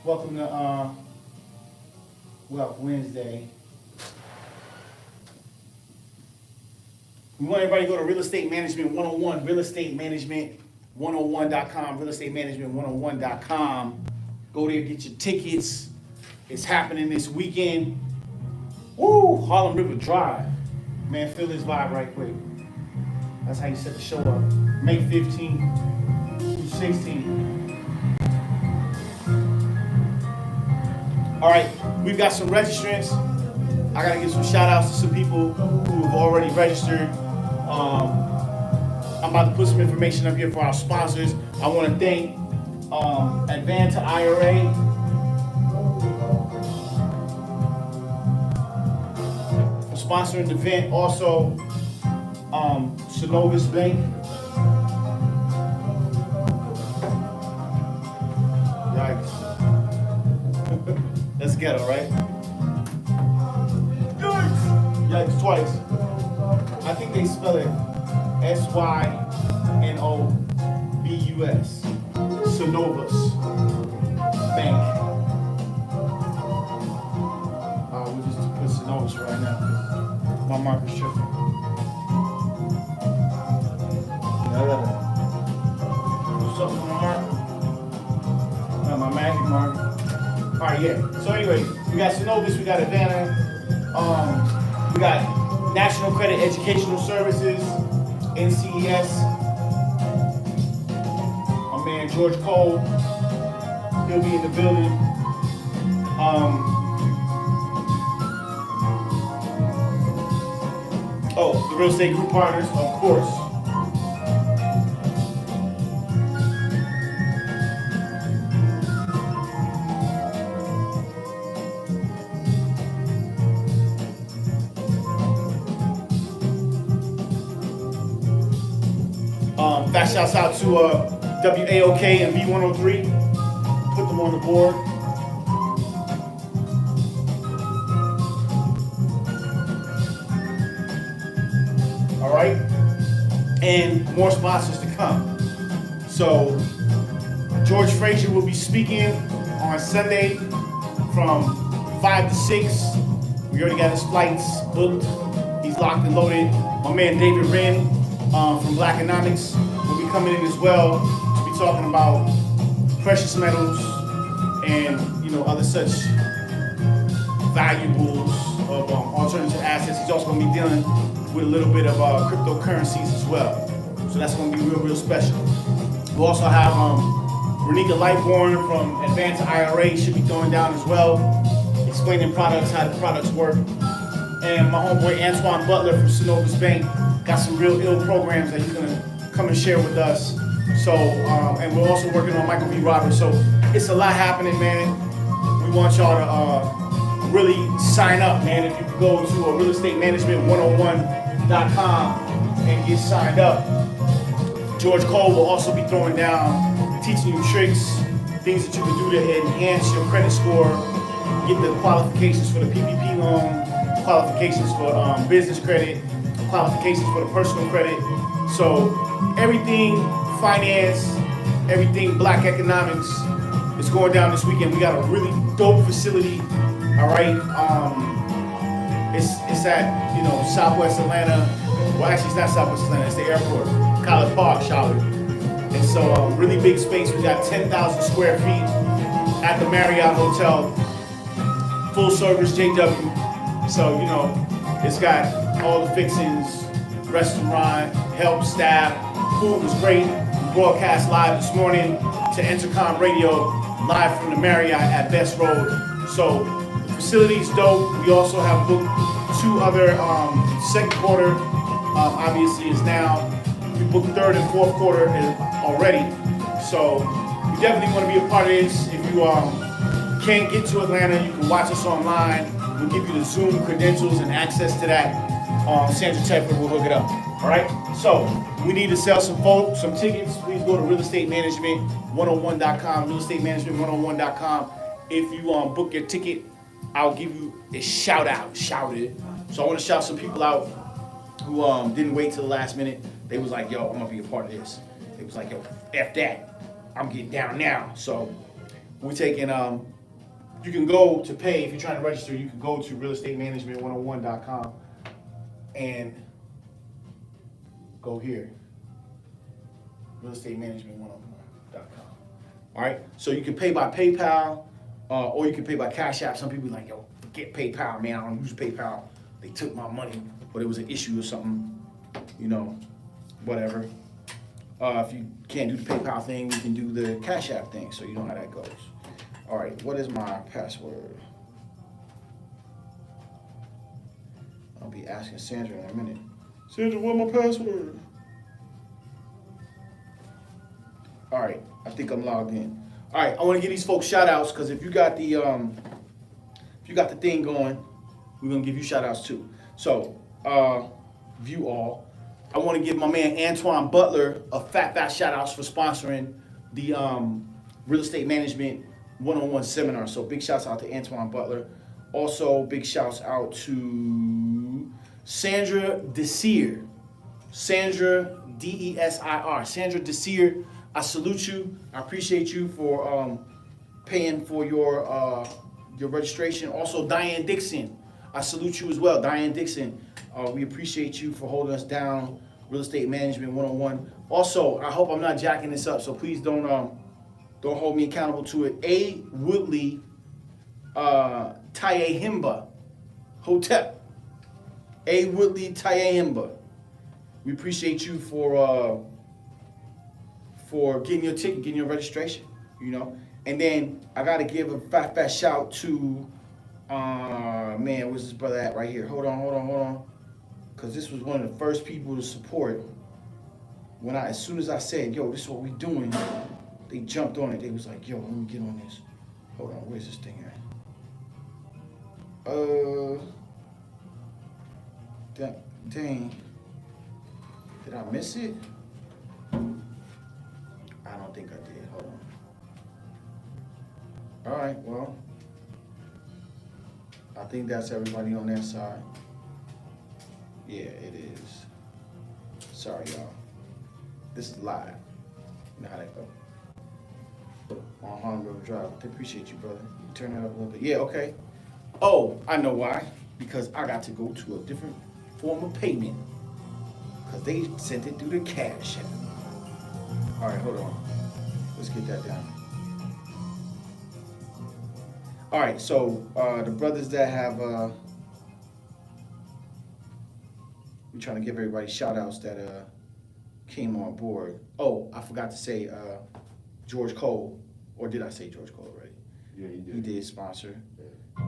Welcome to Wednesday. We want everybody to go to Real Estate Management 101, realestatemanagement101.com, realestatemanagement101.com. Go there, get your tickets. It's happening this weekend. Woo! Harlem River Drive. Man, feel this vibe right quick. That's how you set the show up. May 15th through 16th. All right, we've got some registrants. I gotta give some shout outs to some people who have already registered. I'm about to put some information up here for our sponsors. I want to thank Advanta IRA, for sponsoring the event. Also, Synovus Bank. Yikes. Let's get it, right? Yikes! Yikes twice. I think they spell it Synobus. Synovus Bank. We'll just put Synovus right now. My marker's tripping. What's up with my marker? Not my magic marker. Alright, yeah. So anyway, we got Synovus, we got Advanta, we got National Credit Educational Services, NCES. My man George Cole, he'll be in the building. The Real Estate Group Partners, of course. Fast shouts out to WAOK and V103. Put them on the board. All right. And more sponsors to come. So, George Frazier will be speaking on Sunday from 5 to 6. We already got his flights booked. He's locked and loaded. My man David Wren from Blackonomics will be coming in as well to be talking about precious metals and other such valuables of alternative assets. He's also going to be dealing with a little bit of cryptocurrencies as well. So that's going to be real special. We'll also have Renika Lightborn from Advanta IRA should be going down as well, explaining products, how the products work. And my homeboy Antoine Butler from Synovus Bank got some real ill programs that he's gonna come and share with us. So, and we're also working on Michael V. Roberts. So it's a lot happening, man. We want y'all to really sign up, man. If you could go to realestatemanagement101.com and get signed up. George Cole will also be throwing down, teaching you tricks, things that you can do to enhance your credit score, get the qualifications for the PPP loan, qualifications for business credit, qualifications for the personal credit. So everything finance, everything black economics is going down this weekend. We got a really dope facility. All right, it's at Southwest Atlanta. Well, actually, it's not Southwest Atlanta. It's the airport, College Park, Charlotte. And so really big space. We got 10,000 square feet at the Marriott Hotel, full service JW. So it's got all the fixings, restaurant, help, staff. Food was great. We broadcast live this morning to Intercom Radio, live from the Marriott at Best Road. So the facility's dope. We also have booked 2 other second quarter. Obviously is now. We booked third and fourth quarter already. So you definitely want to be a part of this. If you can't get to Atlanta, you can watch us online. We'll give you the Zoom credentials and access to that. Sandra Tedford will hook it up. All right. So we need to sell some tickets. Please go to realestatemanagement101.com. Realestatemanagement101.com. If you book your ticket, I'll give you a shout out. Shout it. So I want to shout some people out who didn't wait till the last minute. They was like, yo, I'm gonna be a part of this. They was like, yo, F that. I'm getting down now. So we're taking you can go to pay, if you're trying to register, you can go to realestatemanagement101.com and go here, realestatemanagement101.com. All right, so you can pay by PayPal, or you can pay by Cash App. Some people be like, yo, forget PayPal, man, I don't use PayPal. They took my money, or there was an issue or something, you know, whatever. If you can't do the PayPal thing, you can do the Cash App thing, so you know how that goes. All right, what is my password? I'll be asking Sandra in a minute. Sandra, what's my password? All right, I think I'm logged in. All right, I want to give these folks shout outs, because if you got the thing going, we're gonna give you shout outs too. So, view all. I want to give my man Antoine Butler a fat shout outs for sponsoring the Real Estate Management 101 seminar. So big shouts out to Antoine Butler. Also big shouts out to Sandra Desir. Sandra Desir. Sandra Desir, I salute you. I appreciate you for paying for your registration. Also Diane Dixon, I salute you as well. Diane Dixon, we appreciate you for holding us down. Real Estate Management 101. Also, I hope I'm not jacking this up, so please don't hold me accountable to it. A. Woodley, Tayehimba, Hotep. A. Woodley, Tayehimba. We appreciate you for getting your ticket, getting your registration, you know. And then I gotta give a fat shout to, man, where's this brother at right here? Hold on. Because this was one of the first people to support. As soon as I said, yo, this is what we doing, they jumped on it. They was like, yo, let me get on this. Hold on, where's this thing at? Dang. Did I miss it? I don't think I did. Hold on. All right, well, I think that's everybody on that side. Yeah, it is. Sorry, y'all. This is live. You know how that go. On Harlem River Drive. I appreciate you, brother. You turn that up a little bit. Yeah, okay. Oh, I know why. Because I got to go to a different form of payment. Because they sent it through the Cash App. All right, hold on. Let's get that down. All right, so the brothers that have... we're trying to give everybody shout outs that came on board. Oh, I forgot to say George Cole, or did I say George Cole already? Yeah, you did. He did sponsor. Yeah.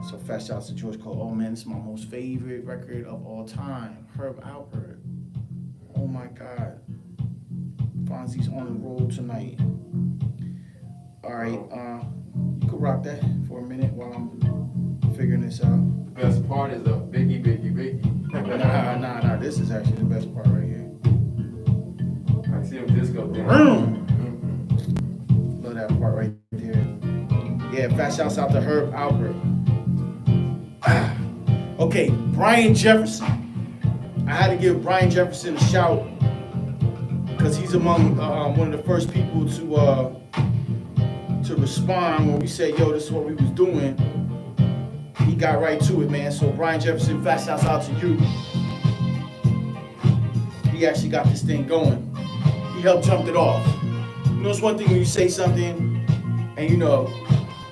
So fast shout outs to George Cole. Oh man, this is my most favorite record of all time. Herb Alpert. Oh my God. Fonzie's on the road tonight. All right, you could rock that for a minute while I'm figuring this out. The best part is the Biggie. Nah. This is actually the best part right here. I see him disco dance. Love that part right there. Yeah, fast shouts out to Herb Alpert. Okay, Brian Jefferson. I had to give Brian Jefferson a shout because he's among one of the first people to respond when we said, yo, this is what we was doing. He got right to it, man. So Brian Jefferson, fast shouts out to you. He actually got this thing going. He helped jump it off. You know, it's one thing when you say something and you know,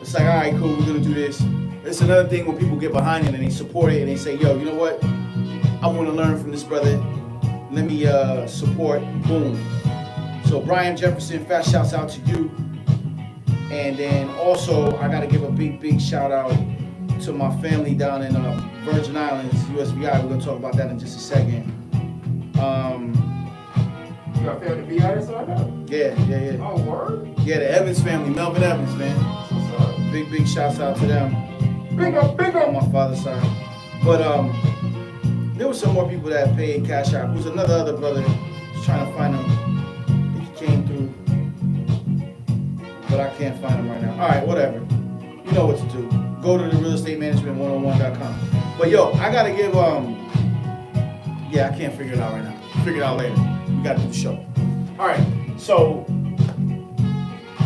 it's like, all right, cool, we're gonna do this. It's another thing when people get behind it and they support it and they say, yo, you know what? I wanna learn from this brother. Let me support, boom. So Brian Jefferson, fast shouts out to you. And then also, I gotta give a big shout out to my family down in Virgin Islands, USVI. We're gonna talk about that in just a second. You got family to be out right now? Yeah. Oh, word? Yeah, the Evans family, Melvin Evans, man. Big shouts out to them. Big up. On my father's side. But there was some more people that paid Cash App. There was another other brother just trying to find him. If he came through. But I can't find him right now. All right, whatever. You know what to do. Go to the realestatemanagement101.com. But yo, I gotta give yeah, I can't figure it out right now. Figure it out later. We gotta do the show. All right, so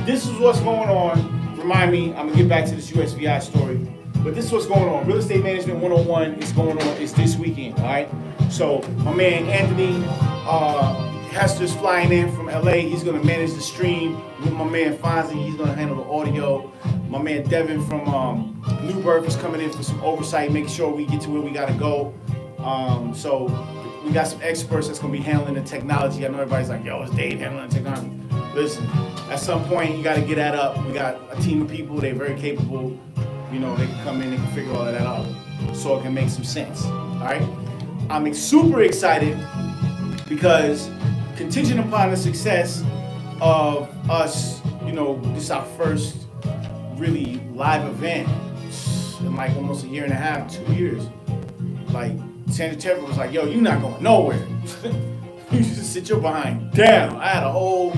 this is what's going on remind me, I'm gonna get back to this USVI story. But this is what's going on. Real Estate Management 101 is going on. It's this weekend, all right? So my man Anthony Hester's flying in from LA. He's gonna manage the stream with my man Fonzie. He's gonna handle the audio. My man Devin from New Birth is coming in for some oversight, making sure we get to where we gotta go. So we got some experts that's gonna be handling the technology. I know everybody's like, yo, is Dave handling the technology? Listen, at some point you gotta get that up. We got a team of people, they're very capable. You know, they can come in and can figure all of that out so it can make some sense, all right? I'm super excited because contingent upon the success of us, you know, this is our first really live event in like almost a year and a half, 2 years. Like, Sandra Tepper was like, yo, you're not going nowhere. You just sit your behind down. I had a whole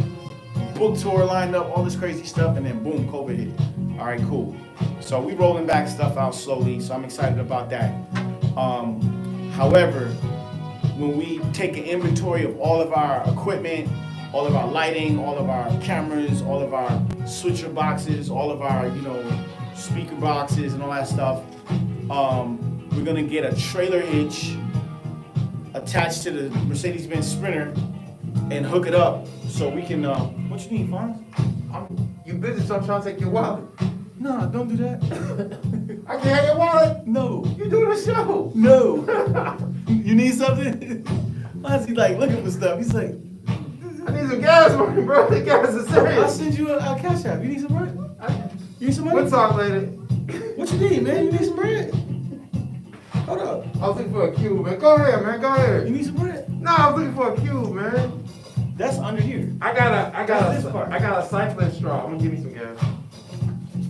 book tour lined up, all this crazy stuff, and then boom, COVID hit. All right, cool. So we rolling back stuff out slowly, so I'm excited about that. However, when we take an inventory of all of our equipment, all of our lighting, all of our cameras, all of our switcher boxes, all of our, you know, speaker boxes and all that stuff, we're gonna get a trailer hitch attached to the Mercedes-Benz Sprinter and hook it up so we can, what you need, Fonz? You busy, so I'm trying to take your wallet. No, don't do that. I can't have your wallet. No. You doing a show. No. You need something? Why is he like looking for stuff? He's like, I need some gas money, bro. The gas is I'll serious. send you a cash app. You need some bread? You need some money? We'll talk later. What you need, man? You need some bread? Hold up. I was looking for a cube, man. Go ahead, man. Go ahead. You need some bread? No, I was looking for a cube, man. That's under here. I got this part? a cycling straw. I'm gonna give you some gas.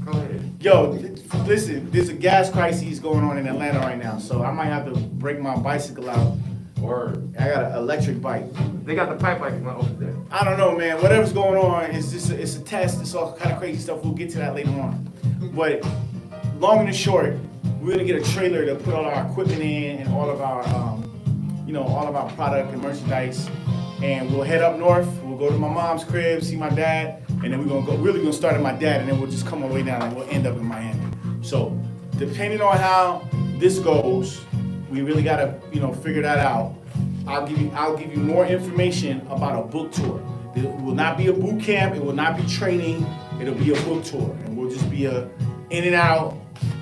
Go ahead. Yo, listen, there's a gas crisis going on in Atlanta right now, so I might have to break my bicycle out. Or I got an electric bike. they got the pipe like over there. I don't know, man. Whatever's going on, it's just it's a test. It's all kind of crazy stuff. We'll get to that later on. But long and short, we're gonna get a trailer to put all our equipment in and all of our, you know, all of our product and merchandise. And we'll head up north. We'll go to my mom's crib, see my dad, and then we're gonna go. Really gonna start at my dad, and then we'll just come all the way down, and we'll end up in Miami. So, depending on how this goes, we really gotta, you know, figure that out. I'll give you more information about a book tour. It will not be a boot camp. It will not be training. It'll be a book tour, and we'll just be a in and out.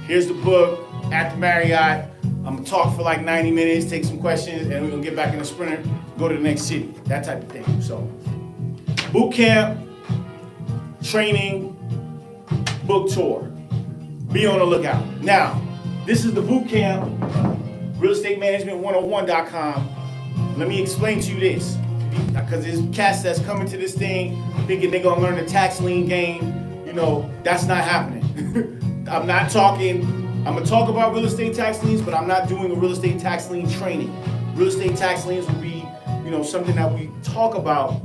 Here's the book at the Marriott. I'm gonna talk for like 90 minutes, take some questions, and we're gonna get back in the Sprinter, go to the next city, that type of thing. So, boot camp, training, book tour. Be on the lookout. Now, this is the boot camp, realestatemanagement101.com. Let me explain to you this, because there's cats that's coming to this thing thinking they're gonna learn the tax lien game. You know, that's not happening. I'm gonna talk about real estate tax liens, but I'm not doing a real estate tax lien training. Real estate tax liens will be, you know, something that we talk about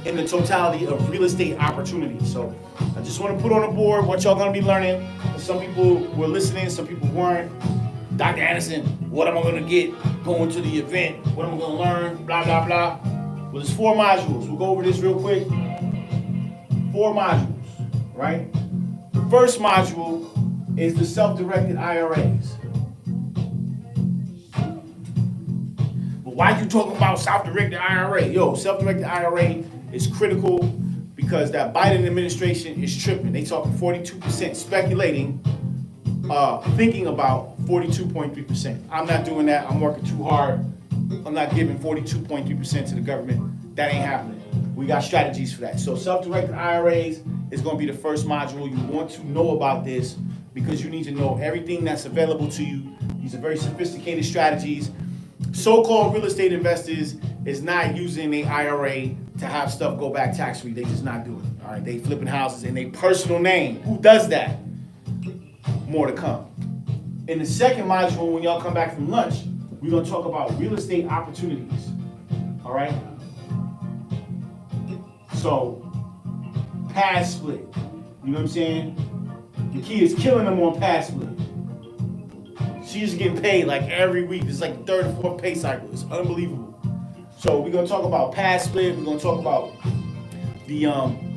in the totality of real estate opportunities. So I just want to put on the board what y'all gonna be learning. Some people were listening, some people weren't. Dr. Anderson, what am I gonna get going to the event? What am I gonna learn? Blah, blah, blah. Well, there's 4 modules. We'll go over this real quick. 4 modules, right? The first module is the self-directed IRAs. But why you talking about self-directed IRA? Yo, self-directed IRA is critical because that Biden administration is tripping. They talking 42% speculating, thinking about 42.3%. I'm not doing that. I'm working too hard. I'm not giving 42.3% to the government. That ain't happening. We got strategies for that. So self-directed IRAs is going to be the first module. You want to know about this because you need to know everything that's available to you. These are very sophisticated strategies. So-called real estate investors is not using the IRA to have stuff go back tax-free. They just not doing it. All right, they flipping houses in their personal name. Who does that? More to come. In the second module, when y'all come back from lunch, we're gonna talk about real estate opportunities. All right? So, pad split. You know what I'm saying? The key is killing them on pad split. She's getting paid like every week. It's like the third or fourth pay cycle. It's unbelievable. So we're gonna talk about pad split. We're gonna talk about the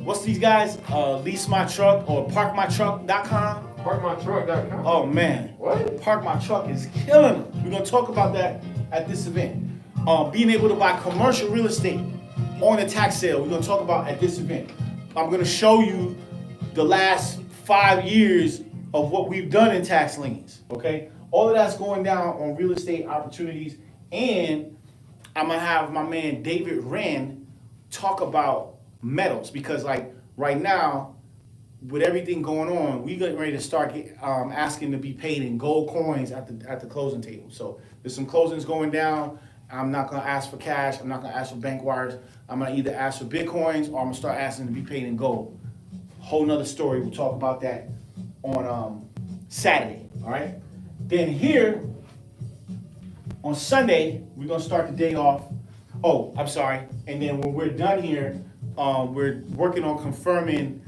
what's these guys? Lease My Truck or ParkMyTruck.com. ParkMyTruck.com. Oh man, What? Park My Truck is killing them. We're gonna talk about that at this event. Being able to buy commercial real estate on a tax sale. We're gonna talk about at this event. I'm gonna show you the last 5 years of what we've done in tax liens. Okay, all of that's going down on real estate opportunities, and I'm gonna have my man David Wren talk about metals because like right now, with everything going on, we getting ready to start asking to be paid in gold coins at the closing table. So there's some closings going down. I'm not gonna ask for cash. I'm not gonna ask for bank wires. I'm gonna either ask for Bitcoins or I'm gonna start asking to be paid in gold. Whole nother story. We'll talk about that on Saturday. All right. Then here on Sunday, we're gonna start the day off. Oh, I'm sorry. And then when we're done here, we're working on confirming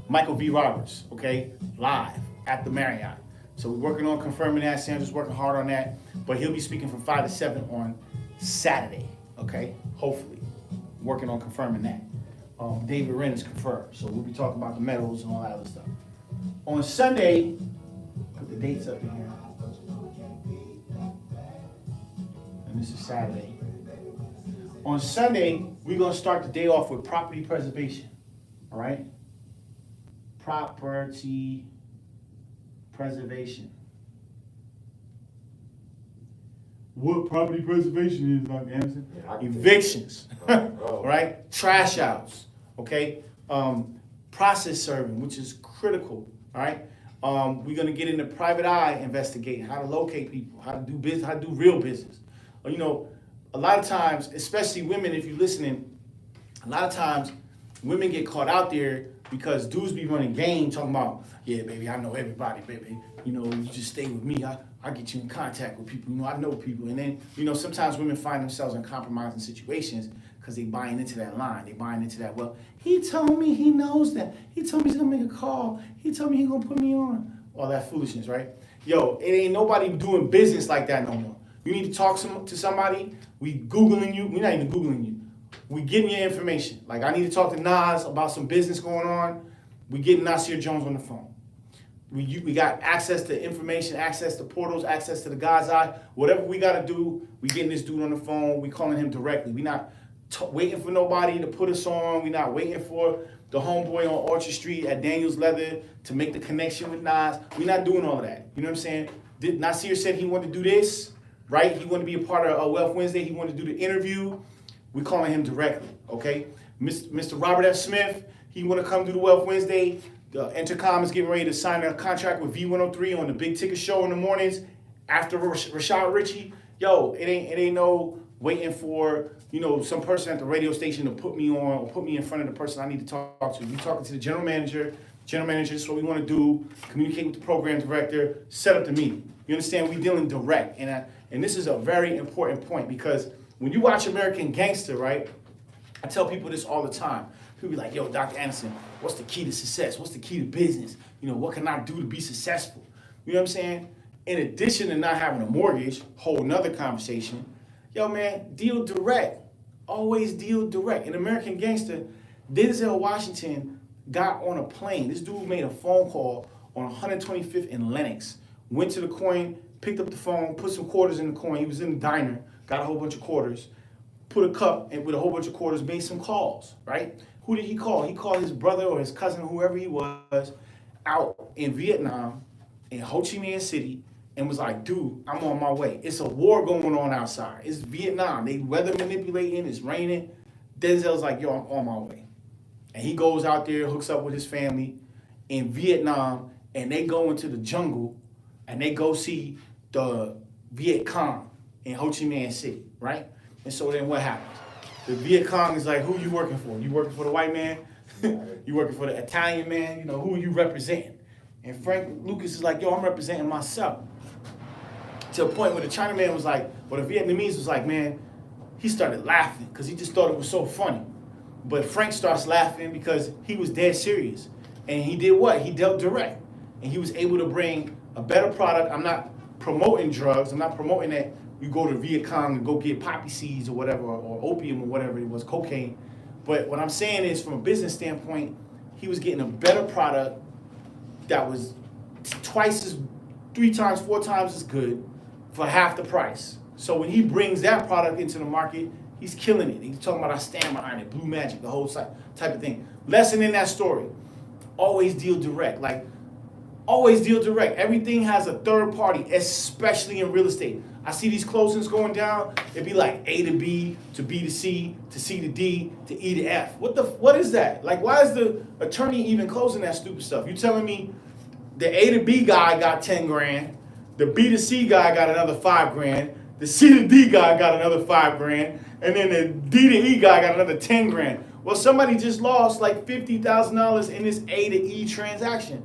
Michael V. Roberts, okay, live at the Marriott. So we're working on confirming that. Sandra's working hard on that, but he'll be speaking from 5 to 7 on Saturday, okay, hopefully. Working on confirming that. David Wren is confirmed, so we'll be talking about the metals and all that other stuff. On Sunday, put the dates up in here. And this is Saturday. On Sunday, we're gonna start the day off with property preservation, all right? Property preservation. What property preservation is, Dr. Anderson? Yeah, Evictions, Oh. right? Trash outs, okay? Process serving, which is critical, all right? We're gonna get into private eye investigating, how to locate people, how to do business, how to do real business. You know, a lot of times, especially women, if you're listening, a lot of times women get caught out there because dudes be running game talking about, yeah, baby, I know everybody, baby. You know, you just stay with me. I get you in contact with people. You know, I know people. And then, you know, sometimes women find themselves in compromising situations because they buying into that line. They buying into that, well, he told me he knows that. He told me he's going to make a call. He told me he's going to put me on. All that foolishness, right? Yo, it ain't nobody doing business like that no more. You need to talk to somebody. We Googling you. We're not even Googling you. We getting your information. Like, I need to talk to Nas about some business going on. We getting Nasir Jones on the phone. We got access to information, access to portals, access to the God's eye. Whatever we got to do, we getting this dude on the phone. We calling him directly. We not waiting for nobody to put us on. We not waiting for the homeboy on Orchard Street at Daniel's Leather to make the connection with Nas. We not doing all of that. You know what I'm saying? Nasir said he wanted to do this, right? He wanted to be a part of Wealth Wednesday. He wanted to do the interview. We calling him directly, okay? Mr. Robert F. Smith, he want to come do the Wealth Wednesday. The Intercom is getting ready to sign a contract with V103 on the Big Ticket Show in the mornings after Rashad Ritchie. Yo, it ain't no waiting for, you know, some person at the radio station to put me on or put me in front of the person I need to talk to. You talking to the general manager. General manager, this is what we want to do. Communicate with the program director. Set up the meeting. You understand? We dealing direct, and this is a very important point because when you watch American Gangster, right? I tell people this all the time. People be like, yo, Dr. Anderson, what's the key to success? What's the key to business? You know, what can I do to be successful? You know what I'm saying? In addition to not having a mortgage, whole nother conversation, yo, man, deal direct. Always deal direct. In American Gangster, Denzel Washington got on a plane. This dude made a phone call on 125th and Lenox, went to the coin, picked up the phone, put some quarters in the coin. He was in the diner, got a whole bunch of quarters, put a cup and with a whole bunch of quarters, made some calls, right? Who did he call? He called his brother or his cousin, whoever he was, out in Vietnam, in Ho Chi Minh City, and was like, dude, I'm on my way. It's a war going on outside. It's Vietnam. They weather manipulating, it's raining. Denzel's like, yo, I'm on my way. And he goes out there, hooks up with his family in Vietnam, and they go into the jungle, and they go see the Viet Cong in Ho Chi Minh City, right? And so then what happens? The Viet Cong is like, who you working for? You working for the white man? You working for the Italian man? You know, who are you representing? And Frank Lucas is like, yo, I'm representing myself. To a point where the Chinaman was like, well, the Vietnamese was like, man, he started laughing because he just thought it was so funny. But Frank starts laughing because he was dead serious. And he did what? He dealt direct. And he was able to bring a better product. I'm not promoting drugs. I'm not promoting that you go to Viet Cong and go get poppy seeds or whatever, or opium or whatever it was, cocaine. But what I'm saying is, from a business standpoint, he was getting a better product that was twice as, 3 times, 4 times as good for half the price. So when he brings that product into the market, he's killing it. He's talking about I stand behind it, Blue Magic, the whole type of thing. Lesson in that story: always deal direct. Like, always deal direct. Everything has a third party, especially in real estate. I see these closings going down. It'd be like A to B to B to C to C to D to E to F. What is that? Like, why is the attorney even closing that stupid stuff? You telling me the A to B guy got 10 grand, the B to C guy got another 5 grand, the C to D guy got another 5 grand, and then the D to E guy got another 10 grand. Well, somebody just lost like $50,000 in this A to E transaction.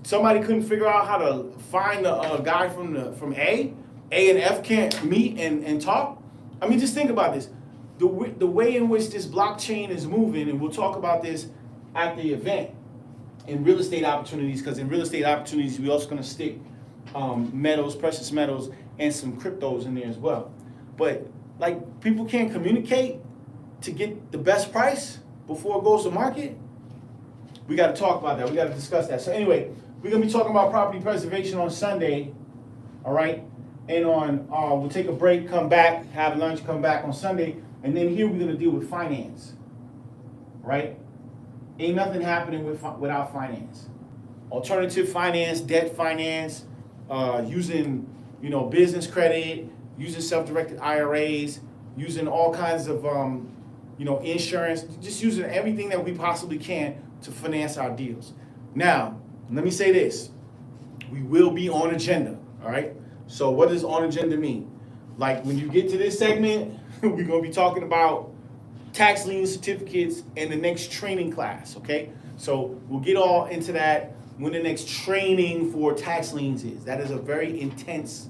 Somebody couldn't figure out how to find the guy from A. A and F can't meet and talk. I mean, just think about this. The way in which this blockchain is moving, and we'll talk about this at the event, in real estate opportunities, because in real estate opportunities, we're also going to stick metals, precious metals, and some cryptos in there as well. But like, people can't communicate to get the best price before it goes to market. We got to talk about that. We got to discuss that. So anyway, we're going to be talking about property preservation on Sunday, all right? And we'll take a break, come back, have lunch, come back on Sunday, and then here we're going to deal with finance, right? Ain't nothing happening without finance. Alternative finance, debt finance, using business credit, using self-directed IRAs, using all kinds of insurance, just using everything that we possibly can to finance our deals. Now, let me say this: we will be on agenda, all right? So what does on agenda mean? Like, when you get to this segment, we're gonna be talking about tax lien certificates in the next training class, okay? So we'll get all into that when the next training for tax liens is. That is a very intense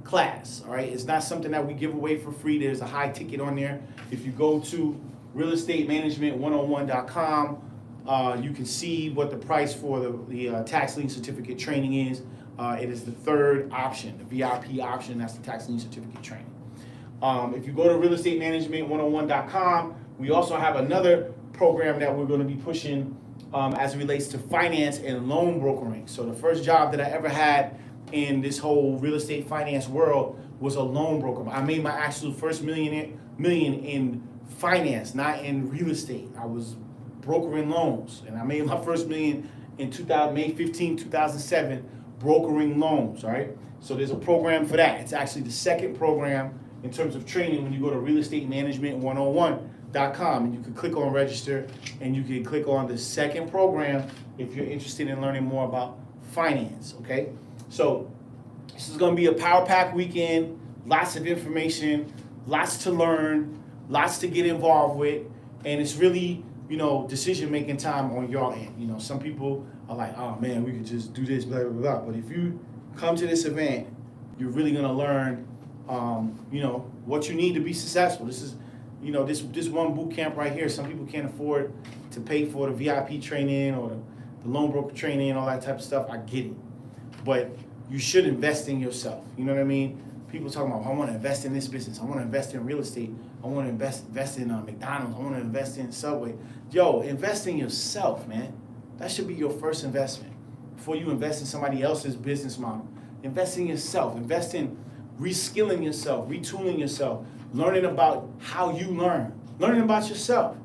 class, all right? It's not something that we give away for free. There's a high ticket on there. If you go to realestatemanagement101.com, you can see what the price for the tax lien certificate training is. It is the third option, the VIP option. That's the tax lien certificate training. If you go to realestatemanagement101.com, we also have another program that we're going to be pushing as it relates to finance and loan brokering. So the first job that I ever had in this whole real estate finance world was a loan broker. I made my actual first million in finance, not in real estate. I was brokering loans, and I made my first million in May 15, 2007, brokering loans, all right? So there's a program for that. It's actually the second program in terms of training when you go to realestatemanagement101.com, and you can click on register, and you can click on the second program if you're interested in learning more about finance, okay? So this is gonna be a power pack weekend, lots of information, lots to learn, lots to get involved with, and it's really, decision-making time on your end. Some people are like, oh man, we could just do this, blah, blah, blah. But if you come to this event, you're really gonna learn, what you need to be successful. This is, this one boot camp right here. Some people can't afford to pay for the VIP training or the loan broker training and all that type of stuff. I get it. But you should invest in yourself. You know what I mean? People talking about, I want to invest in this business. I want to invest in real estate. I want to invest in McDonald's. I want to invest in Subway. Yo, invest in yourself, man. That should be your first investment. Before you invest in somebody else's business model, invest in yourself. Invest in reskilling yourself, retooling yourself, learning about how you learn, learning about yourself.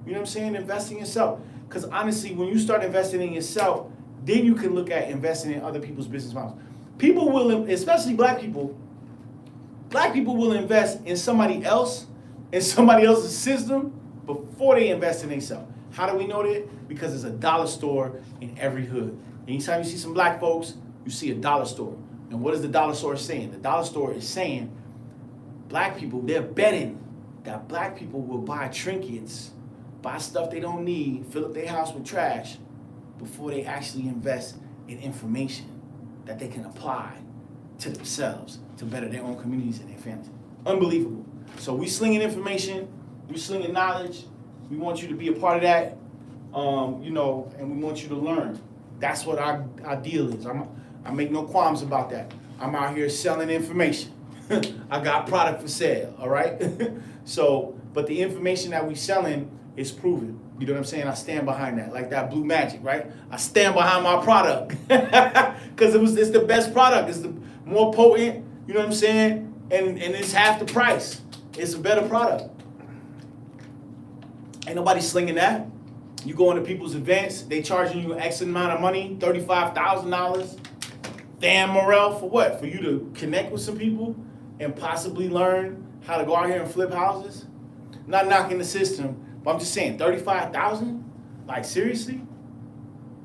You know what I'm saying? Invest in yourself. Because honestly, when you start investing in yourself, then you can look at investing in other people's business models. People will, especially black people will invest in somebody else, in somebody else's system, before they invest in themselves. How do we know that? Because there's a dollar store in every hood. Anytime you see some black folks, you see a dollar store. And what is the dollar store saying? The dollar store is saying black people, they're betting that black people will buy trinkets, buy stuff they don't need, fill up their house with trash, before they actually invest in information that they can apply to themselves to better their own communities and their families. Unbelievable. So we slinging information, we slinging knowledge. We want you to be a part of that, and we want you to learn. That's what our deal is. I make no qualms about that. I'm out here selling information. I got product for sale, all right? But the information that we selling, it's proven. You know what I'm saying? I stand behind that, like that Blue Magic, right? I stand behind my product because it's the best product. It's the more potent. You know what I'm saying? And it's half the price. It's a better product. Ain't nobody slinging that. You go into people's events, they charging you X amount of money, $35,000. Damn, Morel, for what? For you to connect with some people and possibly learn how to go out here and flip houses? I'm not knocking the system, but I'm just saying, 35,000? Like, seriously?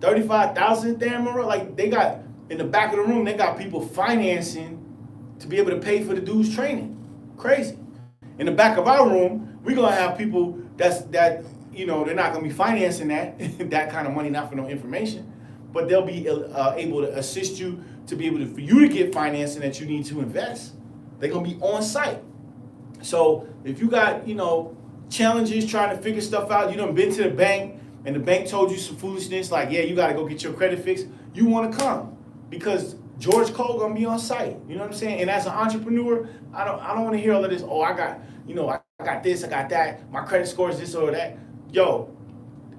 35,000, damn, Morel? Like, they got, in the back of the room, they got people financing to be able to pay for the dude's training. Crazy. In the back of our room, we're going to have people that you know, they're not going to be financing that kind of money, not for no information, but they'll be able to assist you to be able to, for you to get financing that you need to invest. They're going to be on site. So if you got, you know, challenges trying to figure stuff out, you done been to the bank and the bank told you some foolishness like, yeah, you got to go get your credit fixed, you want to come because George Cole going to be on site. You know what I'm saying? And as an entrepreneur, I don't want to hear all of this, oh, I got this, I got that, my credit score is this or that. Yo,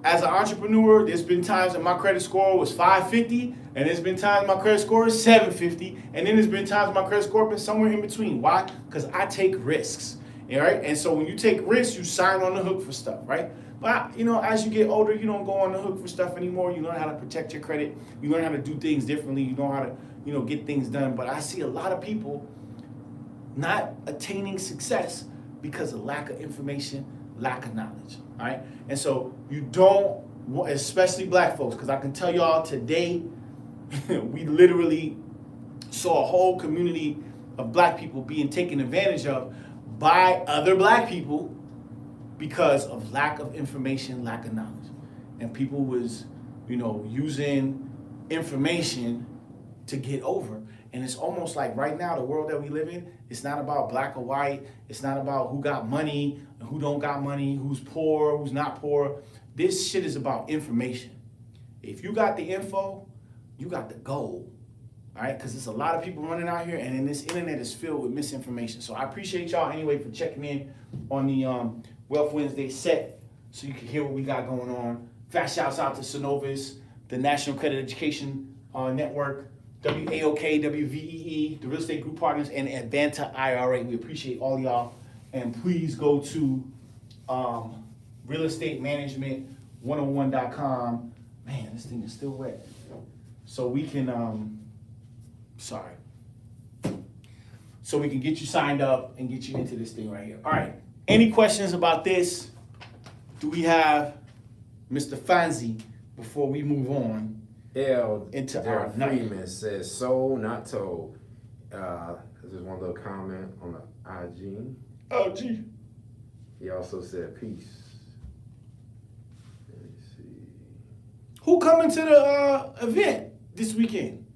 as an entrepreneur, there's been times that my credit score was 550, and there's been times my credit score is 750, and then there's been times my credit score has been somewhere in between. Why? Because I take risks, all right? And so when you take risks, you sign on the hook for stuff, right? But, you know, as you get older, you don't go on the hook for stuff anymore. You learn how to protect your credit. You learn how to do things differently. You know how to, you know, get things done. But I see a lot of people not attaining success because of lack of information, lack of knowledge, all right? And so you don't, especially black folks, because I can tell y'all today, we literally saw a whole community of black people being taken advantage of by other black people because of lack of information, lack of knowledge. And people was, you know, using information to get over. And it's almost like right now, the world that we live in, it's not about black or white. It's not about who got money and who don't got money, who's poor, who's not poor. This shit is about information. If you got the info, you got the gold, all right? Because there's a lot of people running out here, and then this internet is filled with misinformation. So I appreciate y'all anyway for checking in on the Wealth Wednesday set so you can hear what we got going on. Fast shouts out to Synovus, the National Credit Education Network, WAOK, WVEE, the Real Estate Group Partners, and Advanta IRA. We appreciate all y'all. And please go to realestatemanagement101.com. Man, this thing is still wet. So we can, so we can get you signed up and get you into this thing right here. All right, any questions about this? Do we have Mr. Fanzi before we move on? Into our Freeman says sold, not told. This is one little comment on the IG. Oh, gee. He also said peace. Let me see. Who coming to the event this weekend?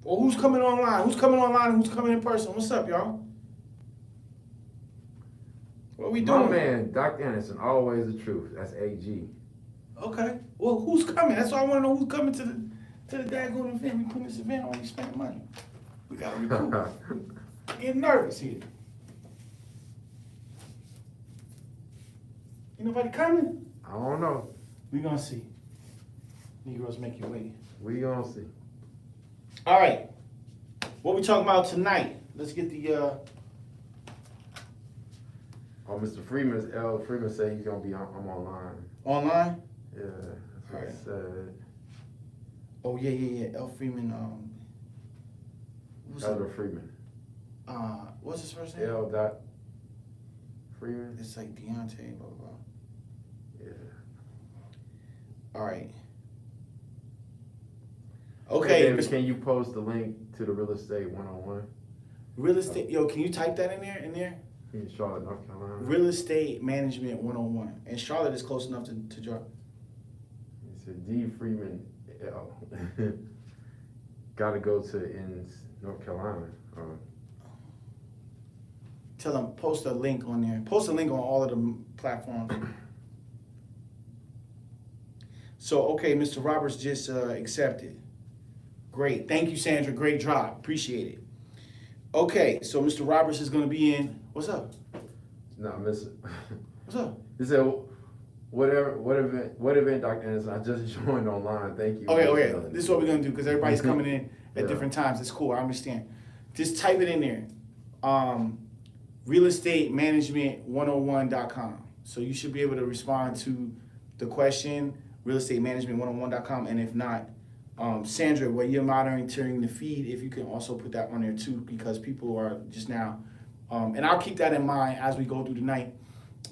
Or who's coming online? Who's coming online and who's coming in person? What's up, y'all? What are we doing? My man, Dr. Anderson, always the truth. That's AG. Okay. Well, who's coming? That's why I want to know who's coming to the daggone event. We putting this event on. We spending money. We gotta recoup. Getting nervous here. Ain't nobody coming? I don't know. We gonna see. Negroes make you wait. We gonna see. All right. What we talking about tonight? Let's get the. Oh, Mr. Freeman, L. Freeman said he's gonna be I'm online. Online? Yeah, that's what Right. he said. Oh yeah. L. Freeman. Elder Freeman. What's his first name? L. Dot Freeman. It's like Deontay. Blah blah blah. Yeah. All right. Hey, Okay. David, can you post the link to the real estate 101 Real estate. Yo, can you type that in there? in Charlotte, North Carolina? Real Estate Management 101. And Charlotte is close enough to drop. It's a D Freeman L. Gotta go to in North Carolina. Tell them post a link on there. Post a link on all of the platforms. So, okay, Mr. Roberts just accepted. Great. Thank you, Sandra. Great drop. Appreciate it. Okay, so Mr. Roberts is going to be in. What's up? No, miss it. What's up? He said, What event, Dr. Anderson? I just joined online. Thank you. Okay. This is what we're gonna do because everybody's coming in at Yeah. different times. It's cool. I understand. Just type it in there. Real estate management 101.com. So you should be able to respond to the question, real estate management 101.com. And if not, Sandra, while you're monitoring the feed, if you can also put that on there too, because people are just now, and I'll keep that in mind as we go through the night.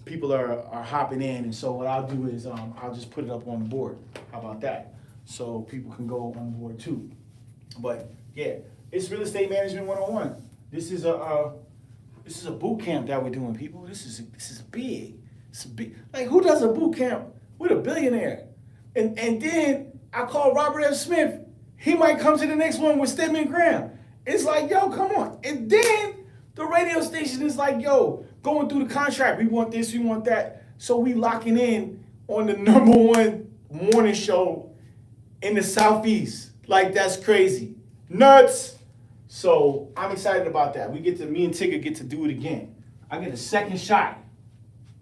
People are hopping in, and so what I'll do is I'll just put it up on the board. How about that? So people can go on board too. But yeah, it's real estate management 101. This is a boot camp that we're doing, people. This is big. It's big. Like, who does a boot camp with a billionaire? And then I call Robert F. Smith. He might come to the next one with Stedman Graham. It's like, yo, come on. And then the radio station is like, yo, going through the contract. We want this, we want that. So we locking in on the #1 morning show in the Southeast. Like, that's crazy. Nuts. So I'm excited about that. Me and Tigger get to do it again. I get a second shot.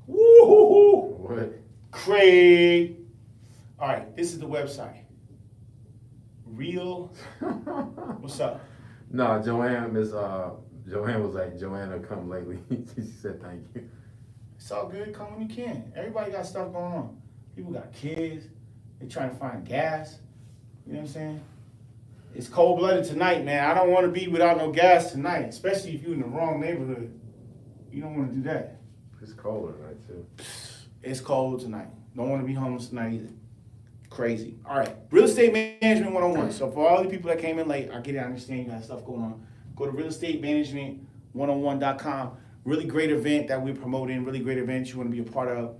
Woo-hoo-hoo. What? Craig. All right, this is the website. Real. What's up? No, Joanne was like, Joanna come lately. She said thank you. It's all good. Come when you can. Everybody got stuff going on. People got kids. They're trying to find gas. You know what I'm saying? It's cold-blooded tonight, man. I don't want to be without no gas tonight, especially if you're in the wrong neighborhood. You don't want to do that. It's cold tonight too. It's cold tonight. Don't want to be homeless tonight either. Crazy. All right. Real estate management 101. So for all the people that came in late, I get it. I understand you got stuff going on. Go to realestatemanagement101.com. Really great event that we're promoting. Really great event you want to be a part of.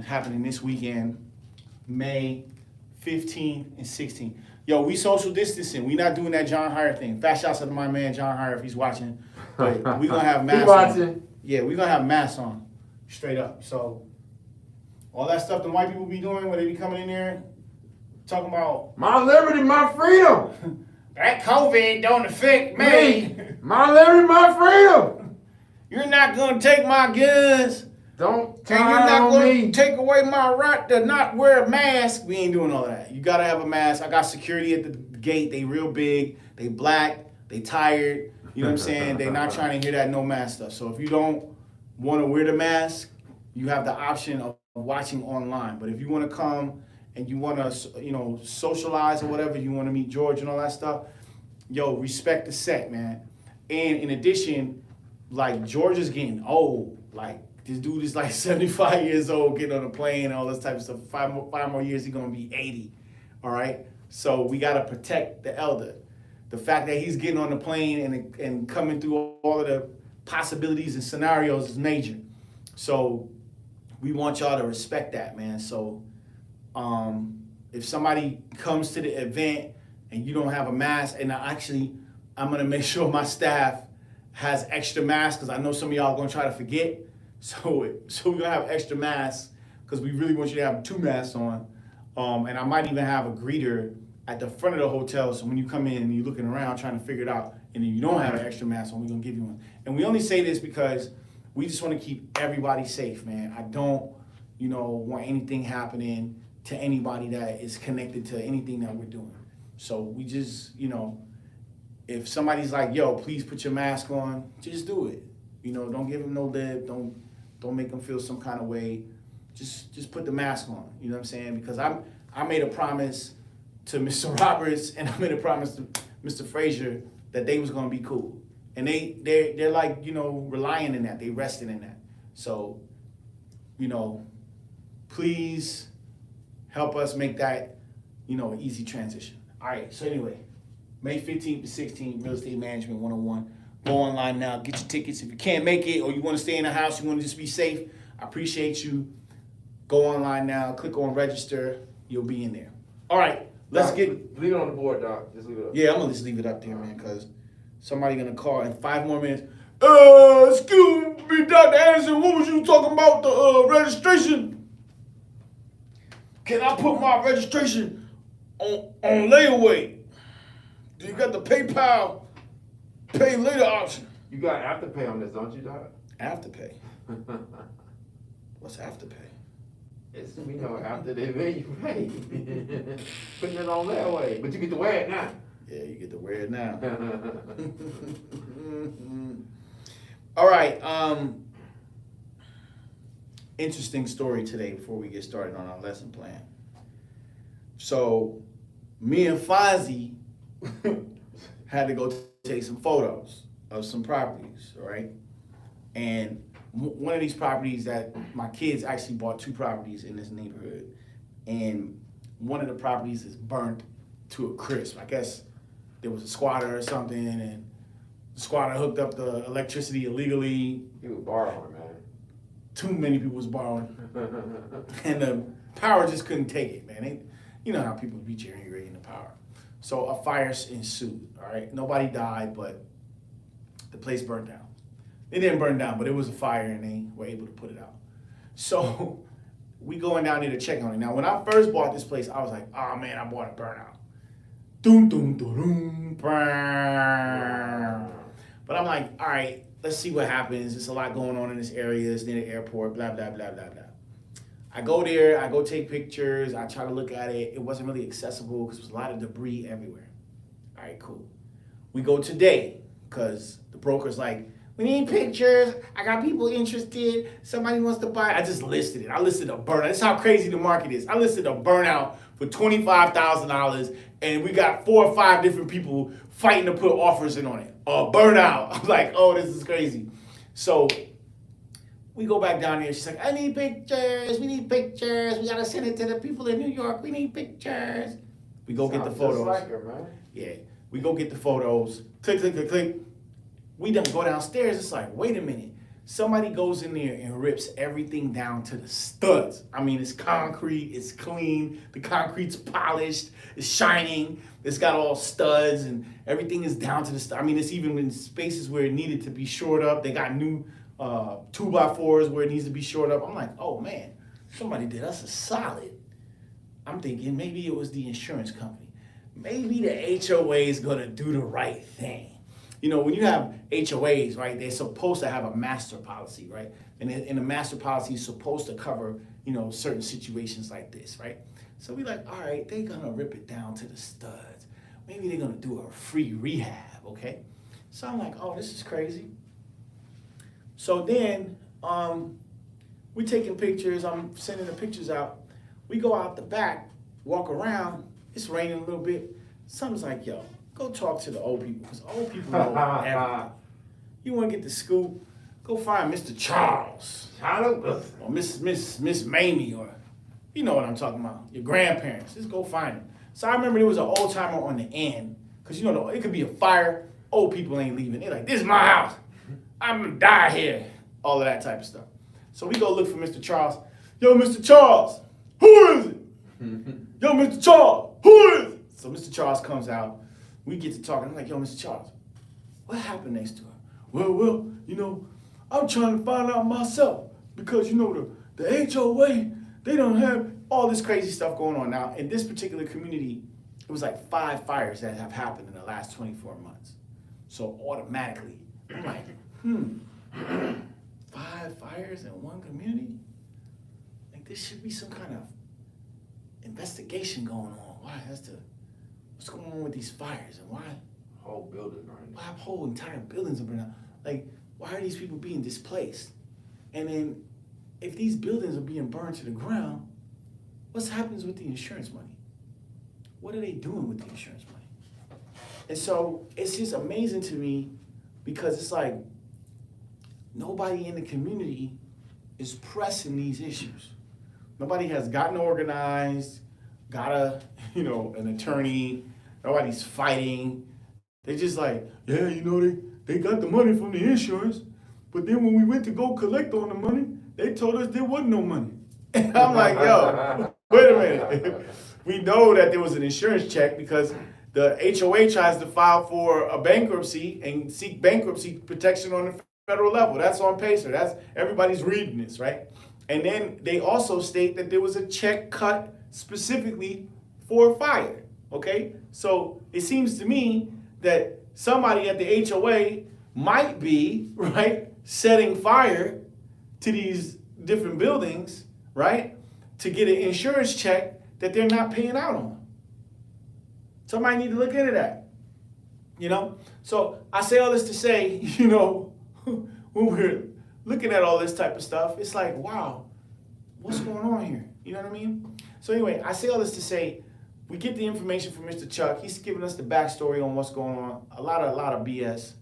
Happening this weekend, May 15th and 16th. Yo, we social distancing. We not doing that John Hire thing. Fat shouts out to my man John Hire if he's watching. But we gonna have masks. He watching. On. Yeah, we gonna have masks on, straight up. So all that stuff the white people be doing, where they be coming in there talking about my liberty, my freedom. that COVID don't affect me. My liberty, my freedom. You're not gonna take my guns. Don't And you're turn not on gonna me. take away my right to not wear a mask. We ain't doing all that. You gotta have a mask. I got security at the gate. They real big. They black. They tired. You know what I'm saying? They not trying to hear that no mask stuff. So if you don't want to wear the mask, you have the option of watching online. But if you want to come and you want to, socialize or whatever, you want to meet George and all that stuff, yo, respect the set, man. And in addition, like, George is getting old. Like, this dude is like 75 years old, getting on a plane and all this type of stuff. Five more years, he's gonna be 80. All right. So we gotta protect the elder. The fact that he's getting on the plane and coming through all of the possibilities and scenarios is major. So we want y'all to respect that, man. So if somebody comes to the event and you don't have a mask, and I'm gonna make sure my staff has extra masks, because I know some of y'all are gonna try to forget. So we're gonna have extra masks because we really want you to have 2 masks on. And I might even have a greeter at the front of the hotel, so when you come in and you're looking around trying to figure it out, and then you don't have an extra mask on, we're gonna give you one. And we only say this because we just want to keep everybody safe, man. I don't, want anything happening to anybody that is connected to anything that we're doing. So we just, if somebody's like, yo, please put your mask on, just do it. Don't give them no lip. Don't make them feel some kind of way. Just put the mask on. You know what I'm saying? Because I made a promise to Mr. Roberts and I made a promise to Mr. Frazier that they was gonna be cool. And they're like, relying in that. They resting in that. So, please help us make that, an easy transition. All right. So anyway, May 15th to 16th, Real Estate Management 101. Go online now, get your tickets. If you can't make it or you want to stay in the house, you want to just be safe, I appreciate you. Go online now, click on register, you'll be in there. All right, let's Leave it on the board, Doc. Just leave it up. Yeah, I'm going to just leave it up there, man, because somebody going to call in 5 more minutes. Excuse me, Dr. Anderson, what was you talking about, the registration? Can I put my registration on layaway? Do you got the PayPal pay later option? You got Afterpay on this, don't you, Doc? Afterpay? What's Afterpay? We know after the event, you pay. Putting it on that way, but you get to wear it now. Yeah, you get to wear it now. All right. Interesting story today before we get started on our lesson plan. So, me and Fonzie had to go take some photos of some properties, all right? And one of these properties that my kids actually bought 2 properties in this neighborhood. And one of the properties is burnt to a crisp. I guess there was a squatter or something, and the squatter hooked up the electricity illegally. You were borrowing, man. Too many people was borrowing. And the power just couldn't take it, man. You know how people reach your anger in the power. So a fire ensued, all right? Nobody died, but the place burned down. It didn't burn down, but it was a fire and they were able to put it out. So we going down there to check on it. Now, when I first bought this place, I was like, oh man, I bought a burnout. Doom, doom, doom, doom, burn. But I'm like, all right, let's see what happens. There's a lot going on in this area. It's near the airport, blah, blah, blah, blah, blah. I go there, I go take pictures, I try to look at it. It wasn't really accessible because there was a lot of debris everywhere. All right, cool. We go today because the broker's like, we need pictures. I got people interested. Somebody wants to buy. I just listed it. I listed a burnout. That's how crazy the market is. I listed a burnout for $25,000, and we got 4 or 5 different people fighting to put offers in on it. A burnout. I'm like, oh, this is crazy. So we go back down there. She's like, I need pictures. We need pictures. We gotta send it to the people in New York. We need pictures. We go get the photos. Just like her, man. Yeah, we go get the photos. Click, click, click, click. We don't go downstairs. It's like, wait a minute. Somebody goes in there and rips everything down to the studs. I mean, it's concrete, it's clean, the concrete's polished, it's shining, it's got all studs and everything is down to the studs. I mean, it's even in spaces where it needed to be shored up. They got new 2x4s where it needs to be shored up. I'm like, oh man, somebody did us a solid. I'm thinking maybe it was the insurance company. Maybe the HOA is gonna do the right thing. You know, when you have HOAs, right, they're supposed to have a master policy, right? And the master policy is supposed to cover, you know, certain situations like this, right? So we like, all right, they're gonna rip it down to the studs. Maybe they're gonna do a free rehab, okay? So I'm like, oh, this is crazy. So then we taking pictures, I'm sending the pictures out. We go out the back, walk around, it's raining a little bit. Something's like, yo, go talk to the old people, because old people know everything. You want to get the scoop, go find Mr. Charles, or Miss Mamie, or you know what I'm talking about, your grandparents. Just go find them. So I remember there was an old timer on the end, because you know, it could be a fire, old people ain't leaving. They're like, this is my house, I'm gonna die here, all of that type of stuff. So we go look for Mr. Charles. Yo, Mr. Charles, who is it? Yo, Mr. Charles, who is it? So Mr. Charles comes out. We get to talking. I'm like, yo, Mr. Charles, what happened next to her? Well, you know, I'm trying to find out myself because, you know, the HOA, they don't have all this crazy stuff going on. Now, in this particular community, it was like 5 fires that have happened in the last 24 months. So automatically, I'm like, 5 fires in one community? Like, there should be some kind of investigation going on. Why? What's going on with these fires and why? Whole building burning. Why whole entire buildings are burning out? Like, why are these people being displaced? And then, if these buildings are being burned to the ground, what happens with the insurance money? What are they doing with the insurance money? And so, it's just amazing to me because it's like, nobody in the community is pressing these issues. Nobody has gotten organized, got an attorney, nobody's fighting. They just like, yeah, you know, they got the money from the insurance, but then when we went to go collect on the money, they told us there wasn't no money. And I'm like, yo, wait a minute. We know that there was an insurance check because the HOA tries to file for a bankruptcy and seek bankruptcy protection on the federal level. That's on Pacer. Everybody's reading this, right? And then they also state that there was a check cut specifically for a fire, okay? So it seems to me that somebody at the HOA might be, right, setting fire to these different buildings, right? to get an insurance check that they're not paying out on. Somebody need to look into that. You know? So I say all this to say, you know, when we're looking at all this type of stuff, it's like, wow, what's going on here? You know what I mean? So anyway, I say all this to say, we get the information from Mr. Chuck. He's giving us the backstory on what's going on. A lot of BS.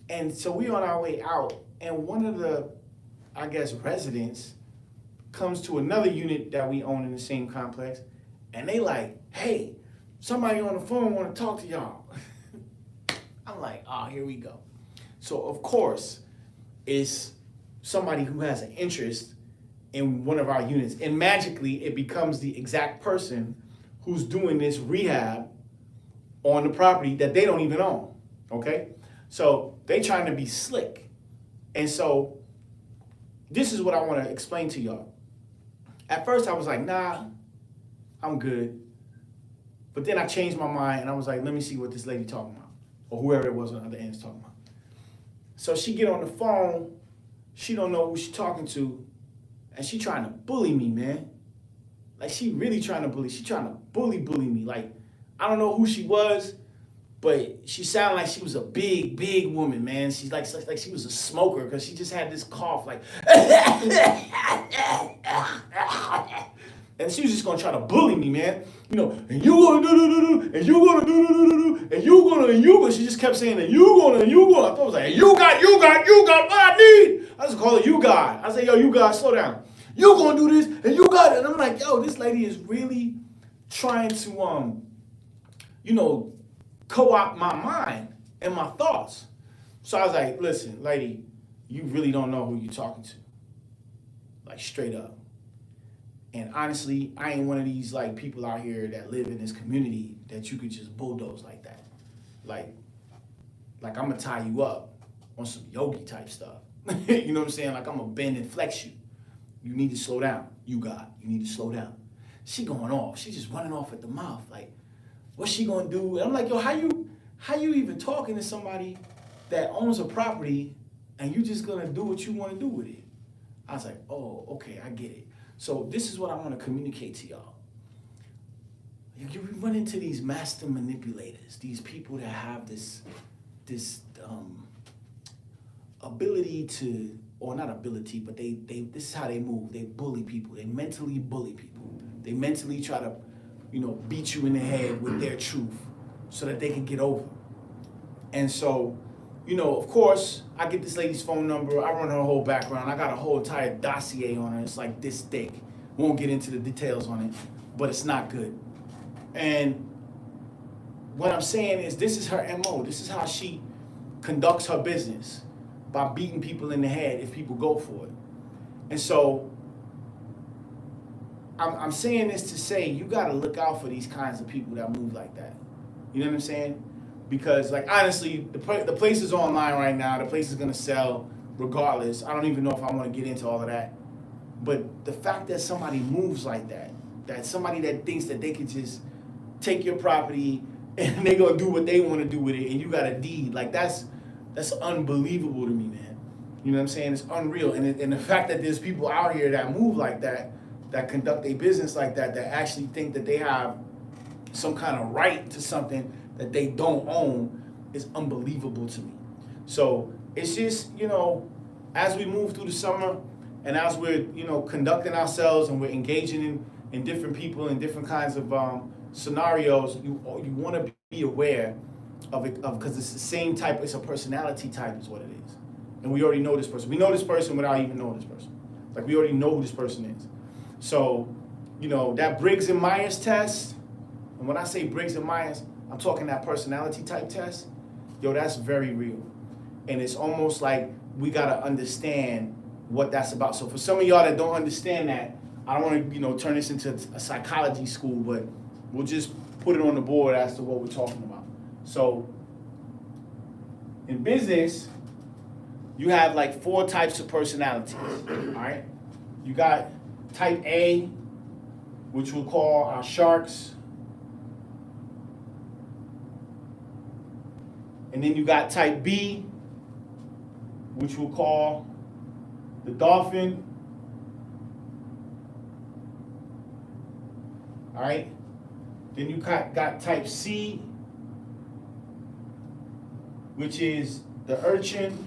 And so we're on our way out, and one of the, I guess, residents comes to another unit that we own in the same complex, and they like, hey, somebody on the phone want to talk to y'all. I'm like, oh, here we go. So of course, it's somebody who has an interest in one of our units, and magically it becomes the exact person who's doing this rehab on the property that they don't even own, okay? So they trying to be slick. And so this is what I want to explain to y'all. At first I was like, nah, I'm good. But then I changed my mind and I was like, let me see what this lady talking about, or whoever it was on the other end is talking about. So she get on the phone, she don't know who she talking to, and she trying to bully me, man. Like, she really trying to bully. She trying to bully me. Like, I don't know who she was, but she sounded like she was a big woman, man. She's like she was a smoker, because she just had this cough, like, and she was just gonna try to bully me, man. You know, and you gonna do, and you gonna do, and you gonna. She just kept saying that you gonna. I thought it was like, you got what I need. I just call it you got. I say, yo, you guys, slow down. You gonna do this, and you got it. And I'm like, yo, this lady is really trying to, you know, co-opt my mind and my thoughts. So I was like, listen, lady, you really don't know who you're talking to. Like, straight up. And honestly, I ain't one of these like people out here that live in this community that you could just bulldoze like that. Like I'm gonna tie you up on some yogi type stuff. You know what I'm saying? Like, I'm gonna bend and flex you. You need to slow down. You need to slow down. She going off. She just running off at the mouth. Like, what's she gonna do? And I'm like, yo, how you even talking to somebody that owns a property and you just gonna do what you wanna do with it? I was like, oh, okay, I get it. So this is what I wanna communicate to y'all. You run into these master manipulators, these people that have this ability to, or not ability, but they this is how they move. They bully people. They mentally bully people. They mentally try to, you know, beat you in the head with their truth so that they can get over. And so, you know, of course, I get this lady's phone number. I run her whole background. I got a whole entire dossier on her. It's like this thick. Won't get into the details on it, but it's not good. And what I'm saying is, this is her MO. This is how she conducts her business, by beating people in the head if people go for it. And so I'm saying this to say, you gotta look out for these kinds of people that move like that. You know what I'm saying? Because, like, honestly, the place is online right now. The place is gonna sell regardless. I don't even know if I wanna get into all of that. But the fact that somebody moves like that somebody that thinks that they could just take your property and they gonna do what they wanna do with it, and you got a deed, like, that's unbelievable to me, man. You know what I'm saying? It's unreal. And the fact that there's people out here that move like that conduct a business like that actually think that they have some kind of right to something that they don't own, is unbelievable to me. So it's just, you know, as we move through the summer and as we're, you know, conducting ourselves and we're engaging in different people in different kinds of scenarios, you want to be aware of it, because it's the same type. It's a personality type is what it is. And we already know this person. We know this person without even knowing this person. Like, we already know who this person is. So, you know, that Briggs and Myers test, and when I say Briggs and Myers, I'm talking that personality type test. Yo, that's very real. And it's almost like we got to understand what that's about. So for some of y'all that don't understand that, I don't want to, you know, turn this into a psychology school, but we'll just put it on the board as to what we're talking about. So in business, you have like 4 types of personalities, all right? You got type A, which we'll call our sharks. And then you got type B, which we'll call the dolphin. right? Then you got type C, which is the urchin.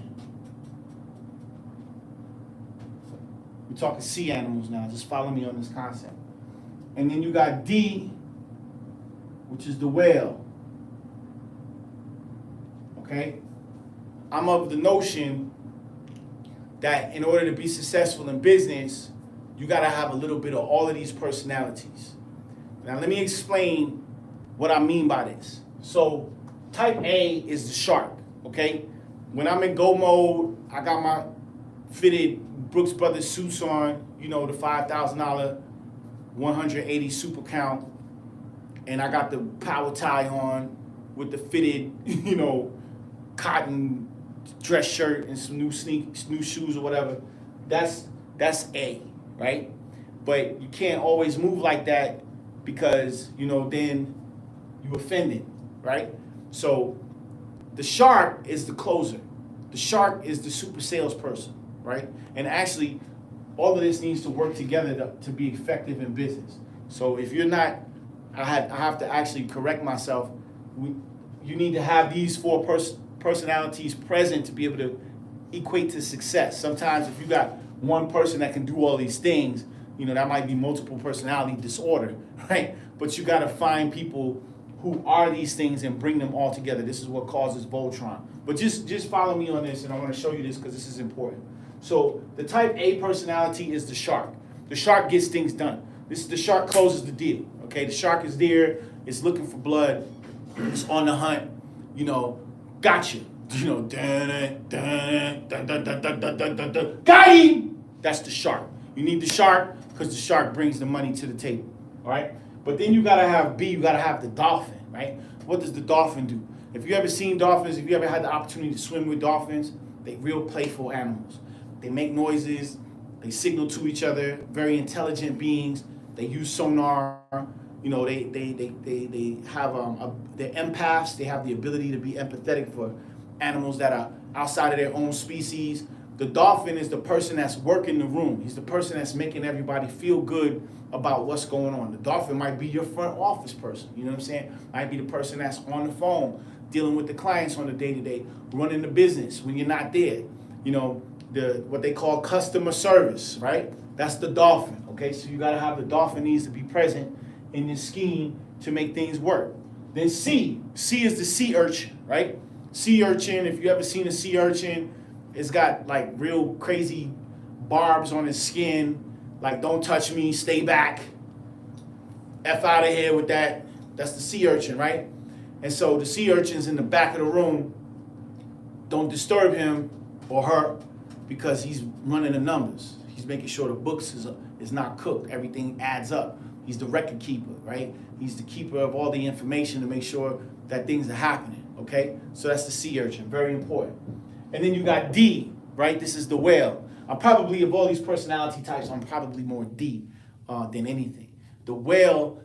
We're talking sea animals now. Just follow me on this concept. And then you got D, which is the whale. Okay? I'm of the notion that in order to be successful in business, you got to have a little bit of all of these personalities. Now, let me explain what I mean by this. So, type A is the shark, okay? When I'm in go mode, I got my fitted Brooks Brothers suits on, you know, the $5,000 180 super count, and I got the power tie on with the fitted, you know, cotton dress shirt and some new shoes or whatever. That's A, right? But you can't always move like that because, you know, then you offended, right? So the shark is the closer. The shark is the super salesperson, right? And actually, all of this needs to work together to be effective in business. So if you're not, I have to actually correct myself. You need to have these four personalities present to be able to equate to success. Sometimes if you got one person that can do all these things, you know, that might be multiple personality disorder, right? But you got to find people who are these things and bring them all together. This is what causes Voltron. But just follow me on this, and I want to show you this because this is important. So the type A personality is the shark. The shark gets things done. The shark closes the deal. Okay, the shark is there. It's looking for blood. It's on the hunt. You know, got you. You know, got him. That's the shark. You need the shark because the shark brings the money to the table. All right. But then you gotta have B. You gotta have the dolphin. Right. What does the dolphin do? If you ever seen dolphins, if you ever had the opportunity to swim with dolphins, they're real playful animals. They make noises, they signal to each other, very intelligent beings. They use sonar, you know, they have, they're empaths. They have the ability to be empathetic for animals that are outside of their own species. The dolphin is the person that's working the room. He's the person that's making everybody feel good about what's going on. The dolphin might be your front office person, you know what I'm saying? Might be the person that's on the phone, dealing with the clients on the day-to-day, running the business when you're not there. You know, what they call customer service, right? That's the dolphin, okay? So you gotta have the dolphin needs to be present in this scheme to make things work. Then C is the sea urchin, right? Sea urchin, if you ever seen a sea urchin, it's got like real crazy barbs on its skin, like don't touch me, stay back, F out of here with that. That's the sea urchin, right? And so the sea urchin's in the back of the room. Don't disturb him or her because he's running the numbers. He's making sure the books is not cooked. Everything adds up. He's the record keeper, right? He's the keeper of all the information to make sure that things are happening, okay? So that's the sea urchin, very important. And then you got D, right? This is the whale. I'm probably, of all these personality types, I'm probably more D than anything. The whale,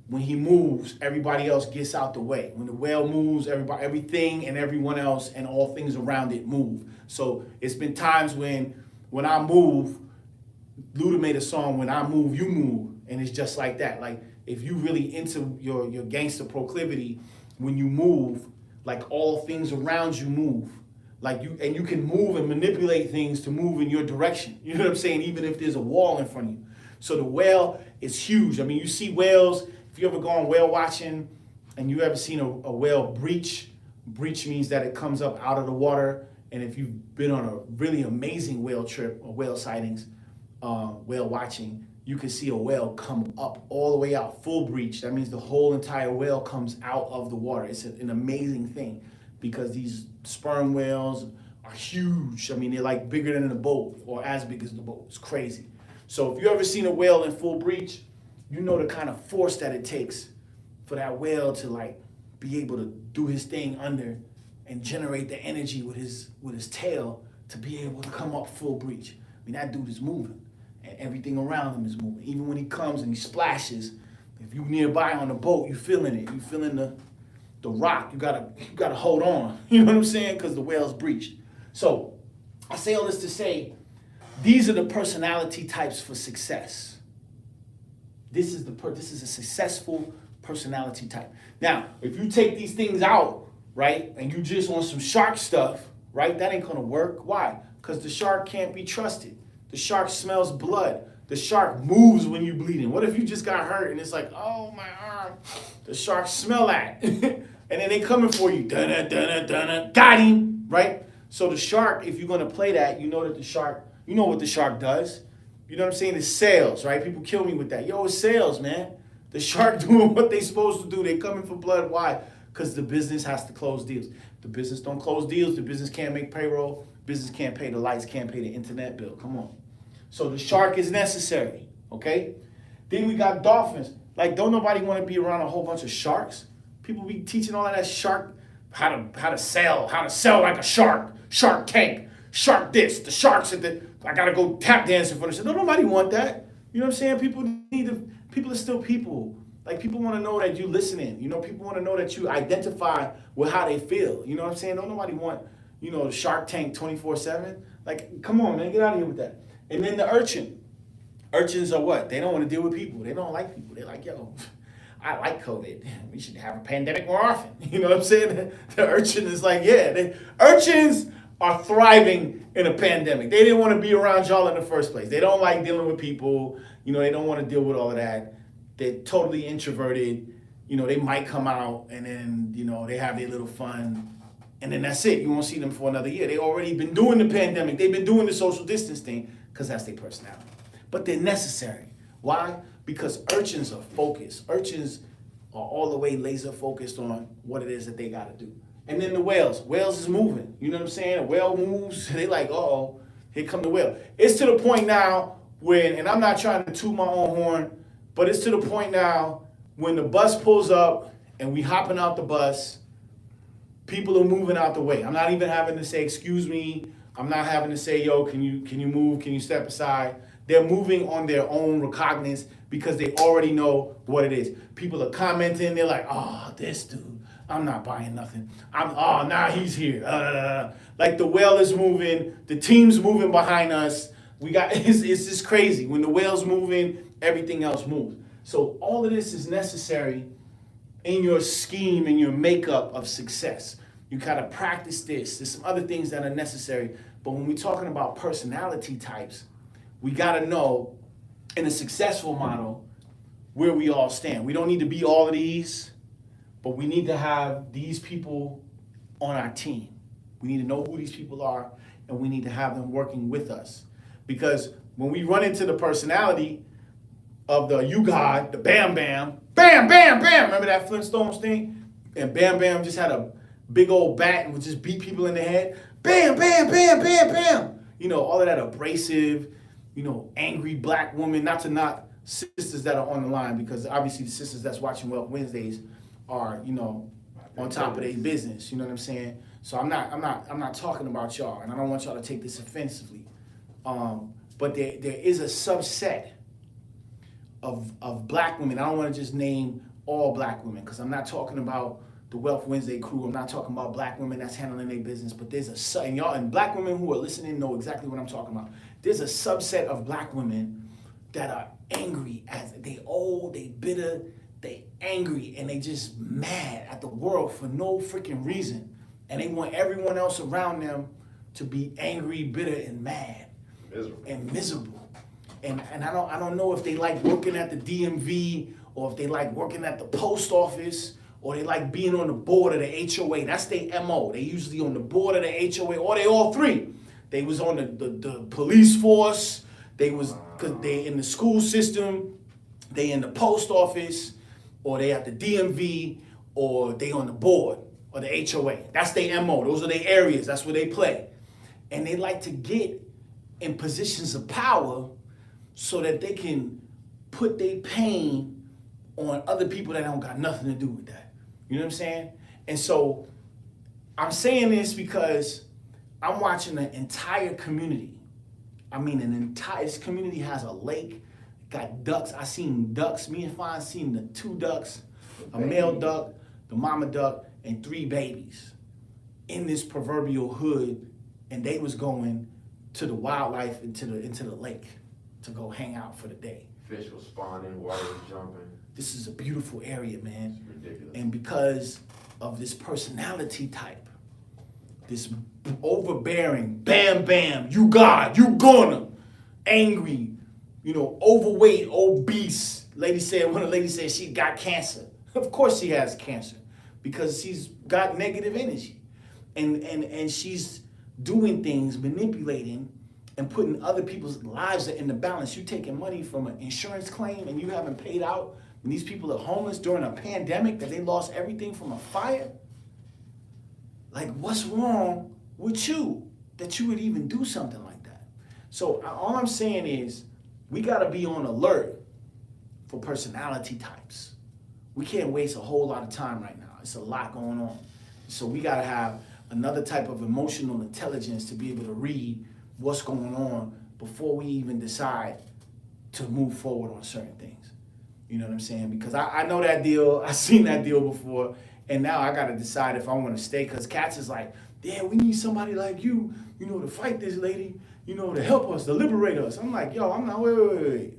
when he moves, everybody else gets out the way. When the whale moves, everything and everyone else and all things around it move. So it's been times when I move, Luda made a song, When I Move, You Move. And it's just like that. Like, if you really into your gangster proclivity, when you move, like all things around you move. Like you can move and manipulate things to move in your direction. You know what I'm saying? Even if there's a wall in front of you. So the whale is huge. I mean, you see whales, if you ever go on whale watching and you ever seen a whale breach means that it comes up out of the water. And if you've been on a really amazing whale trip or whale sightings, whale watching, you can see a whale come up all the way out, full breach. That means the whole entire whale comes out of the water. It's an amazing thing because these sperm whales are huge. I mean, they're like bigger than the boat or as big as the boat. It's crazy. So if you ever seen a whale in full breach, you know the kind of force that it takes for that whale to like be able to do his thing under and generate the energy with his tail to be able to come up full breach. I mean, that dude is moving and everything around him is moving. Even when he comes and he splashes, if you nearby on the boat, you feeling it. You feeling the rock. You gotta hold on. You know what I'm saying? Because the whale's breached. So I say all this to say, these are the personality types for success. This is a successful personality type. Now, if you take these things out, right, and you just want some shark stuff, right, that ain't gonna work. Why? Because the shark can't be trusted. The shark smells blood. The shark moves when you're bleeding. What if you just got hurt and it's like, oh, my arm. The sharks smell that. And then they coming for you. Dun-dun, dun-dun, dun-dun. Got him, right? So the shark, if you're going to play that, you know that the shark, you know what the shark does. You know what I'm saying? It's sales, right? People kill me with that. Yo, it's sales, man. The shark doing what they supposed to do. They coming for blood. Why? Because the business has to close deals. The business don't close deals. The business can't make payroll. Business can't pay the lights, can't pay the internet bill. Come on. So the shark is necessary, okay? Then we got dolphins. Like, don't nobody want to be around a whole bunch of sharks? People be teaching all of that shark, how to sell like a shark, Shark Tank, shark this, the sharks at the, I gotta go tap dancing for this. No, nobody want that. You know what I'm saying? People are still people. Like, people want to know that you listening. You know, people want to know that you identify with how they feel. You know what I'm saying? Don't nobody want, you know, Shark Tank 24/7. Like, come on, man, get out of here with that. And then the urchin. Urchins are what? They don't want to deal with people. They don't like people. They're like, yo, I like COVID. We should have a pandemic more often. You know what I'm saying? The urchin is like, yeah. Urchins are thriving in a pandemic. They didn't want to be around y'all in the first place. They don't like dealing with people. You know, they don't want to deal with all of that. They're totally introverted. You know, they might come out and then, you know, they have their little fun. And then that's it. You won't see them for another year. They already been doing the pandemic. They've been doing the social distance thing because that's their personality. But they're necessary. Why? Because urchins are focused. Urchins are all the way laser focused on what it is that they got to do. And then the whales. Whales is moving. You know what I'm saying? A whale moves. They like, uh-oh, here come the whale. It's to the point now when, and I'm not trying to toot my own horn, but it's to the point now when the bus pulls up and we hopping out the bus, people are moving out the way. I'm not even having to say, excuse me. I'm not having to say, yo, can you move? Can you step aside? They're moving on their own recognizance because they already know what it is. People are commenting. They're like, oh, this dude, I'm not buying nothing. Now he's here. Like the whale is moving. The team's moving behind us. It's just crazy. When the whale's moving, everything else moves. So all of this is necessary in your scheme, in your makeup of success. You gotta practice this. There's some other things that are necessary. But when we're talking about personality types, we gotta know in a successful model where we all stand. We don't need to be all of these, but we need to have these people on our team. We need to know who these people are, and we need to have them working with us. Because when we run into the personality of the you God, the Bam Bam, bam, bam, bam. Remember that Flintstones thing? And Bam Bam just had a big old bat and would just beat people in the head. Bam, bam, bam, bam, bam. You know, all of that abrasive, you know, angry black woman. Not to knock sisters that are on the line, because obviously the sisters that's watching Wealth Wednesdays are, you know, on top of their business. You know what I'm saying? So I'm not talking about y'all, and I don't want y'all to take this offensively. But there is a subset of black women. I don't want to just name all black women, because I'm not talking about the Wealth Wednesday crew. I'm not talking about black women that's handling their business, but there's and y'all, and black women who are listening know exactly what I'm talking about. There's a subset of black women that are angry, as they old, they bitter, they angry, and they just mad at the world for no freaking reason. And they want everyone else around them to be angry, bitter, and mad. Miserable. And I don't know if they like working at the DMV, or if they like working at the post office, or they like being on the board of the HOA. That's their MO. They usually on the board of the HOA, or they all three. They was on the police force. They was, cause they in the school system. They in the post office, or they at the DMV, or they on the board or the HOA. That's their MO. Those are their areas. That's where they play. And they like to get in positions of power so that they can put their pain on other people that don't got nothing to do with that. You know what I'm saying? And so I'm saying this because I'm watching an entire community. I mean, this community has a lake, got ducks. I seen ducks. Me and Fine seen the 2 ducks, a male duck, the mama duck, and 3 babies in this proverbial hood, and they was going to the wildlife into the lake to go hang out for the day. Fish was spawning, water was jumping. This is a beautiful area, man. It's ridiculous. And because of this personality type, this overbearing, bam, bam, you God, you gonna, angry, overweight, obese. One of the ladies said she got cancer. Of course she has cancer because she's got negative energy. And she's doing things, manipulating and putting other people's lives in the balance. You taking money from an insurance claim and you haven't paid out, and these people are homeless during a pandemic that they lost everything from a fire. Like, what's wrong with you that you would even do something like that? So all I'm saying is we gotta be on alert for personality types. We can't waste a whole lot of time right now. It's a lot going on. So we gotta have another type of emotional intelligence to be able to read what's going on before we even decide to move forward on certain things. You know what I'm saying? Because I know that deal, I've seen that deal before, and now I gotta decide if I wanna stay, because Cats is like, yeah, we need somebody like you, to fight this lady, to help us, to liberate us. I'm like, yo, I'm not, wait.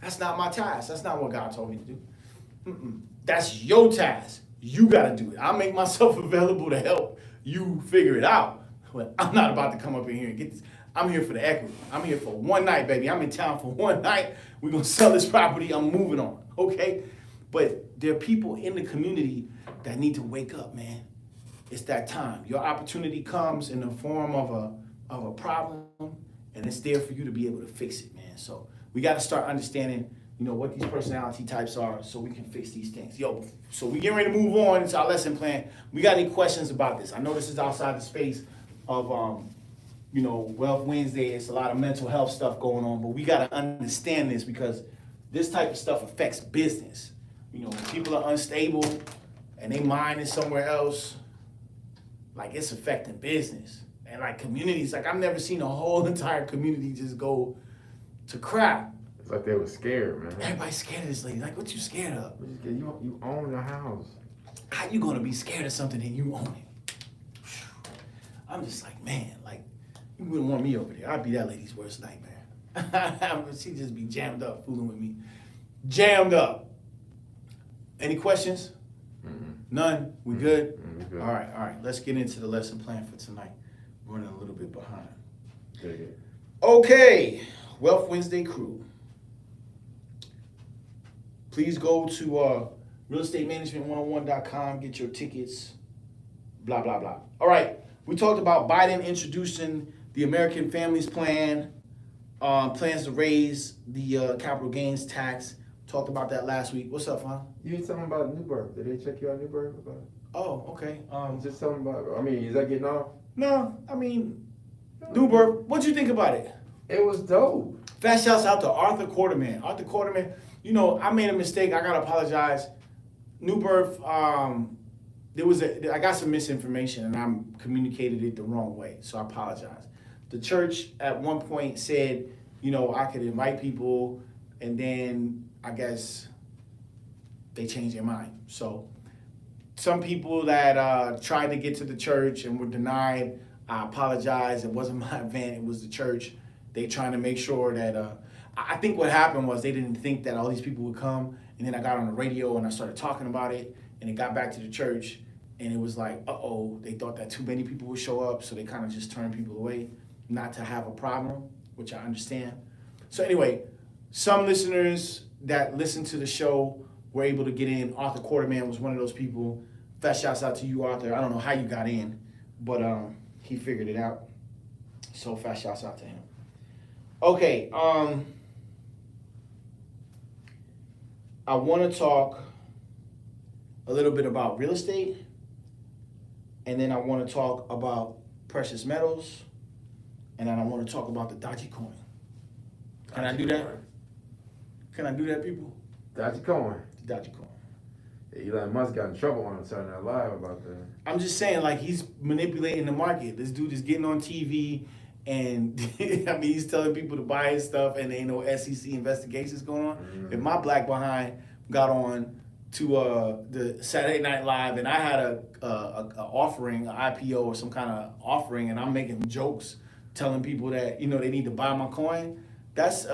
That's not my task. That's not what God told me to do. That's your task. You gotta do it. I'll make myself available to help you figure it out. But I'm not about to come up in here and get this. I'm here for the equity. I'm here for one night, baby. I'm in town for one night. We're gonna sell this property. I'm moving on, okay? But there are people in the community that need to wake up, man. It's that time. Your opportunity comes in the form of a problem, and it's there for you to be able to fix it, man. So we gotta start understanding, what these personality types are so we can fix these things. Yo, so we getting ready to move on. It's our lesson plan. We got any questions about this? I know this is outside the space of Wealth Wednesday. It's a lot of mental health stuff going on, but we got to understand this because this type of stuff affects business. When people are unstable and they mind is somewhere else, like, it's affecting business. And like communities, like, I've never seen a whole entire community just go to crap. It's like they were scared, man. Everybody's scared of this lady. Like, what you scared of? You own the house. How you gonna be scared of something and you own it? I'm just like, man, like, you wouldn't want me over there. I'd be that lady's worst nightmare. She'd just be jammed up, fooling with me. Jammed up. Any questions? Mm-hmm. None? We good? We good. All right. Let's get into the lesson plan for tonight. We're running a little bit behind. Good. Okay, Wealth Wednesday crew. Please go to realestatemanagement101.com, get your tickets, blah, blah, blah. All right, we talked about Biden introducing the American Families Plan, plans to raise the capital gains tax. Talked about that last week. What's up, huh? You ain't talking about Newburgh. Did they check you out Newburgh about it? Oh, okay. Just tell them about it. Is that getting off? No, Newburgh, what'd you think about it? It was dope. Fast shouts out to Arthur Quarterman. Arthur Quarterman, I made a mistake. I gotta apologize. Newburgh, I got some misinformation and I communicated it the wrong way, so I apologize. The church at one point said, I could invite people, and then I guess they changed their mind. So some people that tried to get to the church and were denied, I apologize. It wasn't my event, it was the church. They trying to make sure that, I think what happened was they didn't think that all these people would come, and then I got on the radio and I started talking about it, and it got back to the church, and it was like, they thought that too many people would show up, so they kind of just turned people away, not to have a problem, which I understand. So anyway, some listeners that listened to the show were able to get in. Arthur Quarterman was one of those people. Fast shouts out to you, Arthur. I don't know how you got in, but he figured it out. So fast shouts out to him. Okay, I want to talk a little bit about real estate, and then I want to talk about precious metals, and then I want to talk about the Dogecoin. Can I do that? Can I do that, people? Dogecoin. The Dogecoin. Elon Musk got in trouble on Saturday Night Live about that. I'm just saying, like, he's manipulating the market. This dude is getting on TV, and he's telling people to buy his stuff, and there ain't no SEC investigations going on. Mm-hmm. If my black behind got on to the Saturday Night Live, and I had a offering, an IPO or some kind of offering, and I'm making jokes, telling people that they need to buy my coin, that's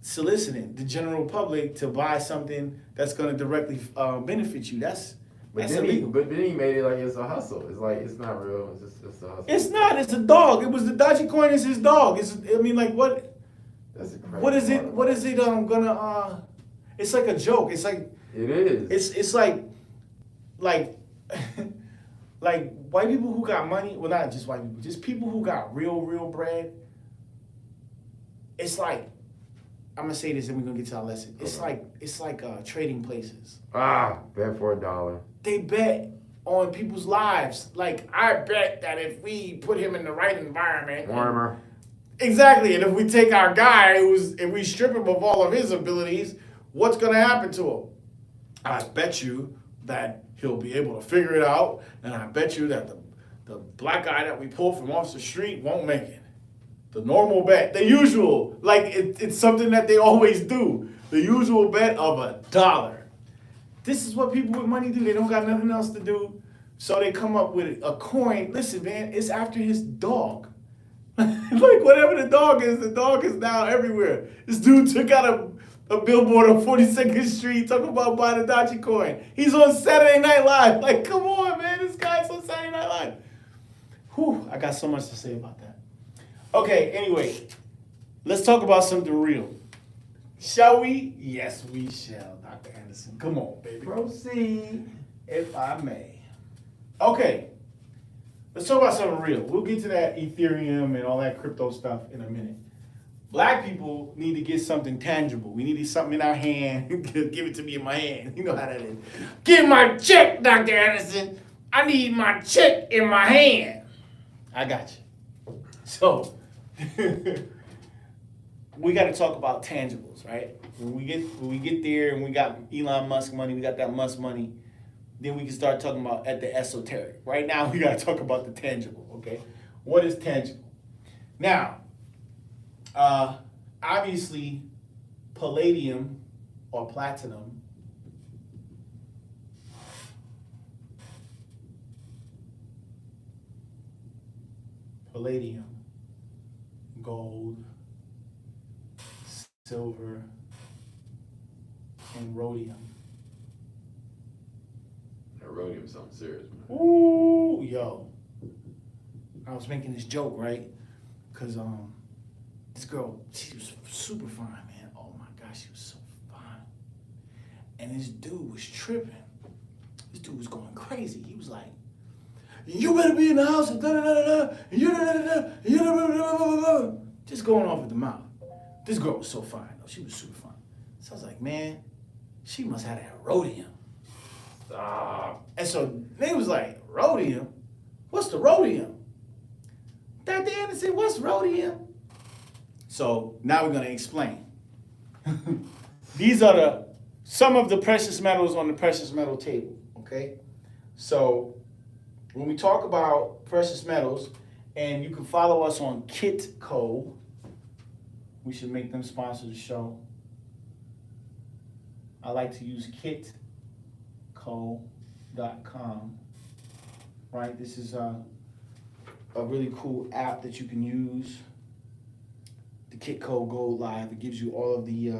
soliciting the general public to buy something that's going to directly benefit you. That's illegal. But then he made it like it's a hustle. It's like it's not real. It's a hustle. It's not. It's a dog. It was the Dogecoin is his dog. What? That's a crazy What is it? part. What is it? Gonna. It's like a joke. It's like. It is. It's like like white people who got money. Well, not just white people. Just people who got real bread. It's like. I'm gonna say this and we're gonna get to our lesson. It's like trading places. Bet for $1. They bet on people's lives. Like, I bet that if we put him in the right environment. Warmer. Exactly. And if we take our guy if we strip him of all of his abilities, what's gonna happen to him? I bet you that he'll be able to figure it out, and I bet you that the black guy that we pull from off the street won't make it. The normal bet, the usual, like it's something that they always do. The usual bet of $1. This is what people with money do. They don't got nothing else to do, so they come up with a coin. Listen, man, it's after his dog. Like whatever the dog is now everywhere. This dude took out a billboard on 42nd Street talking about buying a Dogecoin. He's on Saturday Night Live. Like, come on, man, this guy's on Saturday Night Live. Whew, I got so much to say about that. Okay, anyway, let's talk about something real. Shall we? Yes, we shall, Dr. Anderson. Come on, baby. Proceed. If I may. Okay, let's talk about something real. We'll get to that Ethereum and all that crypto stuff in a minute. Black people need to get something tangible. We need something in our hand. Give it to me in my hand. You know how that is. Give my check, Dr. Anderson. I need my check in my hand. I got you. So, we got to talk about tangibles, right? When we get there and we got Elon Musk money, we got that Musk money, then we can start talking about at the esoteric. Right now, we got to talk about the tangible, okay? What is tangible? Now, obviously, palladium or platinum gold, silver, and rhodium. That rhodium's something serious, man. Ooh, yo. I was making this joke, right? Because this girl, she was super fine, man. Oh my gosh, she was so fine. And this dude was tripping. This dude was going crazy. He was like, you better be in the house, and da-da-da-da-da, and you da-da-da-da, and you da-da-da-da-da-da. Just going off at the mouth. This girl was so fine, though. She was super fine. So I was like, man, she must have that rhodium. Stop. And so they was like, rhodium? What's the rhodium? Dr. Anderson, what's rhodium? So now we're going to explain. These are some of the precious metals on the precious metal table, okay? So when we talk about precious metals, and you can follow us on Kitco, we should make them sponsor the show. I like to use kitco.com, right? This is a really cool app that you can use. The Kitco Gold Live, it gives you all of the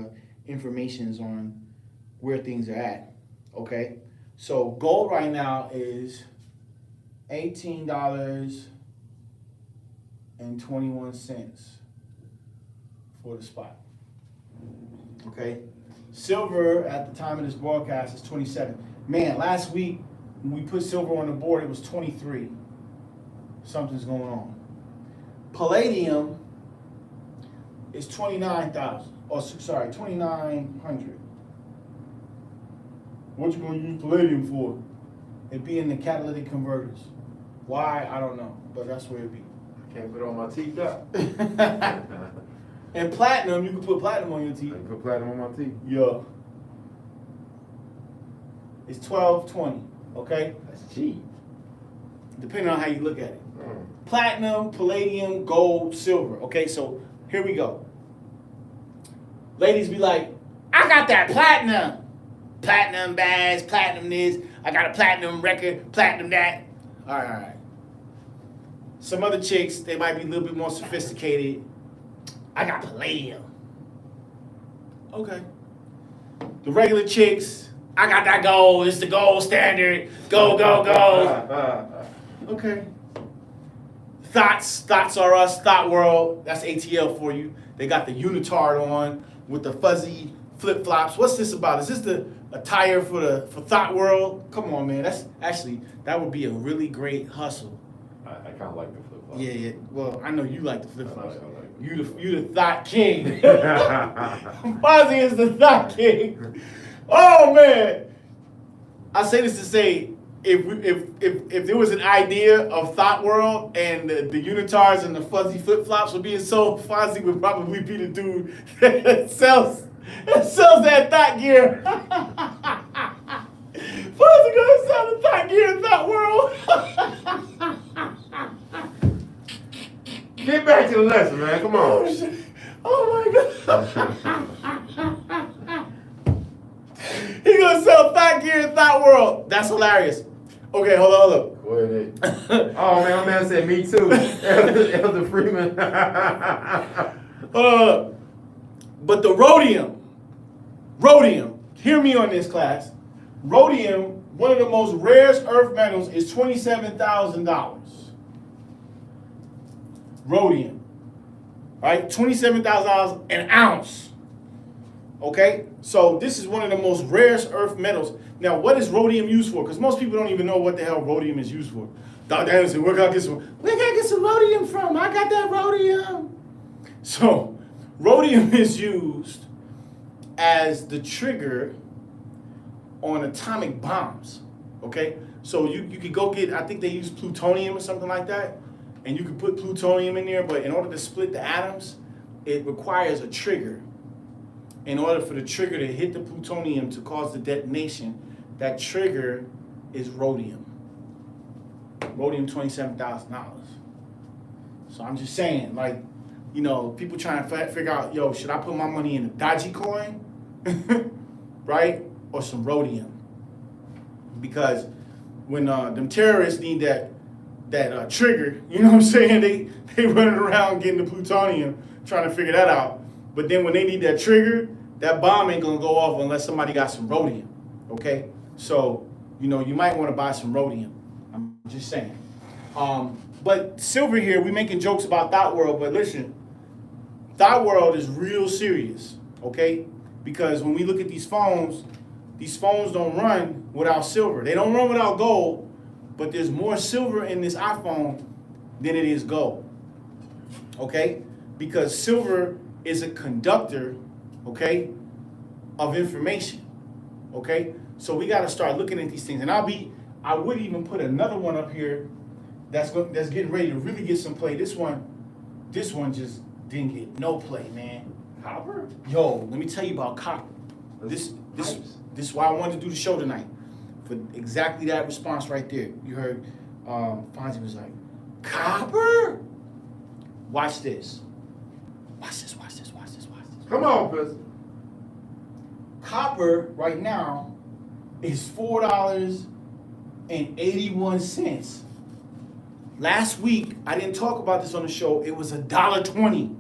informations on where things are at, okay? So gold right now is $18.21 for the spot. Okay? Silver at the time of this broadcast is 27. Man, last week when we put silver on the board, it was 23. Something's going on. Palladium is 29,000. Oh, sorry, 2,900. What you gonna use palladium for? It'd be in the catalytic converters. Why? I don't know, but that's where it'd be. Can't put it on my teacup. And platinum, you can put platinum on your teeth. I can put platinum on my teeth. Yeah. It's 12.20, okay? That's cheap. Depending on how you look at it. Platinum, palladium, gold, silver. Okay, so here we go. Ladies be like, I got that platinum. Platinum bags, platinum this. I got a platinum record, platinum that. All right. Some other chicks, they might be a little bit more sophisticated. I got palladium. Okay. The regular chicks, I got that gold. It's the gold standard. Go, go, go. Okay. Thoughts are us. Thought World. That's ATL for you. They got the unitard on with the fuzzy flip flops. What's this about? Is this the attire for Thought World? Come on, man. That's actually that would be a really great hustle. I kind of like the flip flop. Yeah, yeah. Well, I know you like the flip flops. I like it. You the Thought King. Fozzie is the Thought King. Oh man. I say this to say, if there was an idea of Thought World and the unitards and the fuzzy flip flops were being sold, Fozzie would probably be the dude that sells that Thought gear. Fozzie gonna sell the Thought gear in Thought World. Get back to the lesson, man. Come on. Oh my God. He gonna sell Thought gear in Thought World. That's hilarious. Okay, hold on. Go ahead. Oh man, my man said me too. Elder Freeman. But the rhodium, hear me on this, class. Rhodium, one of the most rarest earth metals, is $27,000. Rhodium, right? $27,000 an ounce. Okay, so this is one of the most rarest earth metals. Now, what is rhodium used for? Because most people don't even know what the hell rhodium is used for. Dr. Anderson, where can I get some rhodium from? I got that rhodium. So, rhodium is used as the trigger on atomic bombs. Okay, so you could go get, I think they use plutonium or something like that, and you could put plutonium in there, but in order to split the atoms, it requires a trigger. In order for the trigger to hit the plutonium to cause the detonation, that trigger is rhodium. Rhodium, $27,000. So I'm just saying, like, you know, people trying to figure out, yo, should I put my money in a Dodgy coin, right, or some rhodium? Because when them terrorists need that trigger, you know what I'm saying? They running around getting the plutonium, trying to figure that out. But then when they need that trigger, that bomb ain't gonna go off unless somebody got some rhodium, okay? So, you know, you might wanna buy some rhodium. I'm just saying. But Silver here, we making jokes about Thought World, but listen, Thought World is real serious, okay? Because when we look at these phones don't run without silver. They don't run without gold, but there's more silver in this iPhone than it is gold, okay? Because silver is a conductor, okay, of information, okay? So we got to start looking at these things. And I would even put another one up here that's getting ready to really get some play. This one just didn't get no play, man. Copper? Yo, let me tell you about copper. This is why I wanted to do the show tonight, for exactly that response right there. You heard Fonzie was like, copper? Watch this. Watch this. Come on, Chris. Copper right now is $4.81. Last week, I didn't talk about this on the show, it was $1.20.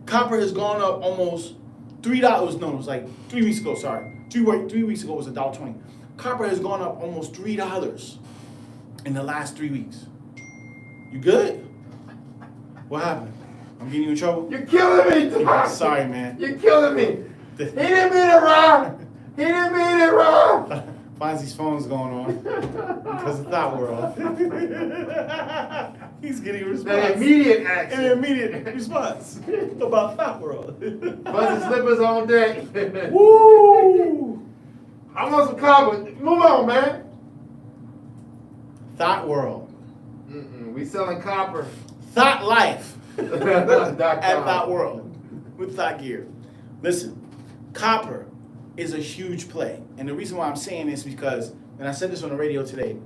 Copper has gone up almost $3. No, it was like 3 weeks ago, sorry. 3 weeks ago it was $1.20. Copper has gone up almost $3 in the last 3 weeks. You good? What happened? I'm getting you in trouble? You're killing me, Doc. Sorry, man. You're killing me. He didn't mean it wrong. He didn't mean it wrong. Fonzie's phone's going on because of Thought World. He's getting a response. An immediate action. An immediate response about Thought World. Fuzzy slippers on deck. Woo! I want some copper. Move on, man. Thought World. We selling copper. Thought Life. At .com. Thought World with Thought Gear. Listen, copper is a huge play. And the reason why I'm saying this is because, and I said this on the radio today,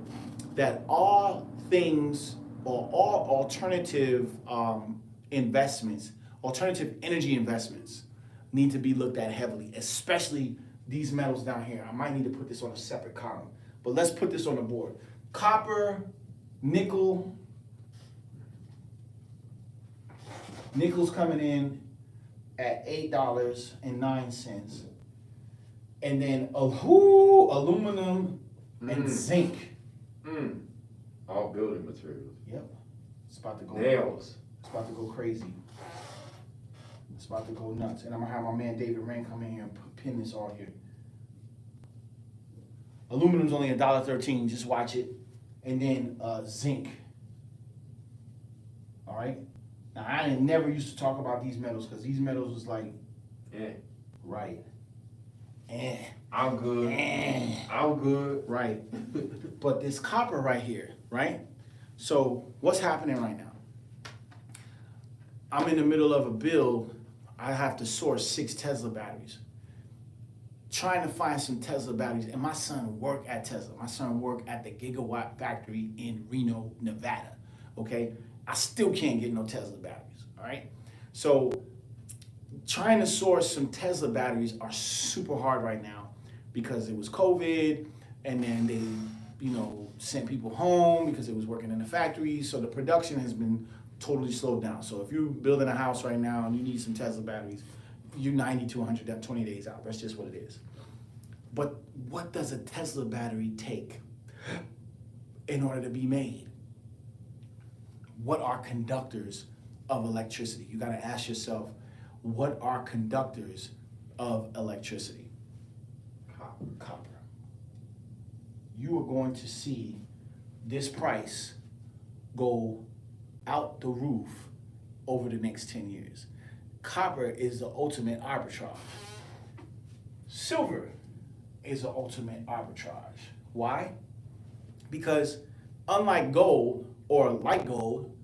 that all things or all alternative investments, alternative energy investments need to be looked at heavily, especially these metals down here. I might need to put this on a separate column, but let's put this on the board. Copper, nickel's coming in at $8.09. And then aluminum and zinc. All building materials. Yep. It's about to go. Nails. It's about to go crazy. It's about to go nuts. And I'm gonna have my man David Rain come in here and pin this all here. Aluminum's only $1.13. Just watch it. And then zinc. All right. Now I never used to talk about these metals because these metals was like, right. I'm good. I'm good. Right. But this copper right here, right? So what's happening right now? I'm in the middle of a build. I have to source 6 Tesla batteries. Trying to find some Tesla batteries, and my son worked at Tesla. My son worked at the Gigawatt factory in Reno, Nevada. Okay, I still can't get no Tesla batteries. All right, so trying to source some Tesla batteries are super hard right now because it was COVID, and then they, sent people home because it was working in the factories. So the production has been totally slowed down. So if you're building a house right now and you need some Tesla batteries, you're 90 to 120 days out. That's just what it is. But what does a Tesla battery take in order to be made? What are conductors of electricity? You got to ask yourself, what are conductors of electricity? Copper. You are going to see this price go out the roof over the next 10 years. Copper is the ultimate arbitrage. Silver is the ultimate arbitrage. Why? Because unlike gold or like gold,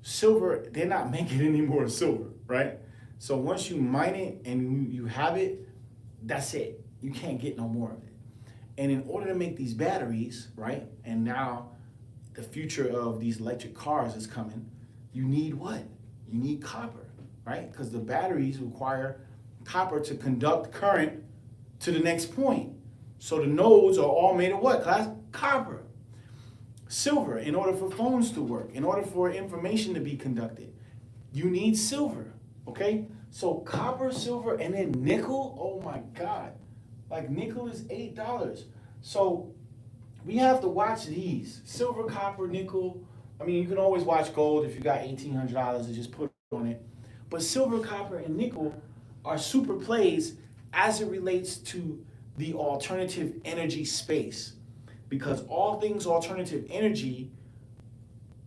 silver, they're not making any more silver, right? So once you mine it and you have it, that's it. You can't get no more of it. And in order to make these batteries, right, and now the future of these electric cars is coming, you need what? You need copper, right? Because the batteries require copper to conduct current to the next point. So the nodes are all made of what, class? Copper. Silver, in order for phones to work, in order for information to be conducted, you need silver, okay? So copper, silver, and then nickel, oh my God. Like nickel is $8. So we have to watch these. Silver, copper, nickel. I mean, you can always watch gold if you got $1,800 and just put it on it. But silver, copper, and nickel are super plays as it relates to the alternative energy space. Because all things alternative energy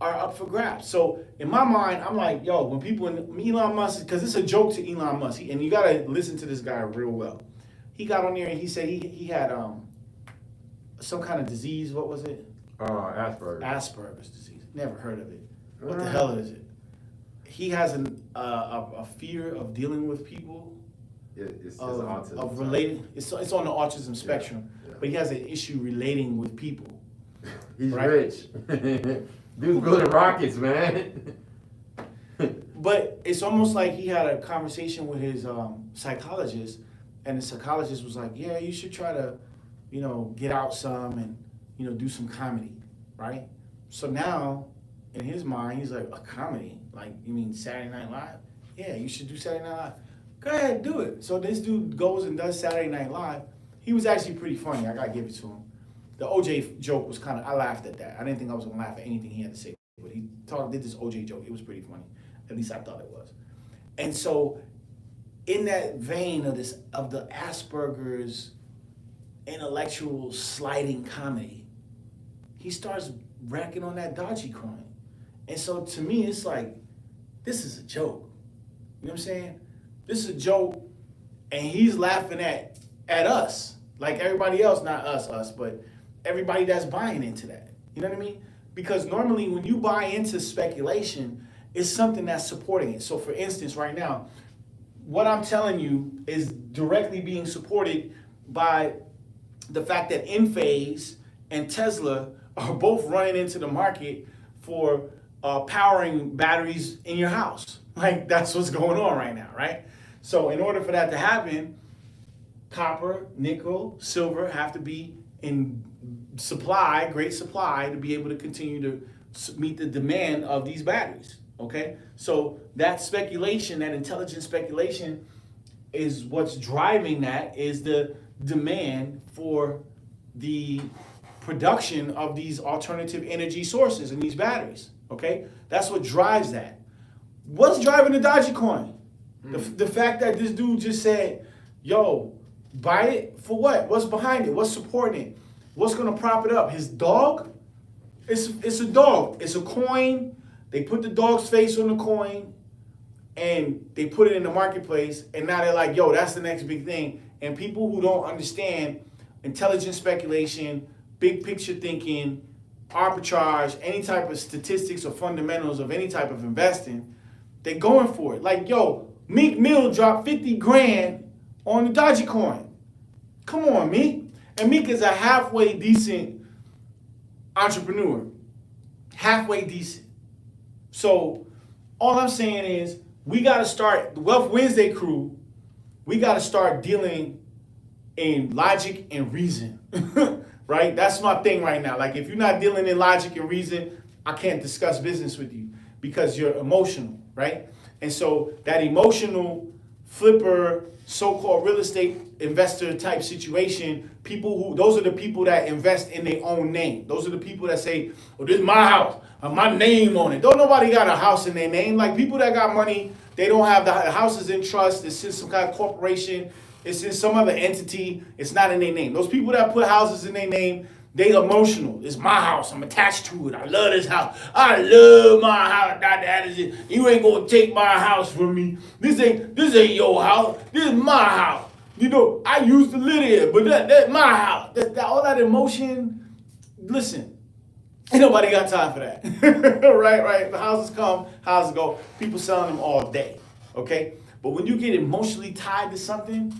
are up for grabs. So in my mind, I'm like, yo, when people in Elon Musk, because it's a joke to Elon Musk, and you gotta listen to this guy real well. He got on there and he said he had some kind of disease. What was it? Asperger's. Asperger's disease. Never heard of it. What the hell is it? He has a fear of dealing with people. It's autism. Of relating. It's on the autism spectrum, Yeah. but he has an issue relating with people. He's right? rich. Dude's building rockets, man. But it's almost like he had a conversation with his psychologist, and the psychologist was like, yeah, you should try to, get out some and, do some comedy, right? So now, in his mind, he's like, a comedy? Like, you mean Saturday Night Live? Yeah, you should do Saturday Night Live. Go ahead, do it. So this dude goes and does Saturday Night Live. He was actually pretty funny. I gotta give it to him. The OJ joke was I laughed at that. I didn't think I was gonna laugh at anything he had to say, but he did this OJ joke. It was pretty funny. At least I thought it was. And so, in that vein of the Asperger's intellectual sliding comedy, he starts racking on that Dogecoin. And so to me, it's like, this is a joke. You know what I'm saying? This is a joke, and he's laughing at us. Like everybody else, not us, but everybody that's buying into that. You know what I mean? Because normally when you buy into speculation, it's something that's supporting it. So for instance, right now, what I'm telling you is directly being supported by the fact that Enphase and Tesla are both running into the market for powering batteries in your house. Like that's what's going on right now, right? So in order for that to happen, copper, nickel, silver have to be in supply, great supply, to be able to continue to meet the demand of these batteries, Okay? So that speculation, that intelligent speculation, is what's driving that, is the demand for the production of these alternative energy sources and these batteries. Okay? That's what drives that. What's driving the Dogecoin? The fact that this dude just said, yo, buy it for what? What's behind it? What's supporting it? What's gonna prop it up? His dog? It's a dog. It's a coin. They put the dog's face on the coin and they put it in the marketplace, and now they're like, yo, that's the next big thing. And people who don't understand intelligent speculation, big picture thinking, arbitrage, any type of statistics or fundamentals of any type of investing, they're going for it. Like, yo, Meek Mill dropped 50 grand on the Dogecoin. Come on, Meek. And Meek is a halfway decent entrepreneur. Halfway decent. So all I'm saying is we got to start, the Wealth Wednesday crew, we got to start dealing in logic and reason, right? That's my thing right now. Like, if you're not dealing in logic and reason, I can't discuss business with you because you're emotional, right? And so that emotional flipper, so-called real estate investor type situation, those are the people that invest in their own name. Those are the people that say, oh, this is my house, my name on it. Don't nobody got a house in their name. Like, people that got money, they don't have the houses in trust. It's in some kind of corporation. It's in some other entity. It's not in their name. Those people that put houses in their name, they emotional. It's my house. I'm attached to it. I love this house. I love my house. That is it. You ain't gonna take my house from me. This ain't your house. This is my house. You know, I used to live here, but that's my house. All that emotion. Listen, ain't nobody got time for that. Right. The houses come, houses go. People selling them all day. Okay? But when you get emotionally tied to something,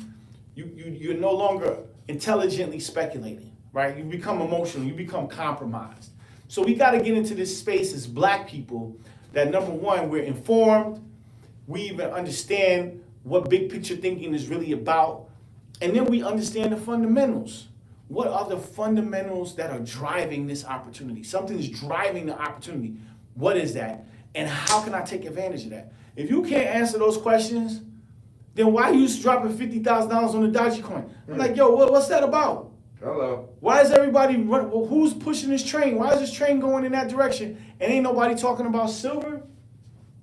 you're no longer intelligently speculating. Right? You become emotional. You become compromised. So we got to get into this space as black people that, number one, we're informed. We even understand what big picture thinking is really about. And then we understand the fundamentals. What are the fundamentals that are driving this opportunity? Something's driving the opportunity. What is that? And how can I take advantage of that? If you can't answer those questions, then why are you dropping $50,000 on the Dogecoin? I'm like, yo, what's that about? Hello. Why is everybody running? Well, who's pushing this train? Why is this train going in that direction? And ain't nobody talking about silver?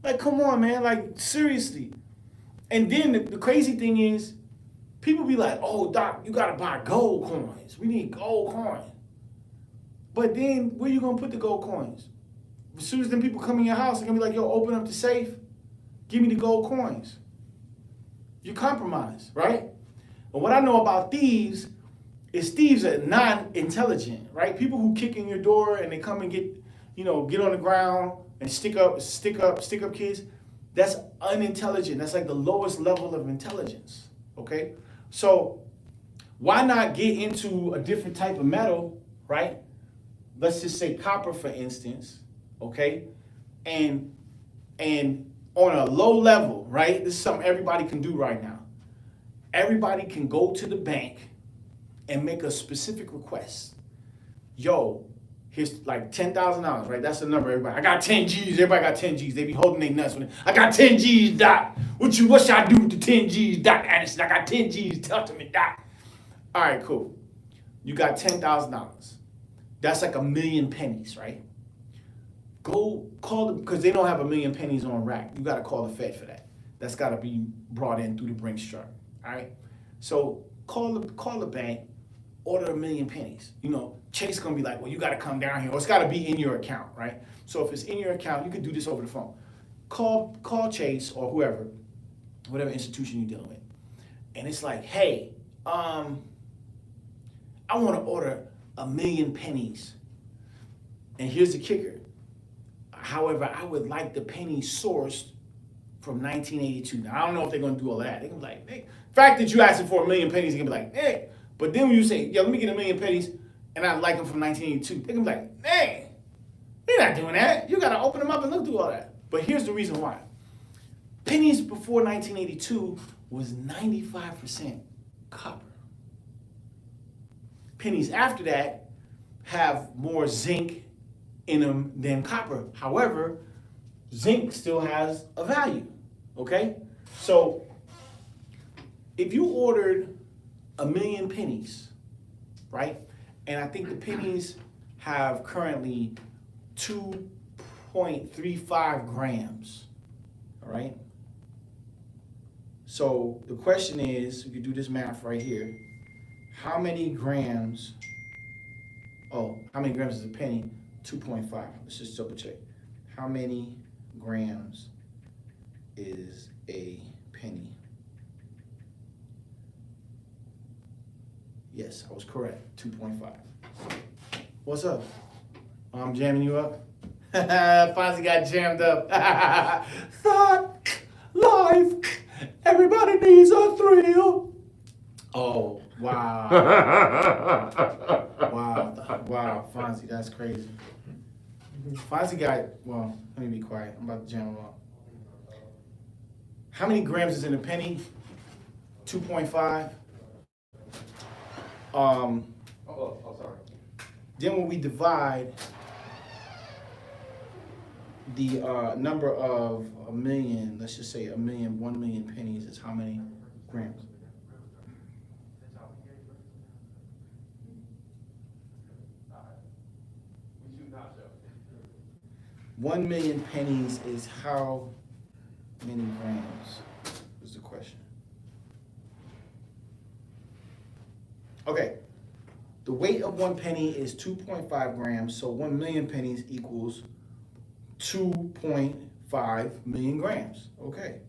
Like, come on, man. Like, seriously. And then the crazy thing is, people be like, oh, Doc, you got to buy gold coins. We need gold coins. But then where you going to put the gold coins? As soon as them people come in your house, they're going to be like, yo, open up the safe. Give me the gold coins. You compromise, right? But what I know about thieves is thieves are non-intelligent, right? People who kick in your door and they come and get on the ground and stick up kids. That's unintelligent. That's like the lowest level of intelligence, okay? So why not get into a different type of metal, right? Let's just say copper, for instance, okay? And on a low level, right? This is something everybody can do right now. Everybody can go to the bank and make a specific request. Yo, here's like $10,000, right? That's the number, everybody. I got 10 G's. Everybody got 10 G's. They be holding their nuts. I got 10 G's, Doc. What should I do with the 10 G's, Doc Anderson? I got 10 G's. Talk to me, Doc. All right, cool. You got $10,000. That's like 1,000,000 pennies, right? Go call them, because they don't have 1,000,000 pennies on rack. You got to call the Fed for that. That's got to be brought in through the Brinks chart, all right? So call the bank, order 1,000,000 pennies. Chase gonna be like, well, you gotta come down here, or it's gotta be in your account, right? So if it's in your account, you can do this over the phone. Call Chase or whoever, whatever institution you're dealing with. And it's like, hey, I wanna order 1,000,000 pennies. And here's the kicker. However, I would like the pennies sourced from 1982. Now, I don't know if they're gonna do all that. They're gonna be like, hey, the fact that you asking for 1,000,000 pennies, they're gonna be like, hey. But then when you say, yo, let me get 1,000,000 pennies, and I like them from 1982, they're gonna be like, dang, you're not doing that. You gotta open them up and look through all that. But here's the reason why. Pennies before 1982 was 95% copper. Pennies after that have more zinc in them than copper. However, zinc still has a value, okay? So if you ordered 1,000,000 pennies, right? And I think the pennies have currently 2.35 grams, all right? So the question is, we can do this math right here. How many grams is a penny? 2.5. Let's just double check. How many grams is a penny? Yes, I was correct. 2.5. What's up? I'm jamming you up. Fonzie got jammed up. Thought life. Everybody needs a thrill. Oh, wow. Wow, Fonzie, that's crazy. Fonzie got, well, let me be quiet. I'm about to jam him up. How many grams is in a penny? 2.5. Oh, sorry. Then when we divide the number of 1,000,000, let's just say 1,000,000 pennies is how many grams? We should not show. 1,000,000 pennies is how many grams? Is the question. Okay, the weight of 1 penny is 2.5 grams, so 1,000,000 pennies equals 2.5 million grams, okay?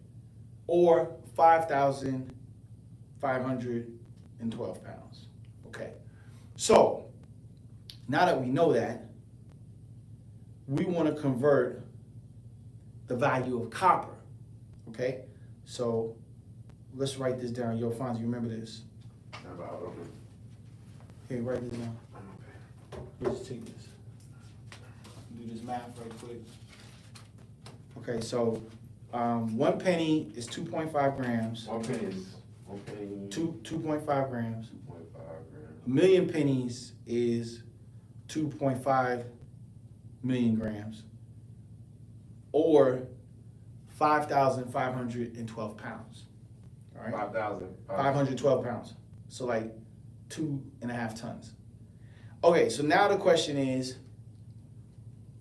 Or 5,512 pounds, okay? So, now that we know that, we want to convert the value of copper, okay? So, let's write this down. Yo, Fonzie, you remember this? Here, write this down. Here, just take this. Do this math right quick. Okay, so 1 penny is 2.5 grams. 1 penny. 2.5 grams. 2.5 grams. 1,000,000 pennies is 2.5 million grams, or 5,512 pounds. All right. 512 pounds. So like 2.5 tons. Okay, so now the question is,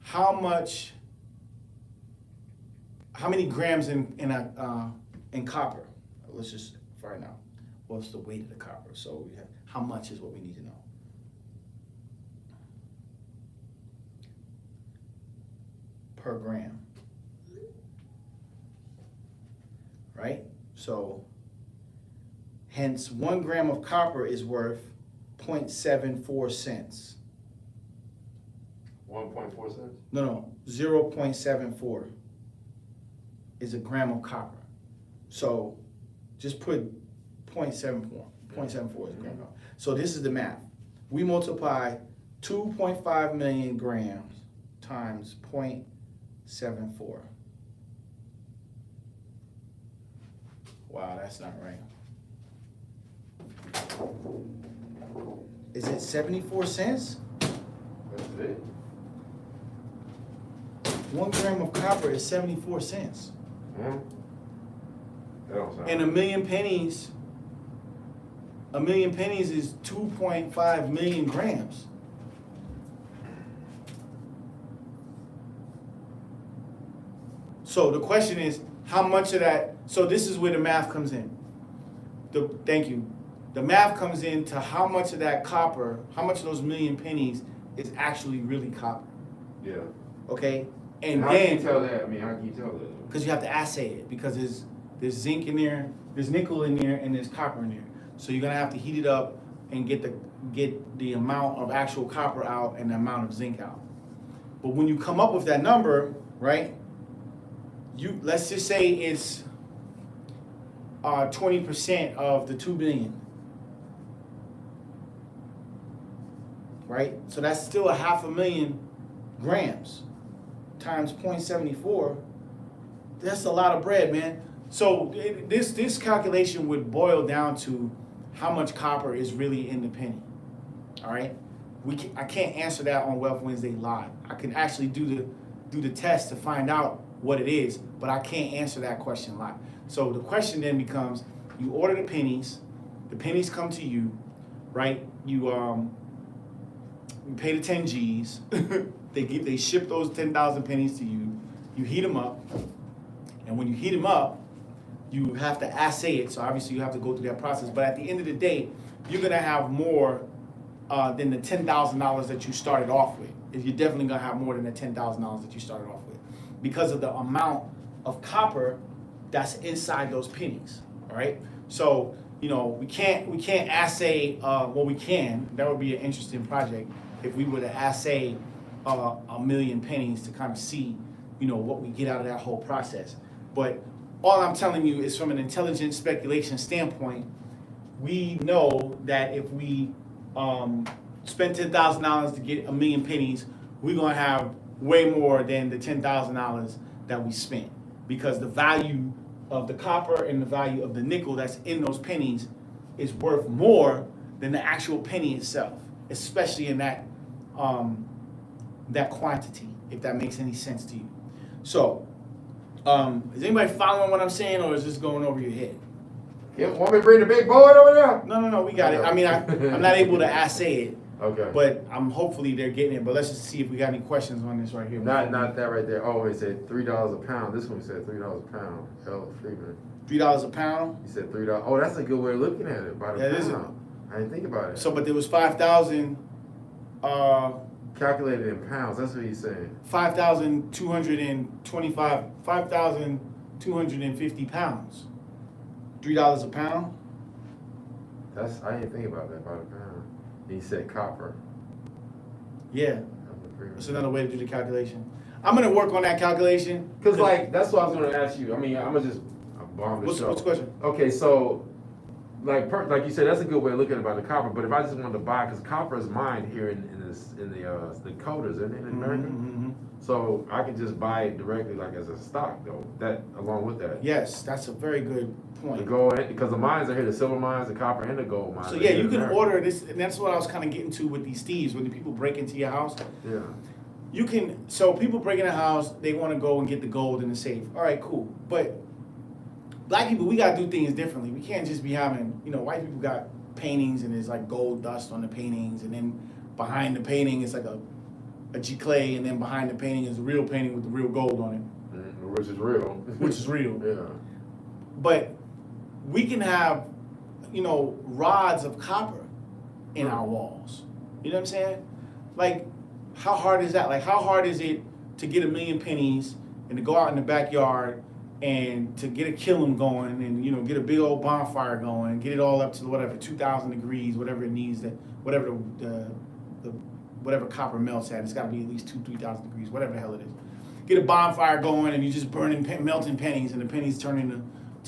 how many grams in copper? Let's just find out. What's the weight of the copper? So how much is what we need to know. Per gram. Right? So hence 1 gram of copper is worth 0.74 cents. 1.4 cents? No, 0.74 is a gram of copper. So just put 0.74. 0.74 is a gram of copper. So this is the math. We multiply 2.5 million grams times 0.74. Wow, that's not right. Is it 74 cents? That's it. 1 gram of copper is 74 cents. Mm-hmm. That don't sound And 1,000,000 pennies, 1,000,000 pennies is 2.5 million grams. So the question is, how much of that, so this is where the math comes in. Thank you. The math comes into how much of that copper, how much of those 1,000,000 pennies is actually really copper. Yeah. Okay? And how then, can you tell that? I mean, how can you tell that? because you have to assay it, because there's zinc in there, there's nickel in there, and there's copper in there. So you're gonna have to heat it up and get the amount of actual copper out and the amount of zinc out. But when you come up with that number, right? Let's just say it's 20% of the 2 billion. Right? So that's still 500,000 grams times 0.74. That's a lot of bread, man. So this calculation would boil down to how much copper is really in the penny. All right? I can't answer that on Wealth Wednesday Live. I can actually do the test to find out what it is, but I can't answer that question live. So the question then becomes, you order the pennies come to you, right? You pay the 10 G's, they ship those 10,000 pennies to you, you heat them up, and when you heat them up, you have to assay it, so obviously you have to go through that process, but at the end of the day, you're gonna have more than the $10,000 that you started off with. You're definitely gonna have more than the $10,000 that you started off with, because of the amount of copper that's inside those pennies, all right? So, you know, we can't assay, well, we can, that would be an interesting project if we were to assay 1,000,000 pennies to kind of see, you know, what we get out of that whole process. But all I'm telling you is from an intelligent speculation standpoint, we know that if we spend $10,000 to get 1,000,000 pennies, we're gonna have way more than the $10,000 that we spent, because the value of the copper and the value of the nickel that's in those pennies is worth more than the actual penny itself, especially in that that quantity, if that makes any sense to you. So, is anybody following what I'm saying, or is this going over your head? Yeah, want me to bring the big board over there? No, we got it. I mean, I'm not able to assay it, Okay. but hopefully they're getting it. But let's just see if we got any questions on this right here. Not that right there. Oh, it said $3 a pound. This one said $3 a pound. Hell, Freeman. $3 a pound. He said $3. Oh, that's a good way of looking at it. By the Yeah, it is. pound. I didn't think about it. So, but there was 5,000. Calculated in pounds. That's what he's saying. 5,225, 5,250 pounds. $3 a pound. I didn't think about that by the pound. He said copper. Yeah, that's another way to do the calculation. I'm gonna work on that calculation. Cause like that's what I was gonna ask you. I mean, I'm gonna just bomb the show. What's the question? Okay, so like you said, that's a good way of looking at it about the copper. But if I just wanted to buy, because copper is mined here in the Dakotas, isn't it, in America? Mm-hmm. So I can just buy it directly, like as a stock, though. That along with that. Yes, that's a very good point. The gold, because the mines are here, the silver mines, the copper, and the gold mines. So yeah, you can order this, and that's what I was kind of getting to with these thieves. When the people break into your house, Yeah. you can. So people break in the house, they want to go and get the gold in the safe. All right, cool. But black people, we gotta do things differently. We can't just be having, you know, white people got paintings and there's like gold dust on the paintings, and then behind the painting is like a G-clay, and then behind the painting is a real painting with the real gold on it. Which is real. Which is real. Yeah. But we can have, you know, rods of copper in our walls. You know what I'm saying? Like, how hard is that? Like, how hard is it to get 1,000,000 pennies and to go out in the backyard and to get a kiln going and, you know, get a big old bonfire going, get it all up to whatever, 2,000 degrees, whatever it needs, whatever whatever copper melts at. It's got to be at least 3,000 degrees, whatever the hell it is. Get a bonfire going and you just burning, melting pennies, and the pennies turn into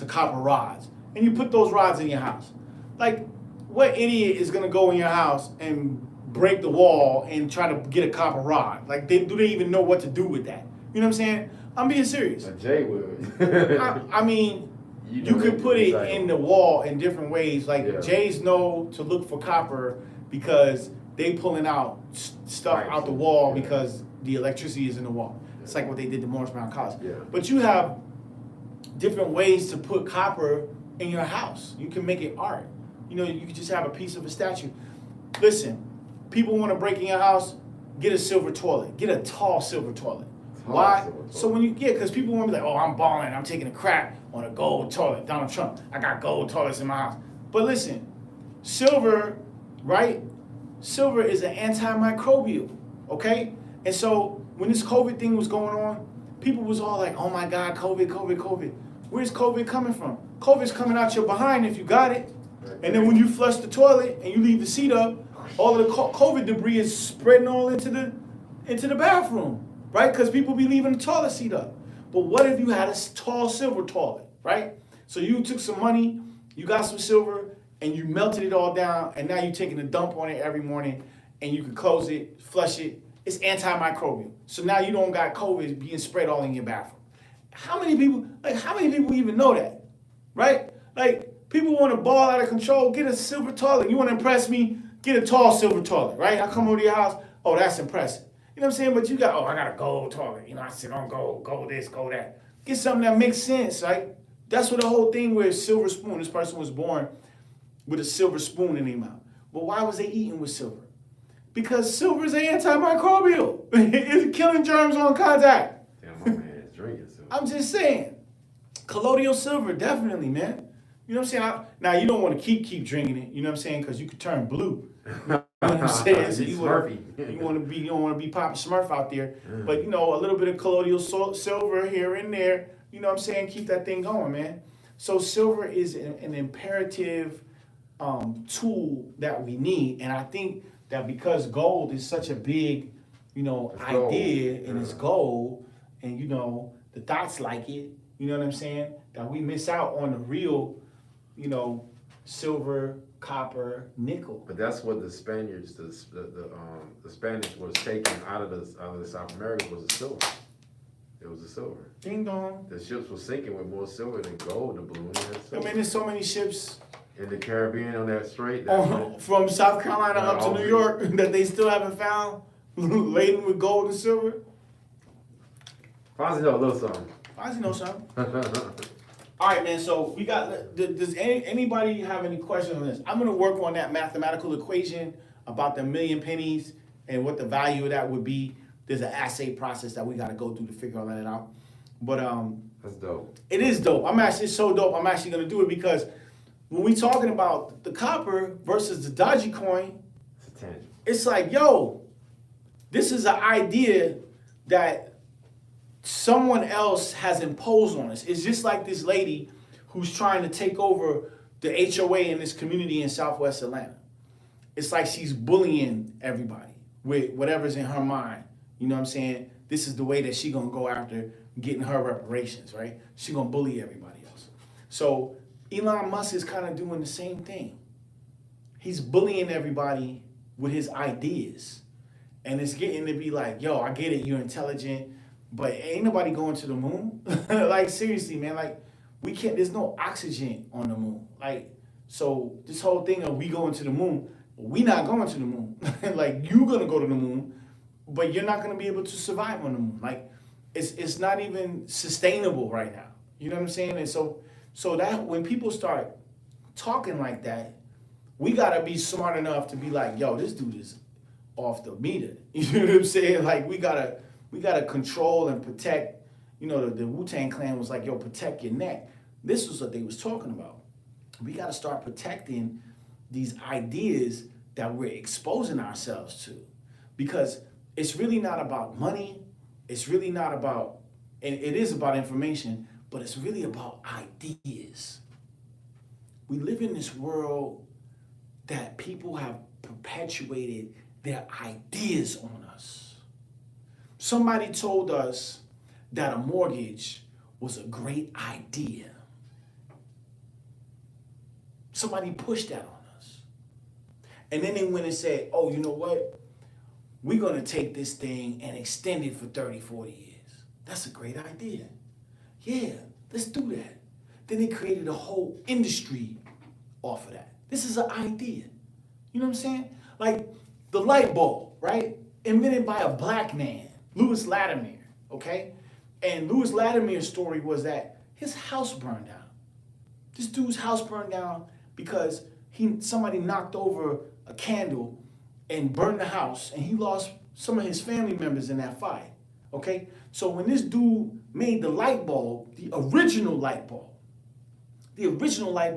copper rods. And you put those rods in your house. Like, what idiot is going to go in your house and break the wall and try to get a copper rod? Like, do they even know what to do with that? You know what I'm saying? I'm being serious. Jay would. I mean, you could put it in the wall in different ways. Like, Jays know to look for copper because they pulling out stuff out the wall because the electricity is in the wall. It's like what they did to Morris Brown College. Yeah. But you have different ways to put copper in your house. You can make it art. You know, you can just have a piece of a statue. Listen, people want to break in your house, get a silver toilet. Get a tall silver toilet. Why? So when because people want to be like, oh, I'm balling, I'm taking a crap on a gold toilet. Donald Trump, I got gold toilets in my house. But listen, silver, right? Silver is an antimicrobial, okay? And so when this COVID thing was going on, people was all like, oh my God, COVID. Where's COVID coming from? COVID's coming out your behind if you got it. And then when you flush the toilet and you leave the seat up, all of the COVID debris is spreading all into the bathroom, right? Because people be leaving the toilet seat up. But what if you had a tall silver toilet, right? So you took some money, you got some silver, and you melted it all down, and now you're taking a dump on it every morning, and you can close it, flush it. It's antimicrobial. So now you don't got COVID being spread all in your bathroom. How many people even know that, right? Like, people want to ball out of control, get a silver toilet. You want to impress me, get a tall silver toilet, right? I come over to your house, oh, that's impressive. You know what I'm saying? But you got, I got a gold toilet. You know, I said, on gold this, gold that. Get something that makes sense, right? That's what the whole thing with silver spoon. This person was born with a silver spoon in their mouth. But why was they eating with silver? Because silver is antimicrobial. It's killing germs on contact. Damn, my man is drinking silver. I'm just saying. Colloidal silver, definitely, man. You know what I'm saying? Now, you don't want to keep drinking it, you know what I'm saying? Because you could turn blue. You know what I'm saying? So you don't want to be Papa Smurf out there. But, you know, a little bit of colloidal silver here and there, you know what I'm saying? Keep that thing going, man. So silver is an imperative tool that we need. And I think that because gold is such a big, you know, idea, and it's gold, and, you know, the thoughts like it, you know what I'm saying? That we miss out on the real, you know, silver, copper, nickel. But that's what the Spaniards, the Spanish was taking out of the South America was the silver. It was the silver. Ding dong. The ships were sinking with more silver than gold. The balloon had silver. I mean, there's so many ships in the Caribbean on that strait. From South Carolina up to New York that they still haven't found, laden with gold and silver. Fonzie know a little something. Fonzie know something. All right, man. So we got. Does anybody have any questions on this? I'm gonna work on that mathematical equation about the million pennies and what the value of that would be. There's an assay process that we got to go through to figure all that out. But that's dope. It is dope. It's so dope. I'm actually gonna do it because when we talking about the copper versus the Dogecoin, it's like, yo, this is an idea that someone else has imposed on us. It's just like this lady who's trying to take over the HOA in this community in Southwest Atlanta. It's like she's bullying everybody with whatever's in her mind. You know what I'm saying? This is the way that she gonna go after getting her reparations, right? She gonna bully everybody else. So Elon Musk is kind of doing the same thing. He's bullying everybody with his ideas. And it's getting to be like, yo, I get it, you're intelligent, but ain't nobody going to the moon. Like, seriously, man, like, there's no oxygen on the moon. Like, so this whole thing of we going to the moon, we not going to the moon. Like, you gonna go to the moon, but you're not gonna be able to survive on the moon. Like, it's not even sustainable right now. You know what I'm saying? And so that when people start talking like that, we gotta be smart enough to be like, yo, this dude is off the meter. You know what I'm saying? Like, we gotta control and protect. You know, the Wu-Tang Clan was like, yo, protect your neck. This was what they was talking about. We gotta start protecting these ideas that we're exposing ourselves to, because it's really not about money. It's really not about, and it is about information, but it's really about ideas. We live in this world that people have perpetuated their ideas on us. Somebody told us that a mortgage was a great idea. Somebody pushed that on us. And then they went and said, oh, you know what? We're gonna take this thing and extend it for 30, 40 years. That's a great idea. Yeah, let's do that. Then they created a whole industry off of that. This is an idea. You know what I'm saying? Like the light bulb, right? Invented by a black man, Lewis Latimer, okay? And Lewis Latimer's story was that his house burned down. This dude's house burned down because somebody knocked over a candle and burned the house, and he lost some of his family members in that fire, okay? So when this dude made the light bulb, the original light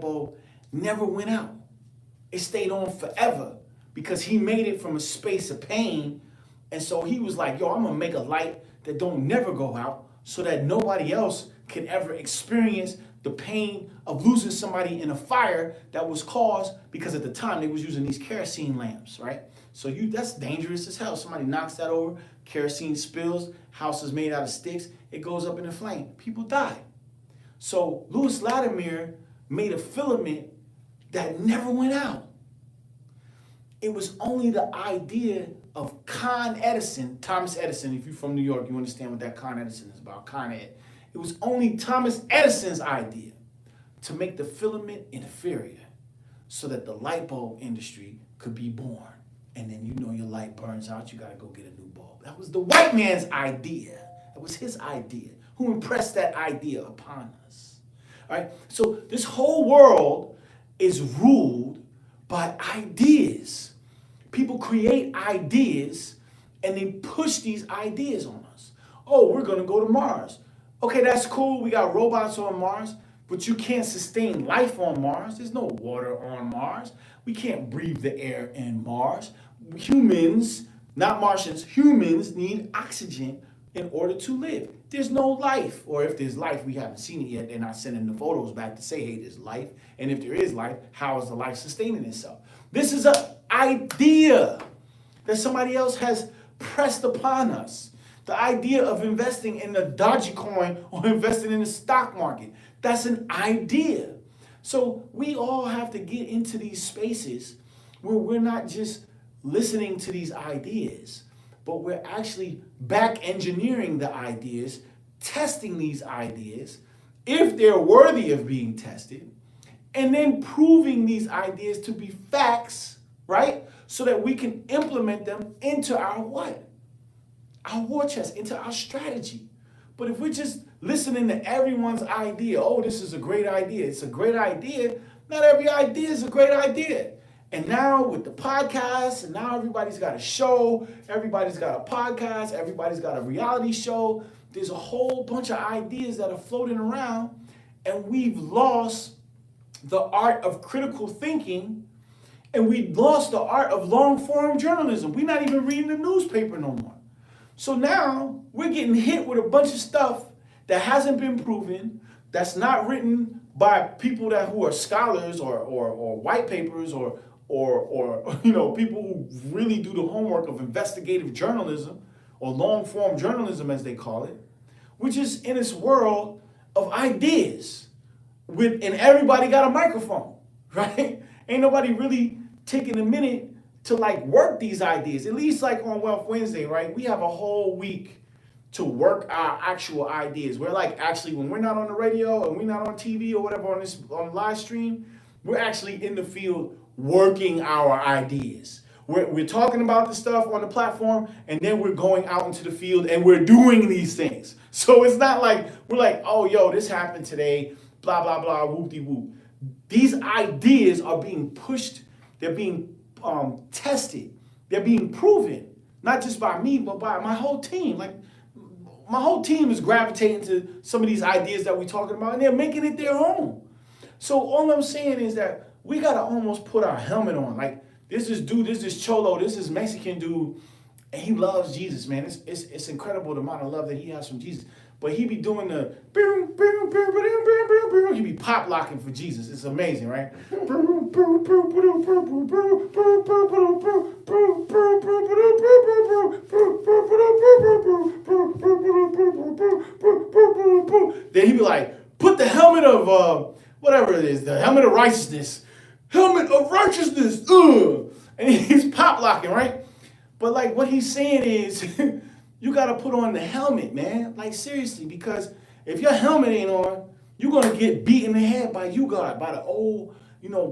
bulb never went out. It stayed on forever because he made it from a space of pain. And so he was like, yo, I'm gonna make a light that don't never go out so that nobody else can ever experience the pain of losing somebody in a fire that was caused because at the time they was using these kerosene lamps, right? So that's dangerous as hell. Somebody knocks that over, kerosene spills, house is made out of sticks, it goes up in a flame. People die. So Lewis Latimer made a filament that never went out. It was only the idea of Con Edison, Thomas Edison. If you're from New York, you understand what that Con Edison is about, Con Ed. It was only Thomas Edison's idea to make the filament inferior so that the light bulb industry could be born. and then your light burns out, you gotta go get a new bulb. That was the white man's idea. That was his idea. Who impressed that idea upon us? All right? So this whole world is ruled by ideas. People create ideas and they push these ideas on us. Oh, we're gonna go to Mars. Okay, that's cool. We got robots on Mars, but you can't sustain life on Mars. There's no water on Mars. We can't breathe the air in Mars. Humans, not Martians, humans need oxygen in order to live. There's no life, or if there's life, we haven't seen it yet. They're not sending the photos back to say, hey, there's life. And if there is life, how is the life sustaining itself? This is an idea that somebody else has pressed upon us. The idea of investing in the Dogecoin or investing in the stock market. That's an idea. So we all have to get into these spaces where we're not just listening to these ideas, but we're actually back engineering the ideas, testing these ideas, if they're worthy of being tested, and then proving these ideas to be facts, right? So that we can implement them into our what? Our war chest, into our strategy. But if we're just listening to everyone's idea, oh, this is a great idea, it's a great idea, not every idea is a great idea. And now with the podcast, and now everybody's got a show, everybody's got a podcast, everybody's got a reality show. There's a whole bunch of ideas that are floating around, and we've lost the art of critical thinking, and we lost the art of long-form journalism. We're not even reading the newspaper no more. So now we're getting hit with a bunch of stuff that hasn't been proven, that's not written by people who are scholars or white papers or people who really do the homework of investigative journalism or long-form journalism, as they call it. We're just in this world of ideas and everybody got a microphone, right? Ain't nobody really taking a minute to work these ideas. At least on Wealth Wednesday, right? We have a whole week to work our actual ideas. We're actually, when we're not on the radio and we're not on TV or whatever on live stream, we're actually in the field working our ideas. We're talking about the stuff on the platform, and then we're going out into the field and we're doing these things. So it's not we're oh, yo, this happened today, blah, blah, blah, whoop-de-whoop. These ideas are being pushed. They're being tested. They're being proven, not just by me, but by my whole team. My whole team is gravitating to some of these ideas that we're talking about, and they're making it their own. So all I'm saying is that we got to almost put our helmet on. This is Cholo, this is Mexican dude, and he loves Jesus, man. It's incredible the amount of love that he has from Jesus. But he be doing the, he be pop locking for Jesus. It's amazing, right? Then he be like, put the helmet of, whatever it is, the helmet of righteousness. Helmet of righteousness, and he's pop locking, right? But what he's saying is, you gotta put on the helmet, man. Seriously, because if your helmet ain't on, you're gonna get beat in the head by by the old,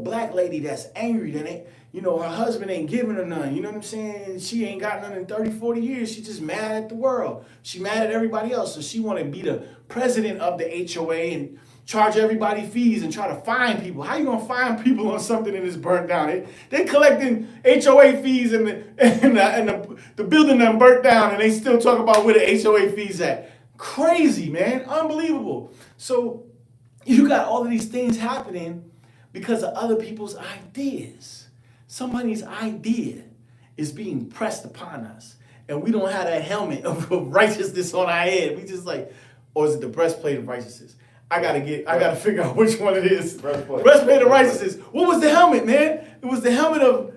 black lady that's angry that ain't, her husband ain't giving her none. You know what I'm saying? She ain't got none in 30, 40 years. She just mad at the world. She mad at everybody else. So she wanna be the president of the HOA and charge everybody fees and try to fine people. How you gonna fine people on something that is burnt down? They collecting HOA fees and the building that burnt down, and they still talk about where the HOA fees at. Crazy, man, unbelievable. So you got all of these things happening because of other people's ideas. Somebody's idea is being pressed upon us, and we don't have that helmet of righteousness on our head. We just or is it the breastplate of righteousness? I gotta figure out which one it is. Breastplate of righteousness. What was the helmet, man? It was the helmet of,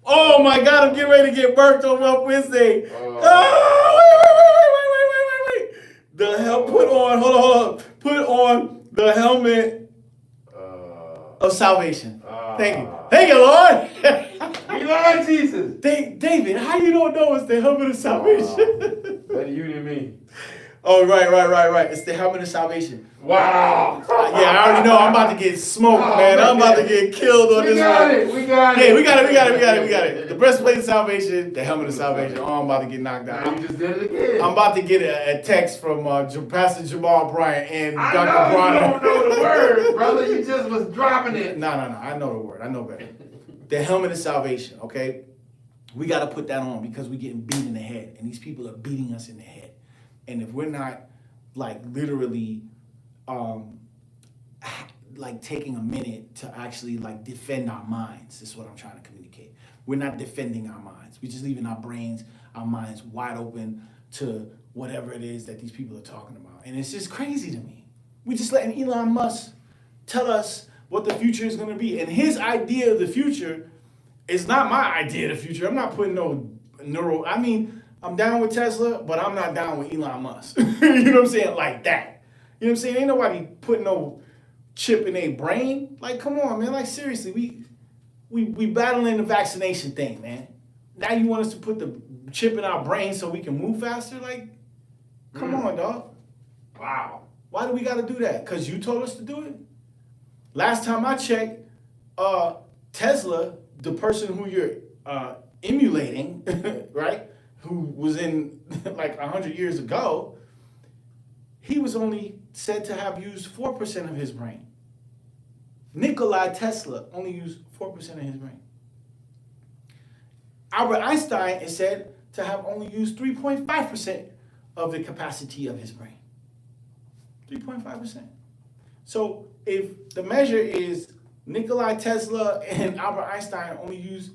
oh my God, I'm getting ready to get burnt on Wealth Wednesday. Wait. Put on the helmet of salvation. Thank you. Thank you, Lord. We love Jesus. David, how you don't know it's the helmet of salvation? Better you than me. Oh, right. It's the helmet of salvation. Wow. Yeah, I already know. I'm about to get smoked, man. I'm about to get killed on We this got one. it. We got it. Yeah, we got it. The breastplate of salvation, the helmet of salvation. Oh, I'm about to get knocked Now out. you just did it again. I'm about to get a text from Pastor Jamal Bryant and I Dr. know Bryant. you don't know the word, brother. You just was dropping it. No. I know the word. I know better. The helmet of salvation, okay? We got to put that on because we're getting beat in the head. And these people are beating us in the head. And if we're not, like, literally, like, taking a minute to actually, like, defend our minds, is what I'm trying to communicate. We're not defending our minds. We're just leaving our brains, our minds wide open to whatever it is that these people are talking about. And it's just crazy to me. We're just letting Elon Musk tell us what the future is going to be. And his idea of the future is not my idea of the future. I'm not putting no I mean, I'm down with Tesla, but I'm not down with Elon Musk. You know what I'm saying? Like that. You know what I'm saying? Ain't nobody putting no chip in their brain. Like, come on, man. Like, seriously, we battling the vaccination thing, man. Now you want us to put the chip in our brain so we can move faster? Like, come on, dog. Wow. Why do we got to do that? Because you told us to do it? Last time I checked, Tesla, the person who you're emulating, right, who was in like 100 years ago, he was only said to have used 4% of his brain. Nikola Tesla only used 4% of his brain. Albert Einstein is said to have only used 3.5% of the capacity of his brain. 3.5%. So if the measure is Nikola Tesla and Albert Einstein only use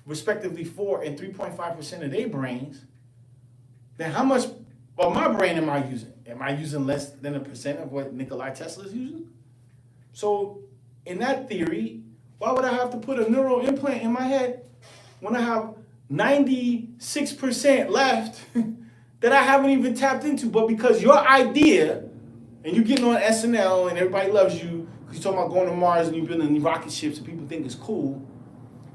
respectively 4 and 3.5% of their brains, then how much of my brain am I using? Am I using less than 1% of what Nikola Tesla is using? So in that theory, why would I have to put a neural implant in my head when I have 96% left that I haven't even tapped into? But because your idea, and you're getting on SNL and everybody loves you because you're talking about going to Mars and you're building rocket ships and people think it's cool.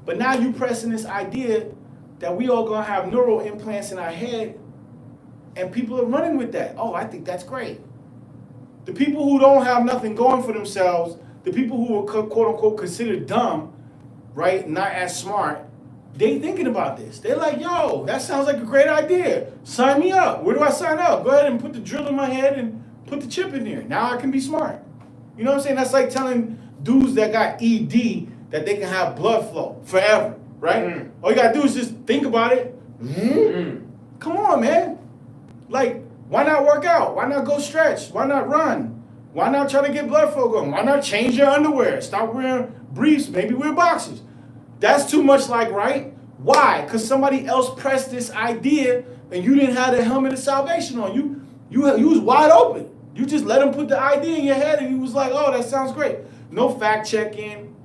But now you pressing this idea that we all gonna have neural implants in our head and people are running with that. Oh, I think that's great. The people who don't have nothing going for themselves, the people who are quote unquote considered dumb, right, not as smart, they thinking about this. They're like, yo, that sounds like a great idea. Sign me up. Where do I sign up? Go ahead and put the drill in my head and put the chip in there. Now I can be smart. You know what I'm saying? That's like telling dudes that got ED that they can have blood flow forever, right? All you gotta do is just think about it. Come on, man. Like, why not work out? Why not go stretch? Why not run? Why not try to get blood flow going? Why not change your underwear? Stop wearing briefs, maybe wear boxers. That's too much like right. Why? Because somebody else pressed this idea and you didn't have the helmet of salvation on. You was wide open. You just let them put the idea in your head and you was like, oh, that sounds great. No fact checking,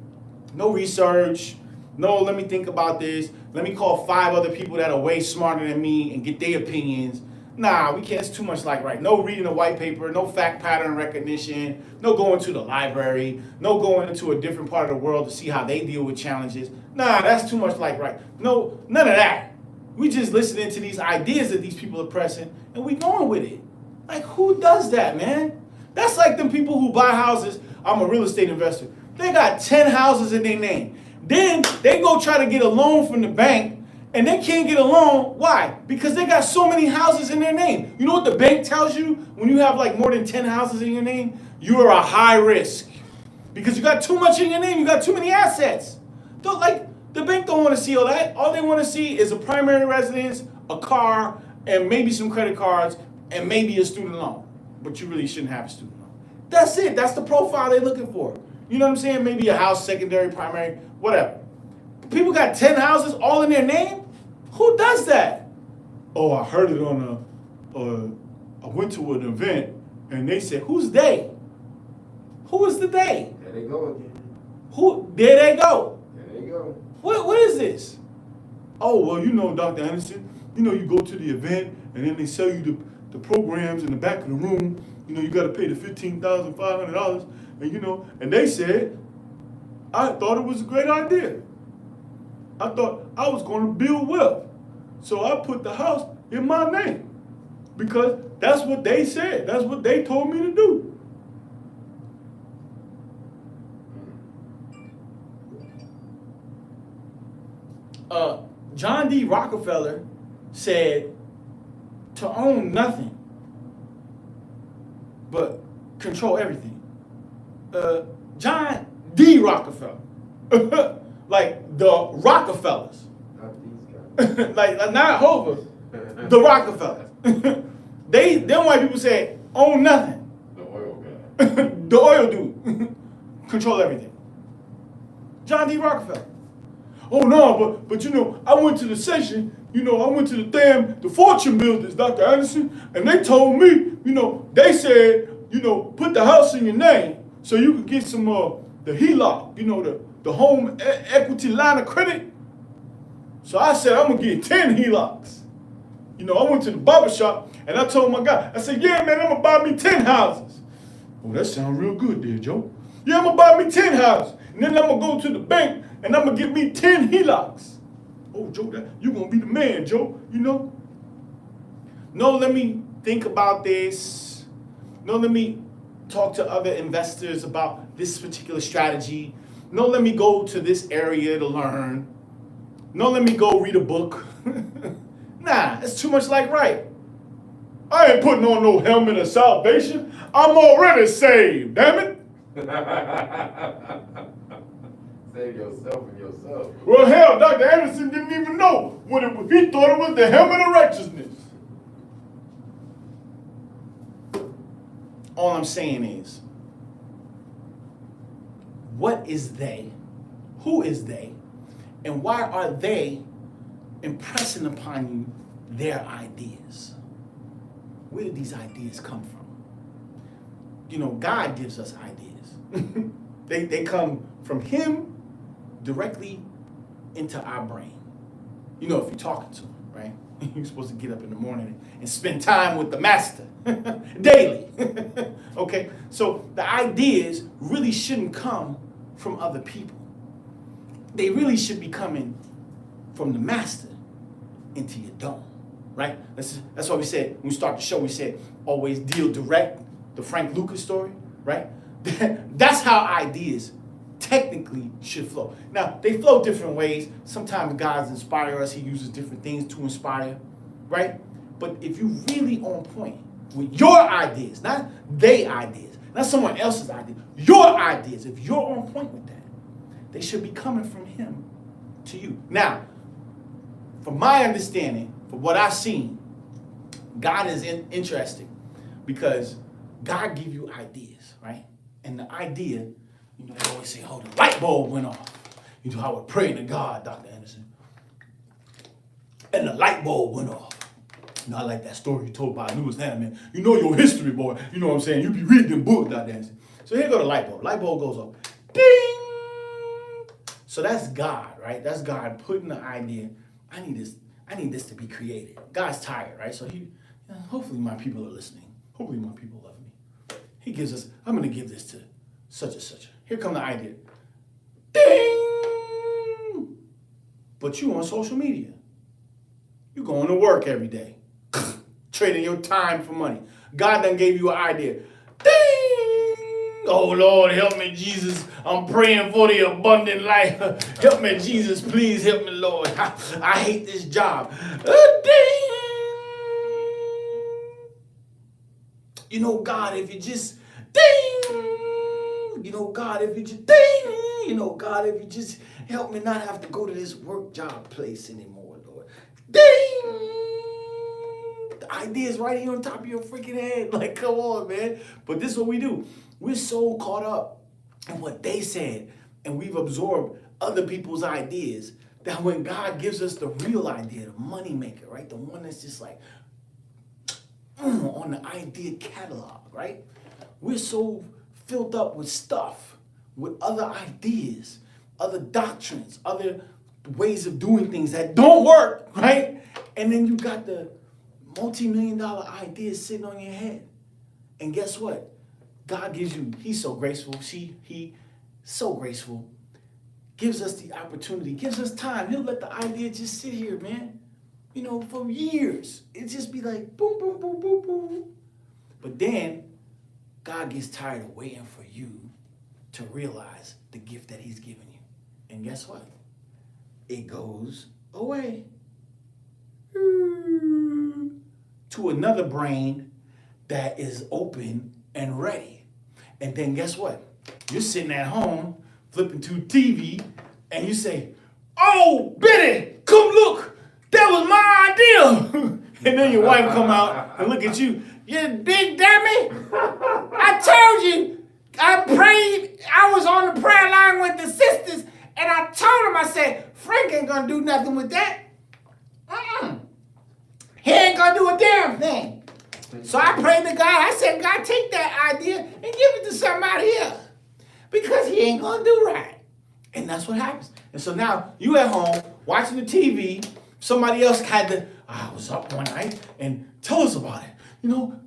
no research, no let me think about this. Let me call 5 other people that are way smarter than me and get their opinions. Nah, we can't. It's too much like right. No reading a white paper, no fact pattern recognition, no going to the library, no going into a different part of the world to see how they deal with challenges. Nah, that's too much like right. No, none of that. We just listening to these ideas that these people are pressing and we going with it. Like, who does that, man? That's like them people who buy houses. I'm a real estate investor. They got 10 houses in their name. Then they go try to get a loan from the bank and they can't get a loan. Why? Because they got so many houses in their name. You know what the bank tells you when you have like more than 10 houses in your name? You are a high risk. Because you got too much in your name. You got too many assets. The bank don't want to see all that. All they want to see is a primary residence, a car, and maybe some credit cards, and maybe a student loan. But you really shouldn't have a student loan. That's it. That's the profile they're looking for. You know what I'm saying? Maybe a house, secondary, primary, whatever. People got 10 houses all in their name? Who does that? Oh, I heard it on I went to an event and they said, who's they? Who is the they? There they go again. There they go. There they go. What is this? Oh, well, you know, Dr. Anderson, you know, you go to the event and then they sell you the programs in the back of the room. You know, you got to pay the $15,500. And, you know, and they said, I thought it was a great idea. I thought I was going to build wealth. So I put the house in my name. because that's what they said. That's what they told me to do. John D. Rockefeller said to own nothing but control everything. John D. Rockefeller, like the Rockefellers, Not these guys. like not Hoover, the Rockefellers. Them white people said own nothing. The oil guy. The oil dude control everything. John D. Rockefeller. Oh no, but you know, I went to the session, I went to the Fortune builders, Dr. Anderson, and they told me, they said, put the house in your name so you could get some the HELOC, the home equity line of credit. So I said, I'm gonna get 10 HELOCs. I went to the barber shop and I told my guy, I said, yeah, man, I'm gonna buy me 10 houses. Oh, that sounds real good there, Joe. Yeah, I'm gonna buy me 10 houses. And then I'm gonna go to the bank and I'm gonna get me 10 HELOCs. Oh, Joe, you gonna be the man, Joe, No, let me think about this. No, let me talk to other investors about this particular strategy. No, let me go to this area to learn. No, let me go read a book. Nah, that's too much like right. I ain't putting on no helmet of salvation. I'm already saved, damn it. Save yourself and yourself. Well, hell, Dr. Anderson didn't even know what it was. He thought it was the helmet of righteousness. All I'm saying is, what is they? Who is they? And why are they impressing upon you their ideas? Where did these ideas come from? God gives us ideas. They come from Him directly into our brain. If you're talking to Him, right? You're supposed to get up in the morning and spend time with the Master daily. Okay? So the ideas really shouldn't come from other people. They really should be coming from the Master into your dome, right? That's why we said, when we start the show, we said, always deal direct, the Frank Lucas story, right? That's how ideas technically should flow. Now, they flow different ways. Sometimes God inspires us. He uses different things to inspire, right? But if you really on point with your ideas, not they ideas, not someone else's ideas, your ideas, if you're on point with that, they should be coming from Him to you. Now, from my understanding, from what I've seen, God is interesting because God gives you ideas, right? And the idea, they always say, oh, the light bulb went off. I would pray to God, Dr. Anderson, and the light bulb went off. I like that story you told by Lewis Hamilton. You know your history, boy. You know what I'm saying? You be reading them books, Dr. Anderson. So here go the light bulb. Light bulb goes off. Ding! So that's God, right? That's God putting the idea, I need this to be created. God's tired, right? So hopefully my people are listening. Hopefully my people love me. He gives us, I'm going to give this to such and such. Here come the idea. Ding! But you on social media. You going to work every day. Trading your time for money. God done gave you an idea. Ding! Oh, Lord, help me, Jesus. I'm praying for the abundant life. Help me, Jesus. Please help me, Lord. I hate this job. Ding! God, if you just ding! God, if you just ding! God, if you just help me not have to go to this work job place anymore, Lord. Ding! The idea is right here on top of your freaking head. Like, come on, man. But this is what we do. We're so caught up in what they said, and we've absorbed other people's ideas, that when God gives us the real idea, the money maker, right? The one that's just like on the idea catalog, right? We're so filled up with stuff, with other ideas, other doctrines, other ways of doing things that don't work, right? And then you got the multi-million-dollar ideas sitting on your head. And guess what? God gives you, He's so graceful. He so graceful. Gives us the opportunity, gives us time. He'll let the idea just sit here, man. for years. It just be like boom, boom, boom, boom, boom. But then God gets tired of waiting for you to realize the gift that he's given you. And guess what? It goes away to another brain that is open and ready. And then guess what? You're sitting at home flipping through TV and you say, "Oh, Betty, come look. That was my idea." And then your wife come out and look at you. "You big dummy. I told you. I prayed. I was on the prayer line with the sisters and I told them, I said, Frank ain't gonna do nothing with that. He ain't gonna do a damn thing. So I prayed to God. I said, God, take that idea and give it to somebody else. Because he ain't gonna do right." And that's what happens. And so now you at home watching the TV. Somebody else I was up one night and tell us about it.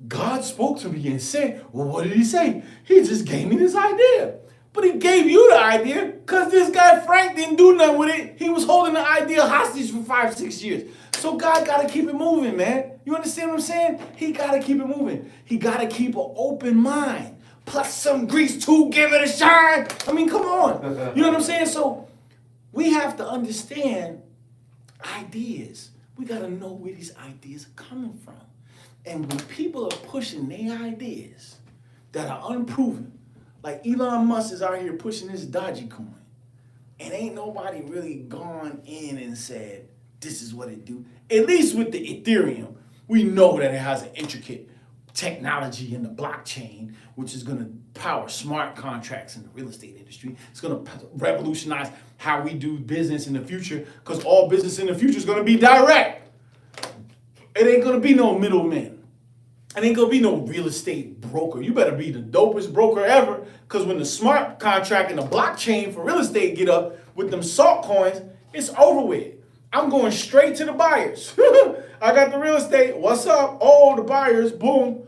God spoke to me and said, well, what did he say? He just gave me this idea. But he gave you the idea because this guy Frank didn't do nothing with it. He was holding the idea hostage for 5-6 years. So God got to keep it moving, man. You understand what I'm saying? He got to keep it moving. He got to keep an open mind. Plus some grease to give it a shine. I mean, come on. You know what I'm saying? So we have to understand ideas. We got to know where these ideas are coming from. And when people are pushing their ideas that are unproven, like Elon Musk is out here pushing this Dogecoin, and ain't nobody really gone in and said, this is what it do. At least with the Ethereum, we know that it has an intricate technology in the blockchain, which is going to power smart contracts in the real estate industry. It's going to revolutionize how we do business in the future, because all business in the future is going to be direct. It ain't going to be no middlemen. It ain't going to be no real estate broker. You better be the dopest broker ever, because when the smart contract and the blockchain for real estate get up with them salt coins, it's over with. I'm going straight to the buyers. I got the real estate. What's up? Oh, the buyers. Boom.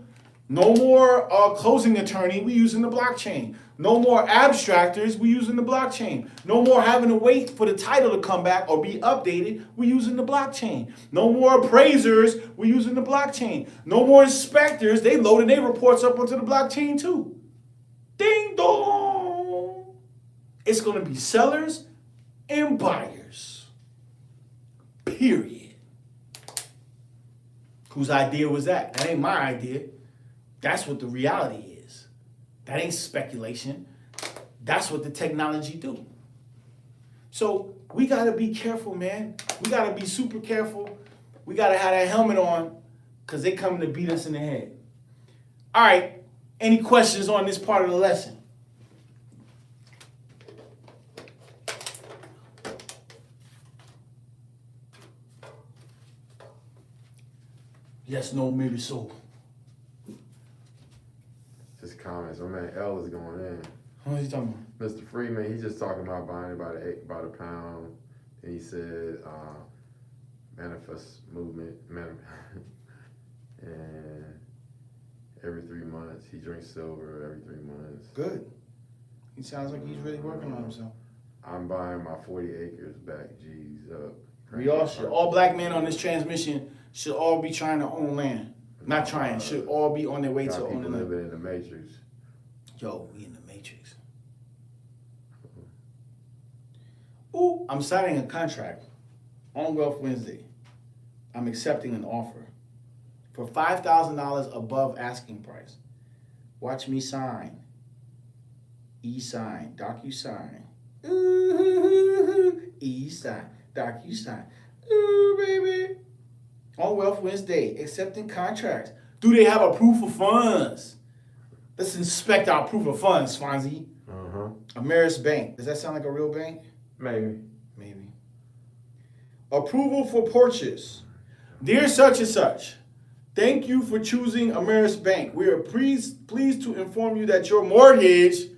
No more closing attorney. We using the blockchain. No more abstractors. We using the blockchain. No more having to wait for the title to come back or be updated. We using the blockchain. No more appraisers. We using the blockchain. No more inspectors. They loading their reports up onto the blockchain too. Ding dong. It's going to be sellers and buyers. Period. Whose idea was that? That ain't my idea. That's what the reality is. That ain't speculation. That's what the technology do. So we got to be careful, man. We got to be super careful. We got to have that helmet on because they coming to beat us in the head. All right. Any questions on this part of the lesson? Yes, no, maybe so. Just comments. My man L is going in. What are you talking about? Mr. Freeman, he's just talking about buying about a pound. And he said, manifest movement, and every 3 months he drinks silver every 3 months. Good. He sounds like he's really working on himself. I'm buying my 40 acres back. G's up. We all should. All black men on this transmission should all be trying to own land. Not trying. Should all be on their way to owning land. Living in the matrix. Yo, we in the matrix. Ooh, I'm signing a contract on Wealth Wednesday. I'm accepting an offer for $5,000 above asking price. Watch me sign. E-sign. DocuSign. Ooh, E-sign. DocuSign. Ooh, baby. On Wealth Wednesday, accepting contracts. Do they have a proof of funds? Let's inspect our proof of funds, Fonzie. Ameris Bank. Does that sound like a real bank? Maybe. Maybe. Approval for purchase. Dear such and such, thank you for choosing Ameris Bank. We are pleased to inform you that your mortgage,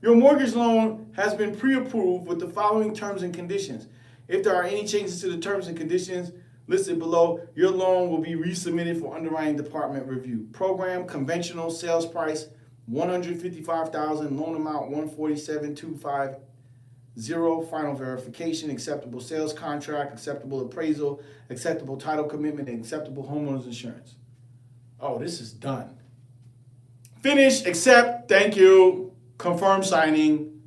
your mortgage loan has been pre-approved with the following terms and conditions. If there are any changes to the terms and conditions listed below, your loan will be resubmitted for underwriting department review. Program conventional sales price $155,000, loan amount $147,250. 0 final verification, acceptable sales contract, acceptable appraisal, acceptable title commitment, and acceptable homeowners insurance. Oh, this is done. Finish, accept, thank you, confirm signing,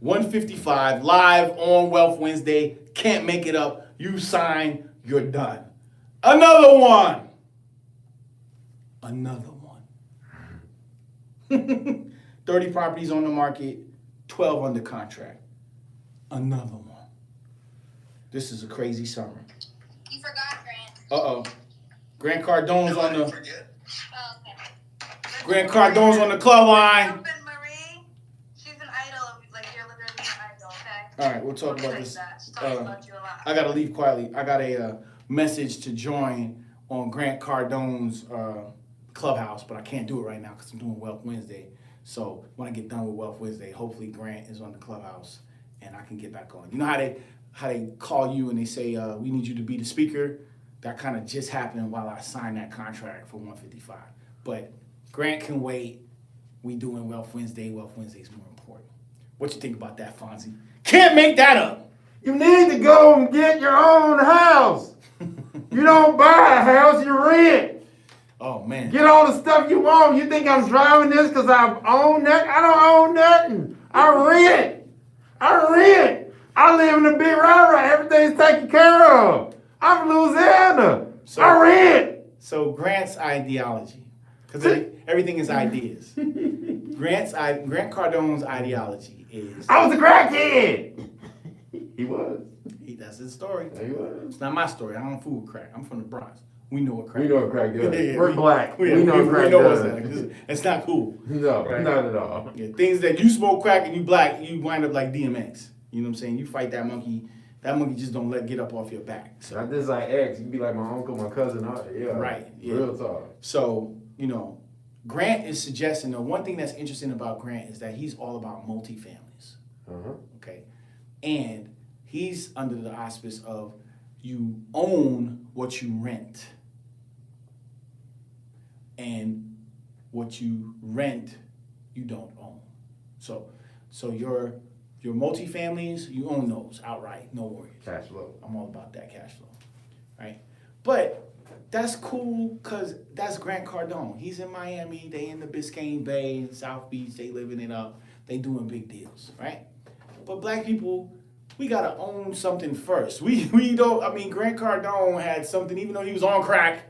1:55, live on Wealth Wednesday. Can't make it up. You sign, you're done. Another one. 30 properties on the market, 12 under contract. Another one. This is a crazy summer. You forgot Grant. Uh-oh. Grant Cardone's on the Oh, okay. Grant Cardone's on the club line. Marie, she's an idol. Like, you're literally an idol, okay? All right, we'll talk about this. She talks about you a lot. I gotta leave quietly. I got a message to join on Grant Cardone's clubhouse, but I can't do it right now because I'm doing Wealth Wednesday. So when I get done with Wealth Wednesday, hopefully Grant is on the clubhouse and I can get back on. You know how they call you and they say we need you to be the speaker? That kind of just happened while I signed that contract for 155. But Grant can wait. We doing Wealth Wednesday. Wealth Wednesday is more important. What you think about that, Fonzie? Can't make that up. You need to go and get your own house. You don't buy a house, you rent. Oh, man. Get all the stuff you want. You think I'm driving this because I own that? I don't own nothing. I rent. I live in a big railroad. Everything's taken care of. I'm from Louisiana. I rent. So Grant's ideology, because everything is ideas. Grant Cardone's ideology is. I was a crackhead. He was. That's his story. He was. It's not my story. I don't fool with crack. I'm from the Bronx. We know what crack. We know what crack does. Yeah, We're black. We know what crack what's does. that. It's not cool. No, Right. not at all. Yeah, things that you smoke crack and you black, you wind up like DMX. You know what I'm saying? You fight that monkey just don't get up off your back. So. Not just like ex. You can be like my uncle, my cousin. Yeah. Right. Yeah. Real talk. So, Grant is suggesting, the one thing that's interesting about Grant is that he's all about multifamilies. Uh-huh. Okay. And he's under the auspice of you own what you rent. And what you rent, you don't own. So your multifamilies, you own those outright, no worries. Cash flow. I'm all about that cash flow, right? But that's cool because that's Grant Cardone. He's in Miami. They in the Biscayne Bay, South Beach. They living it up. They doing big deals, right? But black people, we gotta own something first. We don't. I mean, Grant Cardone had something. Even though he was on crack,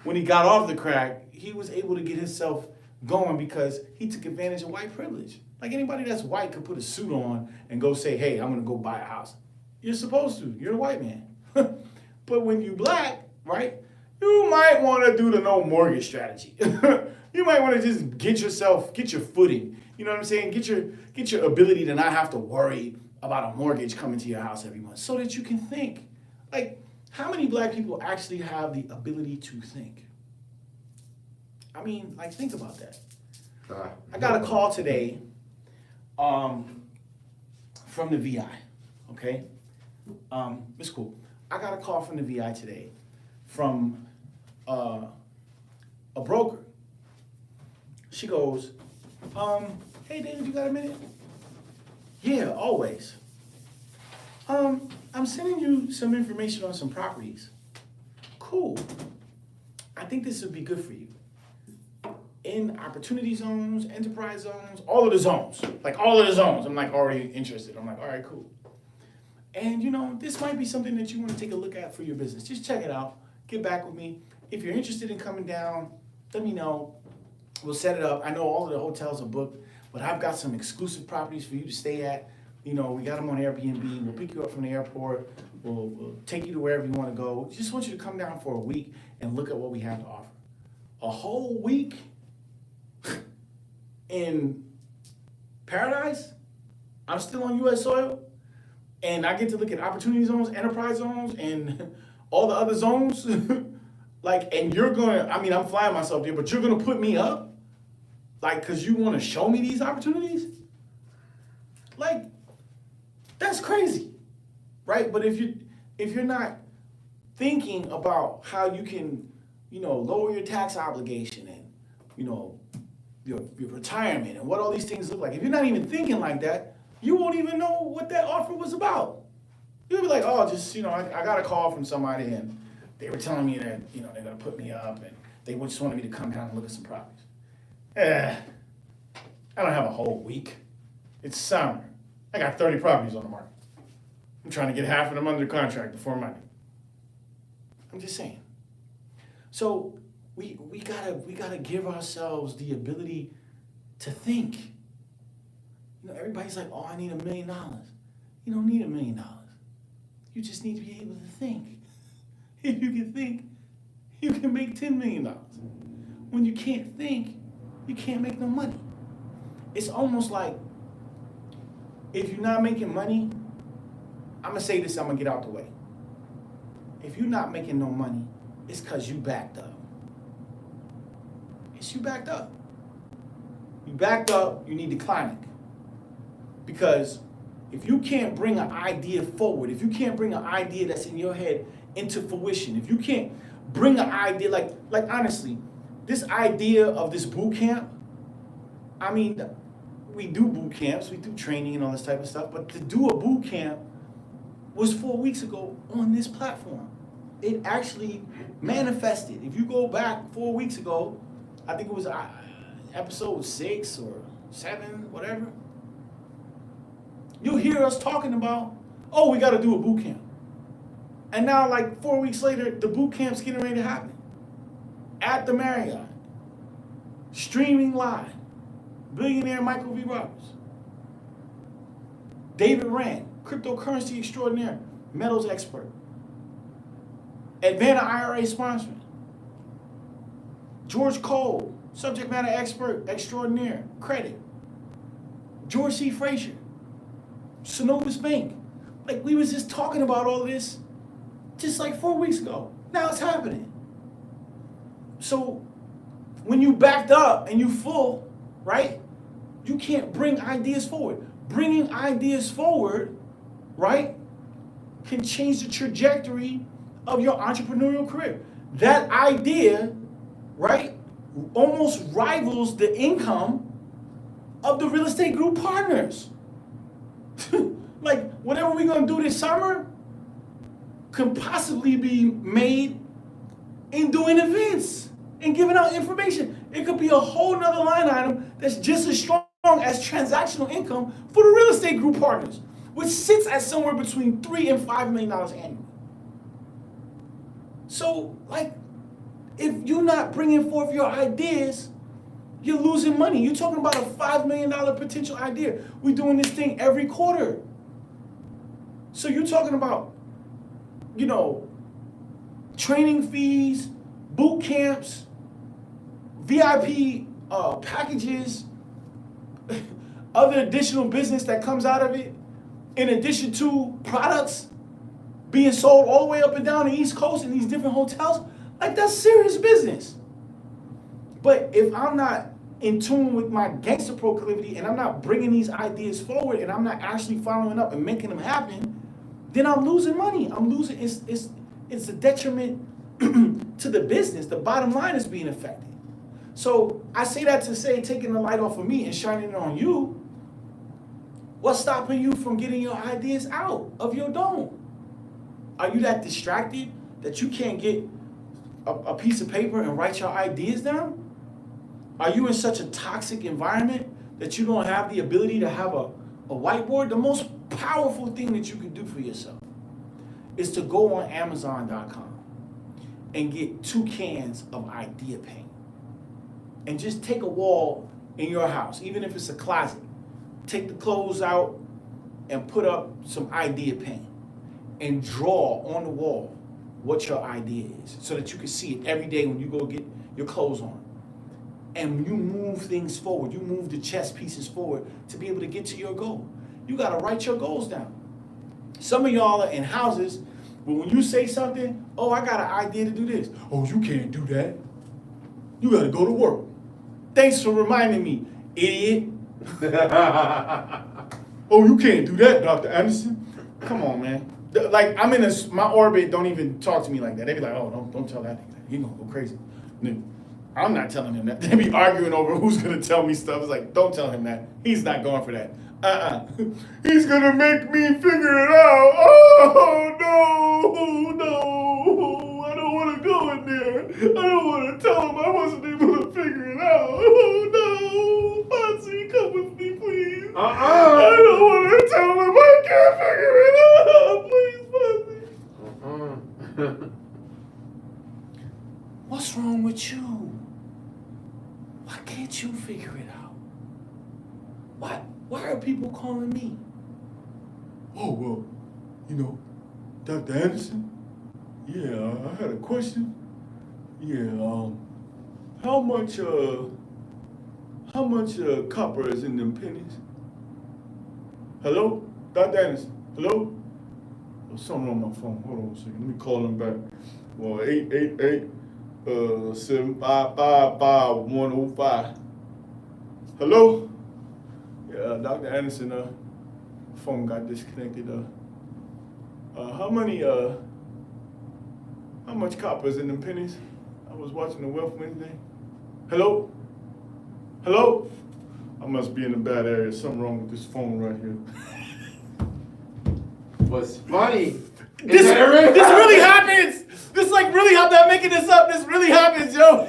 when he got off the crack, he was able to get himself going because he took advantage of white privilege. Like anybody that's white could put a suit on and go say, hey, I'm gonna go buy a house. You're supposed to, you're a white man. But when you black, right, you might wanna do the no mortgage strategy. You might wanna just get your footing. You know what I'm saying? Get your ability to not have to worry about a mortgage coming to your house every month so that you can think. Like, how many black people actually have the ability to think? I mean, like, think about that. I got a call today from the VI, okay? It's cool. I got a call from the VI today from a broker. She goes, hey, David, you got a minute? Yeah, always. I'm sending you some information on some properties. Cool. I think this would be good for you. In opportunity zones, enterprise zones, all of the zones. Like all of the zones. I'm like already interested. I'm like, all right, cool. And this might be something that you want to take a look at for your business. Just check it out. Get back with me. If you're interested in coming down, let me know. We'll set it up. I know all of the hotels are booked, but I've got some exclusive properties for you to stay at. We got them on Airbnb. We'll pick you up from the airport. We'll take you to wherever you want to go. Just want you to come down for a week and look at what we have to offer. A whole week in paradise? I'm still on U.S. soil, and I get to look at opportunity zones, enterprise zones, and all the other zones. And you're I'm flying myself there, but you're gonna put me up? Because you want to show me these opportunities? That's crazy, right? But if you're not thinking about how you can, lower your tax obligation and, your retirement and what all these things look like, if you're not even thinking like that, you won't even know what that offer was about. You'll be like, oh, just, I got a call from somebody and they were telling me that, they're going to put me up and they just wanted me to come down and look at some properties. I don't have a whole week. It's summer. I got 30 properties on the market. I'm trying to get half of them under contract before Monday. I'm just saying. So we gotta give ourselves the ability to think. Everybody's like, oh, I need $1 million. You don't need $1 million. You just need to be able to think. If you can think, you can make $10 million. When you can't think, you can't make no money. It's almost like if you're not making money, I'm gonna say this, I'm gonna get out the way. If you're not making no money, it's because you backed up. It's you backed up. You backed up, you need to clinic. Because if you can't bring an idea forward, if you can't bring an idea that's in your head into fruition, if you can't bring an idea, like honestly, this idea of this boot camp, I mean, we do boot camps, we do training and all this type of stuff, but to do a boot camp was 4 weeks ago on this platform. It actually manifested. If you go back 4 weeks ago, I think it was episode 6 or 7, whatever, you'll hear us talking about, oh, we got to do a boot camp. And now, like 4 weeks later, the boot camp's getting ready to happen. At the Marriott. Streaming live. Billionaire Michael V. Roberts. David Rand, cryptocurrency extraordinaire, metals expert. Advanta IRA sponsoring. George Cole, subject matter expert extraordinaire, credit. George C. Frazier, Synovus Bank. Like, we was just talking about all this just like 4 weeks ago. Now it's happening. So when you backed up and you full, right, you can't bring ideas forward. Bringing ideas forward, right, can change the trajectory of your entrepreneurial career. That idea, right, almost rivals the income of the real estate group partners. Like, whatever we're gonna do this summer can possibly be made in doing events and giving out information. It could be a whole nother line item that's just as strong as transactional income for the real estate group partners, which sits at somewhere between $3 and $5 million annually. So, like, if you're not bringing forth your ideas, you're losing money. You're talking about a $5 million potential idea. We're doing this thing every quarter. So you're talking about, training fees, boot camps, VIP packages, other additional business that comes out of it, in addition to products being sold all the way up and down the East Coast in these different hotels. Like, that's serious business. But if I'm not in tune with my gangster proclivity and I'm not bringing these ideas forward and I'm not actually following up and making them happen, then I'm losing money. I'm losing. It's a detriment to the business. The bottom line is being affected. So I say that to say, taking the light off of me and shining it on you, what's stopping you from getting your ideas out of your dome? Are you that distracted that you can't get a piece of paper and write your ideas down? Are you in such a toxic environment that you don't have the ability to have a whiteboard? The most powerful thing that you can do for yourself is to go on Amazon.com and get 2 cans of idea paint and just take a wall in your house, even if it's a closet. Take the clothes out and put up some idea paint and draw on the wall what your idea is so that you can see it every day when you go get your clothes on. And you move things forward. You move the chess pieces forward to be able to get to your goal. You got to write your goals down. Some of y'all are in houses, but when you say something, oh, I got an idea to do this. Oh, you can't do that. You got to go to work. Thanks for reminding me, idiot. Oh, you can't do that, Dr. Anderson. Come on, man. Like, I'm in my orbit, don't even talk to me like that. They be like, oh, don't tell that nigga that. He gonna go crazy. I'm not telling him that. They be arguing over who's gonna tell me stuff. It's like, don't tell him that. He's not going for that. He's gonna make me figure it out. Oh no, I don't wanna go in there. I don't wanna tell him I wasn't able to figure it out. Oh no, Fonzie, come with me, please. I don't wanna tell him I can't figure it out. Please, Fonzie. What's wrong with you? Why can't you figure it out? Why are people calling me? Oh, well, Dr. Anderson? Yeah, I had a question. Yeah, how much copper is in them pennies? Hello? Dr. Anderson? Hello? Oh, something on my phone. Hold on a second. Let me call him back. Well, 888-755-5105. Hello? Yeah, Dr. Anderson, phone got disconnected. How much copper is in them pennies? I was watching the Wealth Wednesday. Hello? Hello? I must be in a bad area. Something wrong with this phone right here. What's funny? This really happens! This really happened. I'm making this up. This really happens, yo.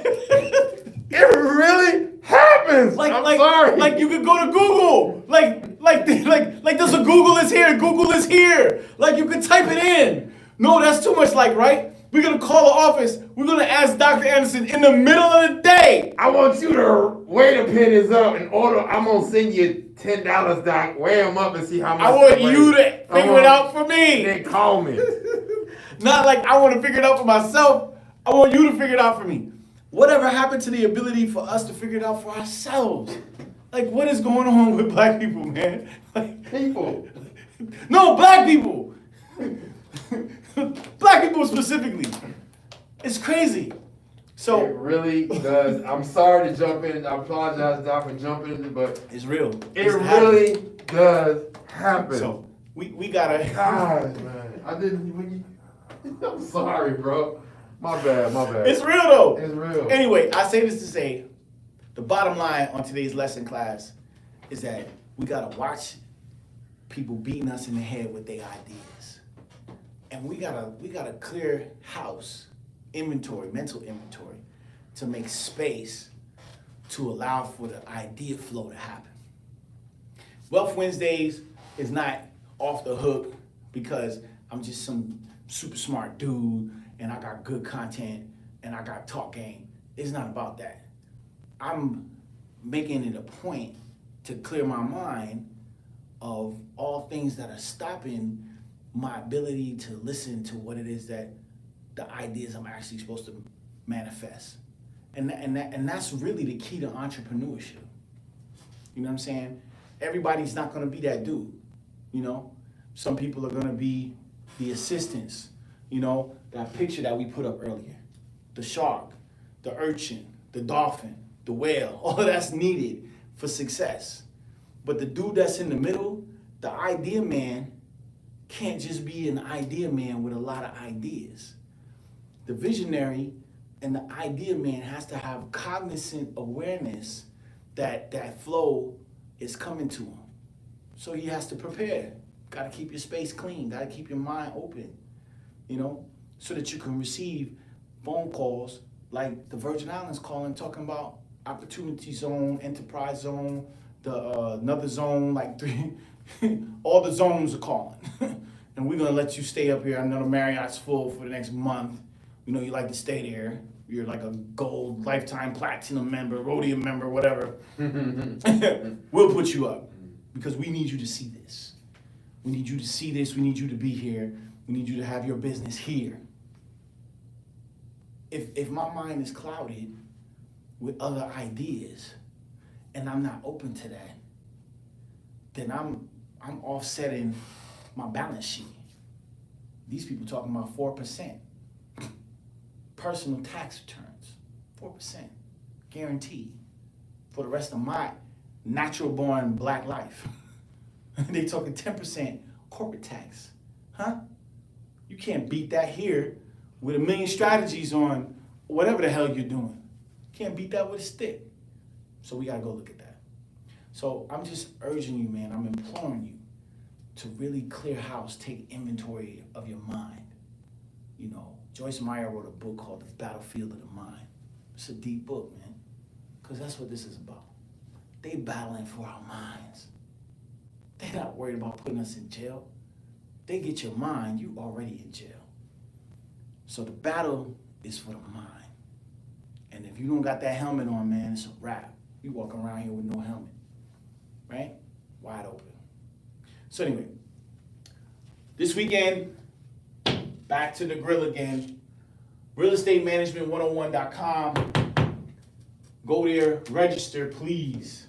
It really happens. I'm sorry. Like you could go to Google. Like there's a Google is here. Google is here. Like you could type it in. No, that's too much. Right? We're gonna call the office. We're gonna ask Dr. Anderson in the middle of the day. I want you to weigh the pennies up and order. I'm gonna send you $10, Doc. Weigh them up and see how much. I want you to figure it out for me. Then call me. Not like I want to figure it out for myself. I want you to figure it out for me. Whatever happened to the ability for us to figure it out for ourselves? Like, what is going on with black people, man? People. No, black people. Black people specifically. It's crazy. So It really does. I'm sorry to jump in. I apologize, Doc, for jumping in, but it's real. it really does happen. So we gotta. God, man. I'm sorry, bro. My bad. It's real though. It's real. Anyway, I say this to say, the bottom line on today's lesson class is that we gotta watch people beating us in the head with their ideas, and we gotta clear house, inventory, mental inventory, to make space to allow for the idea flow to happen. Wealth Wednesdays is not off the hook because I'm just some super smart dude and I got good content and I got talk game. It's not about that. I'm making it a point to clear my mind of all things that are stopping my ability to listen to what it is that the ideas I'm actually supposed to manifest. And that's really the key to entrepreneurship. You know what I'm saying? Everybody's not gonna be that dude, Some people are gonna be the assistants, that picture that we put up earlier. The shark, the urchin, the dolphin, the whale, all of that's needed for success. But the dude that's in the middle, the idea man, can't just be an idea man with a lot of ideas. The visionary and the idea man has to have cognizant awareness that that flow is coming to him. So he has to prepare. Got to keep your space clean. Got to keep your mind open, so that you can receive phone calls like the Virgin Islands calling, talking about opportunity zone, enterprise zone, another zone, like 3, all the zones are calling. And we're going to let you stay up here. I know the Marriott's full for the next month. You like to stay there. You're like a gold, lifetime platinum member, rhodium member, whatever. We'll put you up because we need you to see this. We need you to see this. We need you to be here. We need you to have your business here. If my mind is clouded with other ideas and I'm not open to that, then I'm offsetting my balance sheet. These people talking about 4%. Personal tax returns, 4%, guaranteed, for the rest of my natural-born black life. They talking 10% corporate tax, huh? You can't beat that here with a million strategies on whatever the hell you're doing. Can't beat that with a stick. So we gotta go look at that. So I'm just urging you, man, I'm imploring you to really clear house, take inventory of your mind. You know, Joyce Meyer wrote a book called The Battlefield of the Mind. It's a deep book, man, because that's what this is about. They battling for our minds. They're not worried about putting us in jail. They get your mind, you already in jail. So the battle is for the mind. And if you don't got that helmet on, man, it's a wrap. You walking around here with no helmet, right? Wide open. So anyway, this weekend, back to the grill again. realestatemanagement101.com. Go there, register, please.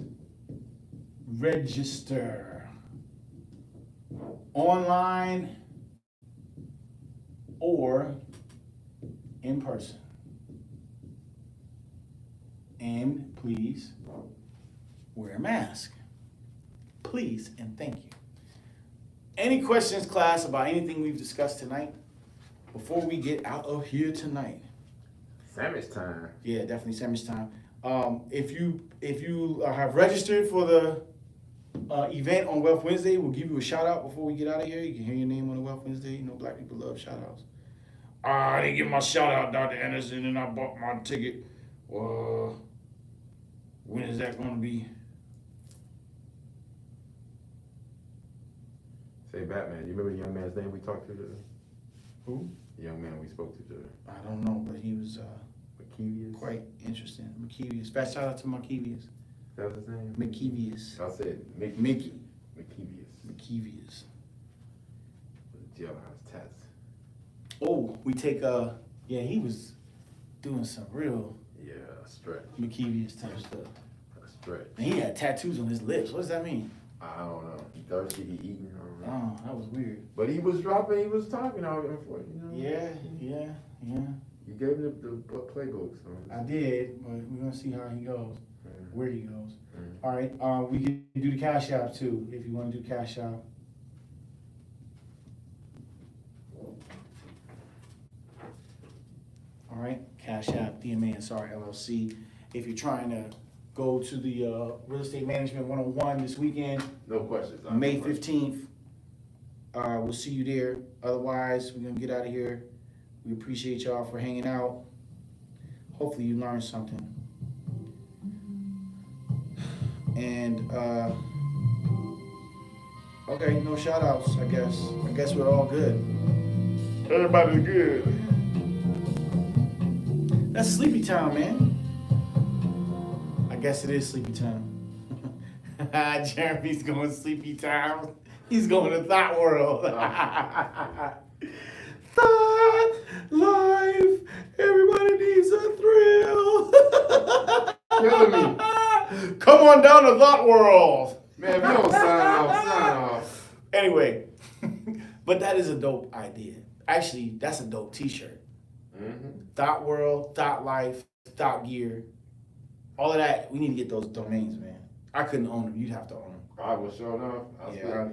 Register. Online or in person. And please wear a mask. Please and thank you. Any questions, class, about anything we've discussed tonight before we get out of here tonight? Sandwich time. Yeah, definitely sandwich time. If you have registered for the event on Wealth Wednesday, we'll give you a shout out before we get out of here. You can hear your name on the Wealth Wednesday. You know, black people love shout outs. I didn't get my shout out, Dr. Anderson, and I bought my ticket. When is that going to be? Say Batman. You remember the young man's name we talked to today? Who? The young man we spoke to today. I don't know, but he was McKevius. quite interesting. McKevius. Fast shout out to McKevius. That was his name? McKevius. I said Mickey. McKevius. McKevius. With the jailhouse tats. Oh, we take yeah, he was doing some real Yeah, a stretch. McKevius type stuff. A stretch. And he had tattoos on his lips. What does that mean? I don't know. He thirsty, he eating. I don't know. Oh, that was weird. But he was dropping, he was talking out, you know. Yeah. You gave him the playbook, so. I did, but we're gonna see how he goes, where he goes. Mhm. All right, we can do the cash app too, if you wanna do cash app. All right, cash app, DMA and Sorry LLC. If you're trying to go to the Real Estate Management 101 this weekend, No questions. May 15th, we'll see you there. Otherwise, we're gonna get out of here. We appreciate y'all for hanging out. Hopefully you learned something. And, okay, no shout outs, I guess. I guess we're all good. Everybody's good. That's sleepy time, man. I guess it is sleepy time. Jeremy's going sleepy time. He's going to Thought World. Thought Life. Everybody needs a thrill. Killing me. Come on down to Thought World. Man, if you don't sign off. Anyway, but that is a dope idea. Actually, that's a dope t-shirt. Mm-hmm. Thought World, Thought Life, Thought Gear. All of that, we need to get those domains, man. I couldn't own them. You'd have to own them. I will show enough. Yeah,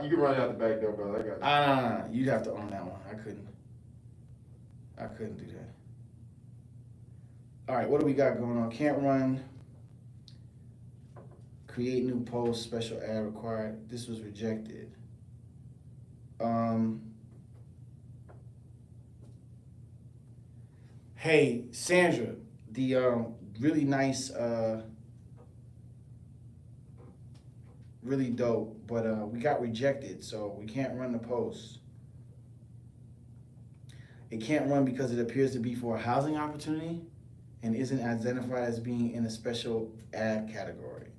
You can run out the back door, brother. I got you. Nah. You'd have to own that one. I couldn't do that. All right, what do we got going on? Can't run. Create new post, special ad required. This was rejected. Hey, Sandra, the really nice, really dope, but we got rejected, so we can't run the post. It can't run because it appears to be for a housing opportunity and isn't identified as being in a special ad category.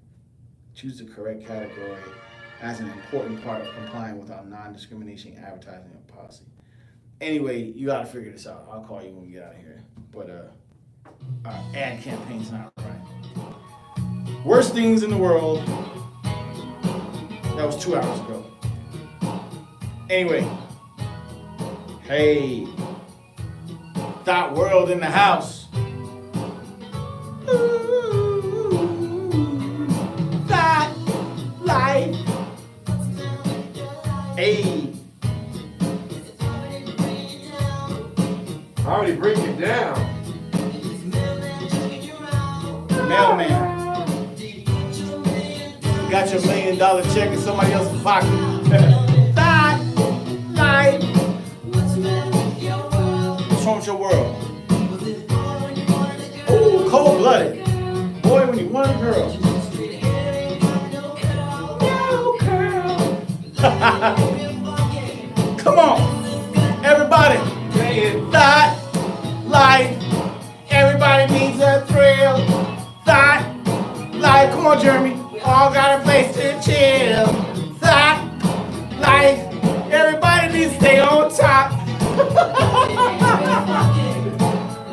Choose the correct category as an important part of complying with our non-discrimination advertising policy. Anyway, you gotta figure this out. I'll call you when we get out of here. But our ad campaign's not right. Worst things in the world. That was 2 hours ago. Anyway. Hey. Thought World in the house. Thought Life. Hey. I already bring you down. got your $1 million check in somebody else's pocket. Thought life. What's wrong with your world? Ooh, cold-blooded. Boy, when you want a girl. Come on, everybody. Thought life. Everybody needs a thrill. Thought life. Come on, Jeremy. All got a place to chill. Thought life. Everybody needs to stay on top.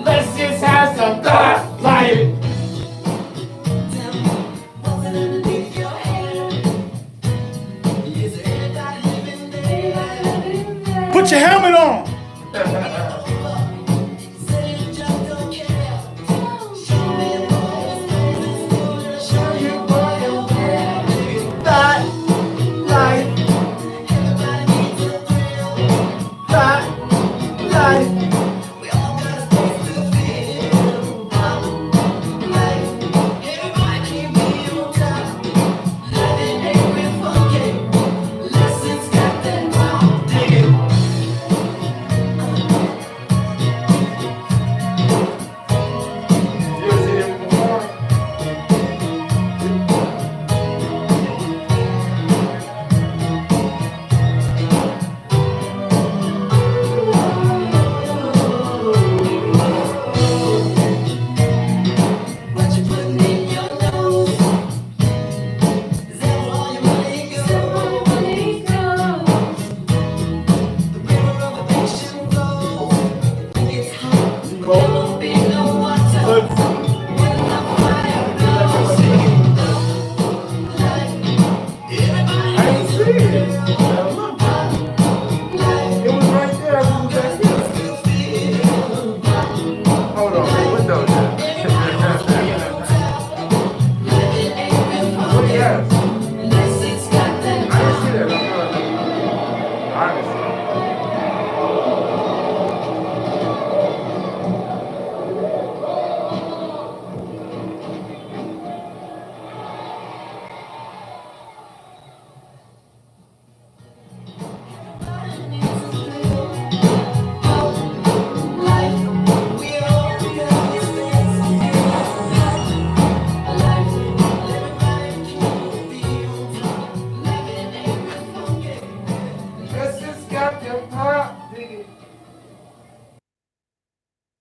Let's just have some thought life. Put your helmet on.